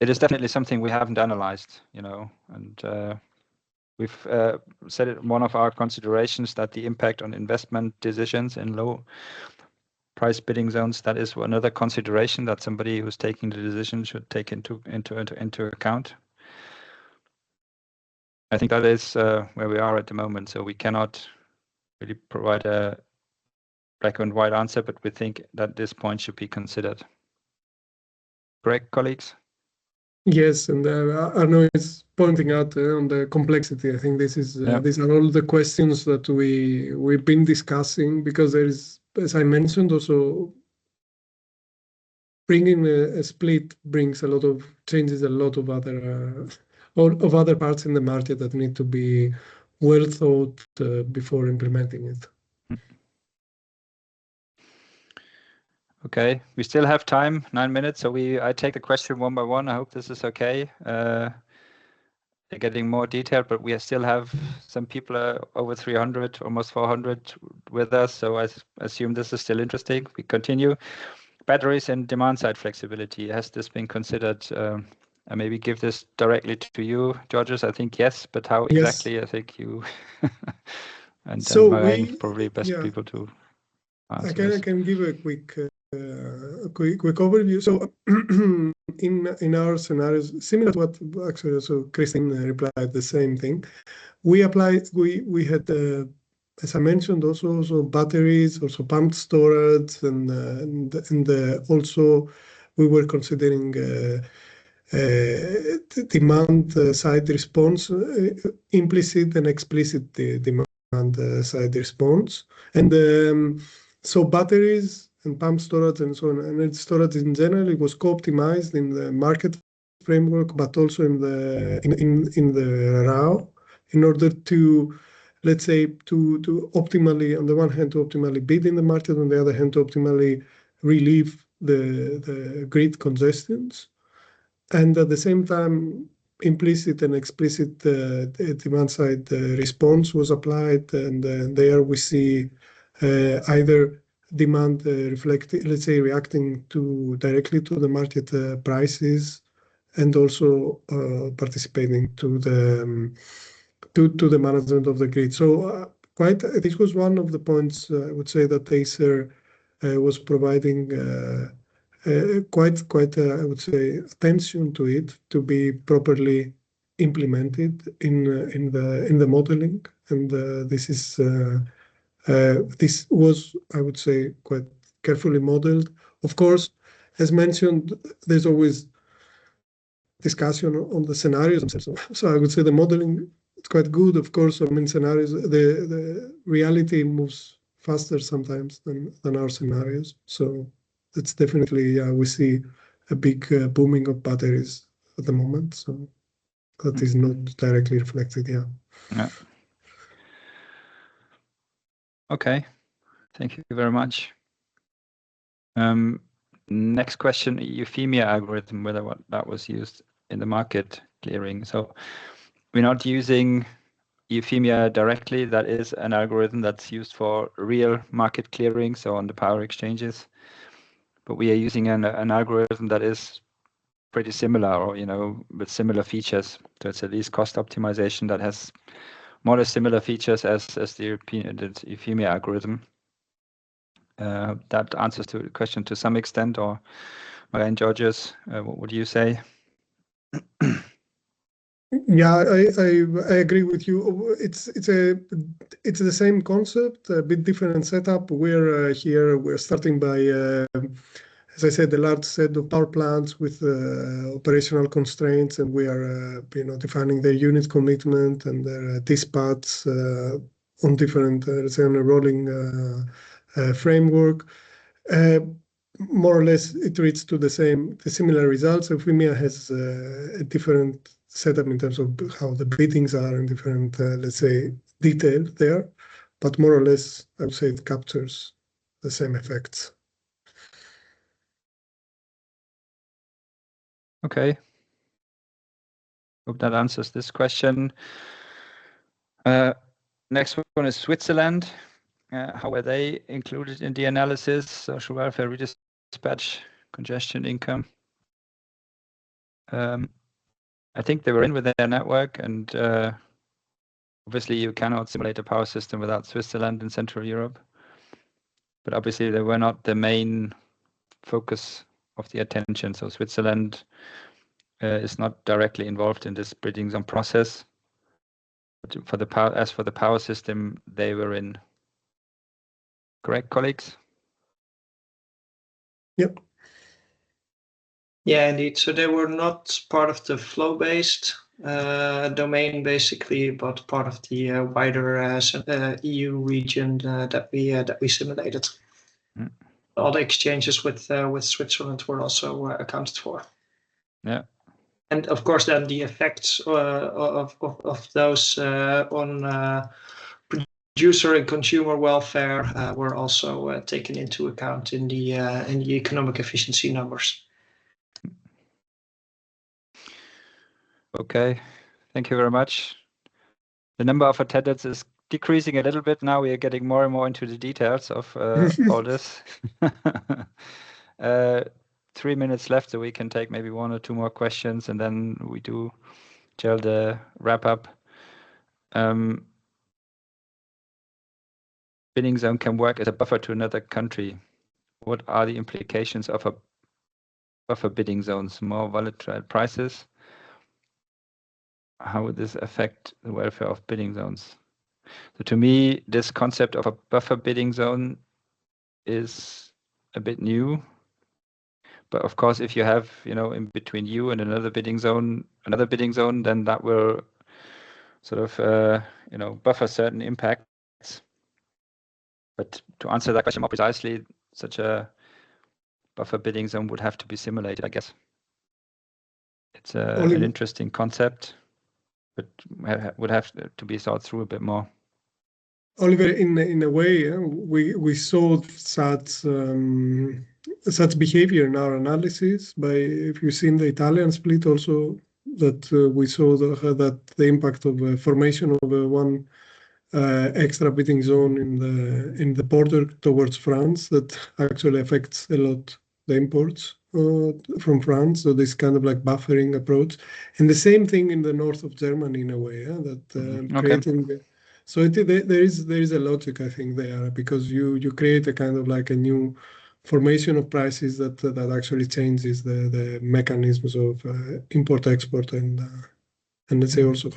F: It is definitely something we haven't analyzed, and we've said it one of our considerations that the impact on investment decisions in low price bidding zones, that is another consideration that somebody who's taking the decision should take into account. I think that is where we are at the moment. So we cannot really provide a black and white answer, but we think that this point should be considered. Correct, colleagues?
G: Yes, and Arno is pointing out on the complexity. I think this is these are all the questions that we've been discussing, because there is, as I mentioned, also bringing a split brings a lot of changes, a lot of other parts in the market that need to be well thought before implementing it.
F: Okay, we still have time, 9 minutes. So I take the question one by one. I hope this is okay. They're getting more detailed, but we still have some people over 300, almost 400 with us. So I assume this is still interesting. We continue. Batteries and demand side flexibility. Has this been considered? I maybe give this directly to you, Georges. I think yes, but how exactly? I think you and
G: so
F: Marijn probably best people to answer.
G: I can give a quick overview. So in our scenarios, similar to what actually also Christine replied, the same thing. We had as I mentioned, also batteries, also pumped storage, and also we were considering demand side response, implicit and explicit demand side response, and so batteries and pump storage and so on, and storage in general, it was co-optimized in the market framework, but also in the RAO, in order to, let's say, to optimally, on the one hand, to optimally bid in the market, on the other hand, to optimally relieve the grid congestions, and at the same time, implicit and explicit demand side response was applied, and there we see either demand reflecting, let's say, reacting directly to the market prices, and also participating to the management of the grid. So this was one of the points I would say that Acer was providing quite I would say attention to it to be properly implemented in the modeling, and this was, I would say, quite carefully modeled. Of course, as mentioned, there's always discussion on the scenarios themselves. So I would say the modeling is quite good. Of course, I mean, scenarios, the reality moves faster sometimes than our scenarios. So it's definitely, we see a big booming of batteries at the moment. So that is not directly reflected,
F: Yeah. Okay, thank you very much. Next question, Euphemia algorithm, whether that was used in the market clearing. So we're not using Euphemia directly. That is an algorithm that's used for real market clearing, so on the power exchanges. but we are using an algorithm that is pretty similar, or with similar features. So it's at least cost optimization that has more or less similar features as the Euphemia algorithm. That answers to the question to some extent, or Marianne, Georgios, what would you say?
G: Yeah, I agree with you. It's the same concept, a bit different setup. We're starting by, as I said, a large set of power plants with operational constraints, and we are defining their unit commitment and their dispatch on different, let's say, on a rolling framework. More or less, it leads to the similar results. Euphemia has a different setup in terms of how the biddings are and different, let's say, detail there. But more or less, I would say it captures the same effects.
F: Okay. Hope that answers this question. Next one is Switzerland. How were they included in the analysis? Social welfare, redispatch, congestion income. I think they were in with their network, and obviously you cannot simulate a power system without Switzerland in Central Europe. But obviously they were not the main focus of the attention. So Switzerland is not directly involved in this bidding zone process. But for the power system, they were in. Correct, colleagues?
G: Yep.
E: Yeah, indeed. So they were not part of the flow-based domain, basically, but part of the wider EU region that we simulated.
F: Mm.
E: All the exchanges with Switzerland were also accounted for.
F: Yeah.
E: And of course, then the effects of those on producer and consumer welfare were also taken into account in the economic efficiency numbers.
F: Okay, thank you very much. The number of attendants is decreasing a little bit now. We are getting more and more into the details of all this. 3 minutes left, so we can take maybe 1 or 2 more questions, and then we do the wrap up. Bidding zone can work as a buffer to another country. What are the implications of a buffer bidding zones? More volatile prices? How would this affect the welfare of bidding zones? So to me, this concept of a buffer bidding zone is a bit new. But of course, if you have, in between you and another bidding zone, then that will sort of, buffer certain impacts. But to answer that question more precisely, such a buffer bidding zone would have to be simulated, I guess. It's an interesting concept, but would have to be thought through a bit more.
G: Oliver, in a way, we saw such behavior in our analysis. If you've seen the Italian split also, that we saw that the impact of formation of one extra bidding zone in the border towards France that actually affects a lot the imports from France. So this kind of like buffering approach, and the same thing in the north of Germany in a way, creating. So there is a logic, I think, there, because you create a kind of like a new formation of prices that actually changes the mechanisms of import export and let's say also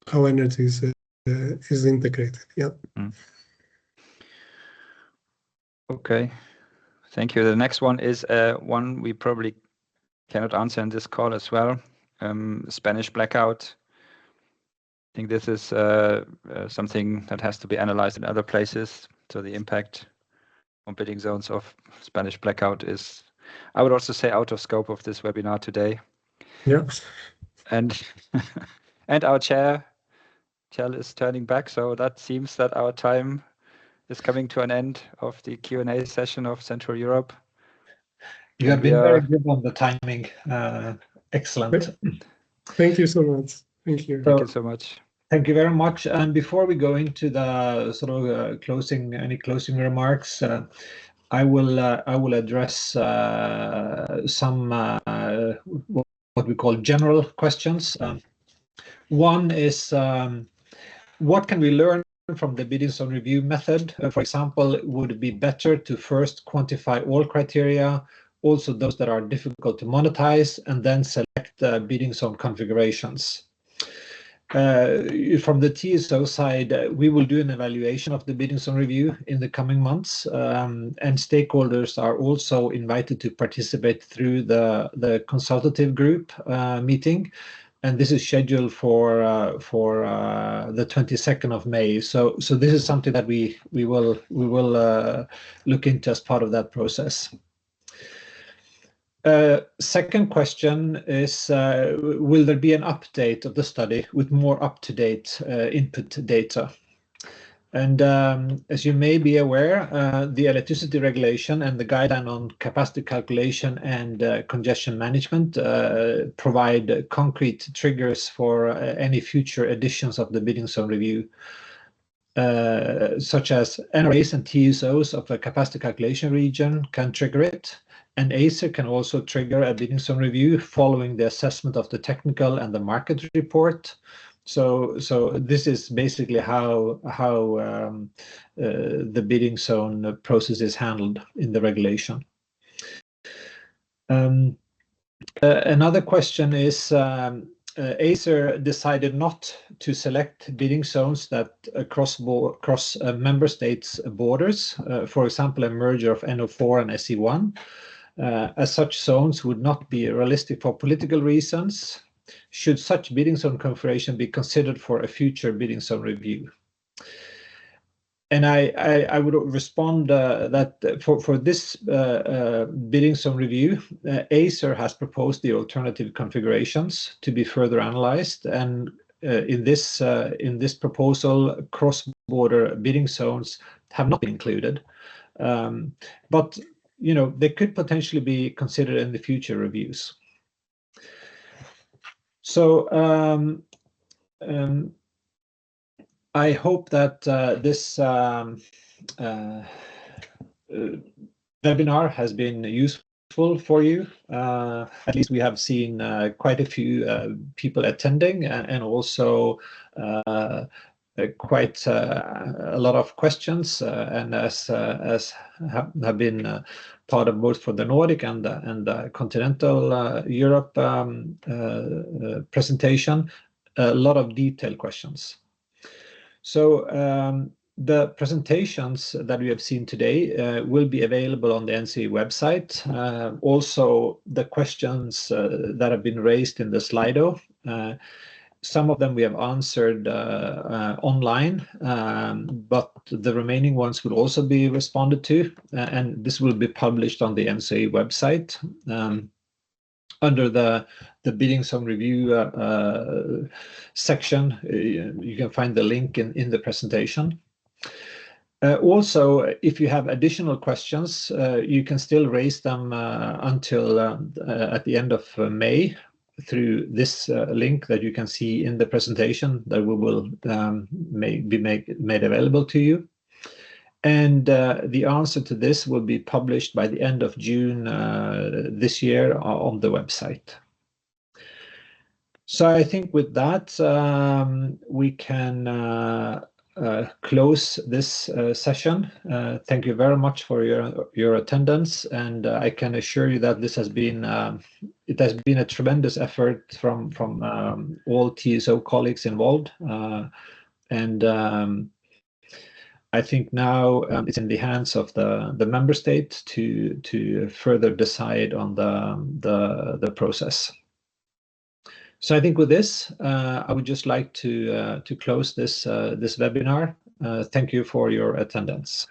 G: how energy is integrated. Yeah.
F: Okay, thank you. The next one is one we probably cannot answer in this call as well. Spanish blackout. I think this is something that has to be analyzed in other places. So the impact on bidding zones of Spanish blackout is, I would also say, out of scope of this webinar today.
G: Yeah.
F: And our chair is turning back, so that seems that our time is coming to an end of the Q&A session of Central Europe.
A: You have been very good on the timing. Excellent.
G: Thank you so much. Thank you.
F: Thank you so much.
A: Thank you very much. And before we go into the sort of closing remarks, I will address some what we call general questions. One is what can we learn from the bidding zone review method? For example, would it be better to first quantify all criteria, also those that are difficult to monetize, and then select bidding zone configurations? From the TSO side, we will do an evaluation of the bidding zone review in the coming months, and stakeholders are also invited to participate through the consultative group meeting, and this is scheduled for the 22nd of May. So this is something that we will look into as part of that process. Second question is, will there be an update of the study with more up-to-date input data? And as you may be aware, the electricity regulation and the guideline on capacity calculation and congestion management provide concrete triggers for any future editions of the bidding zone review, such as NRAs and TSOs of a capacity calculation region can trigger it. And ACER can also trigger a bidding zone review following the assessment of the technical and the market report. So this is basically how the bidding zone process is handled in the regulation. Another question is, ACER decided not to select bidding zones that cross member states' borders, for example, a merger of NO4 and SE1. As such zones would not be realistic for political reasons. Should such bidding zone configuration be considered for a future bidding zone review? And I would respond that for this bidding zone review, ACER has proposed the alternative configurations to be further analyzed, and in this proposal, cross-border bidding zones have not been included, but they could potentially be considered in the future reviews. So I hope that this webinar has been useful for you. At least we have seen quite a few people attending, and also quite a lot of questions, and as have been part of both for the Nordic and the continental Europe presentation, a lot of detailed questions. So the presentations that we have seen today will be available on the ENTSO-E website. Also, the questions that have been raised in the Slido, some of them we have answered online, but the remaining ones will also be responded to, and this will be published on the ENTSO-E website. Under the bidding zone review section, you can find the link in the presentation. Also, if you have additional questions, you can still raise them until at the end of May through this link that you can see in the presentation that we will be made available to you. And the answer to this will be published by the end of June this year on the website. So I think with that, we can close this session. Thank you very much for your attendance, and I can assure you that this has been it has been a tremendous effort from all TSO colleagues involved, and I think now it's in the hands of the member state to further decide on the process. So I think with this, I would just like to close this webinar. Thank you for your attendance.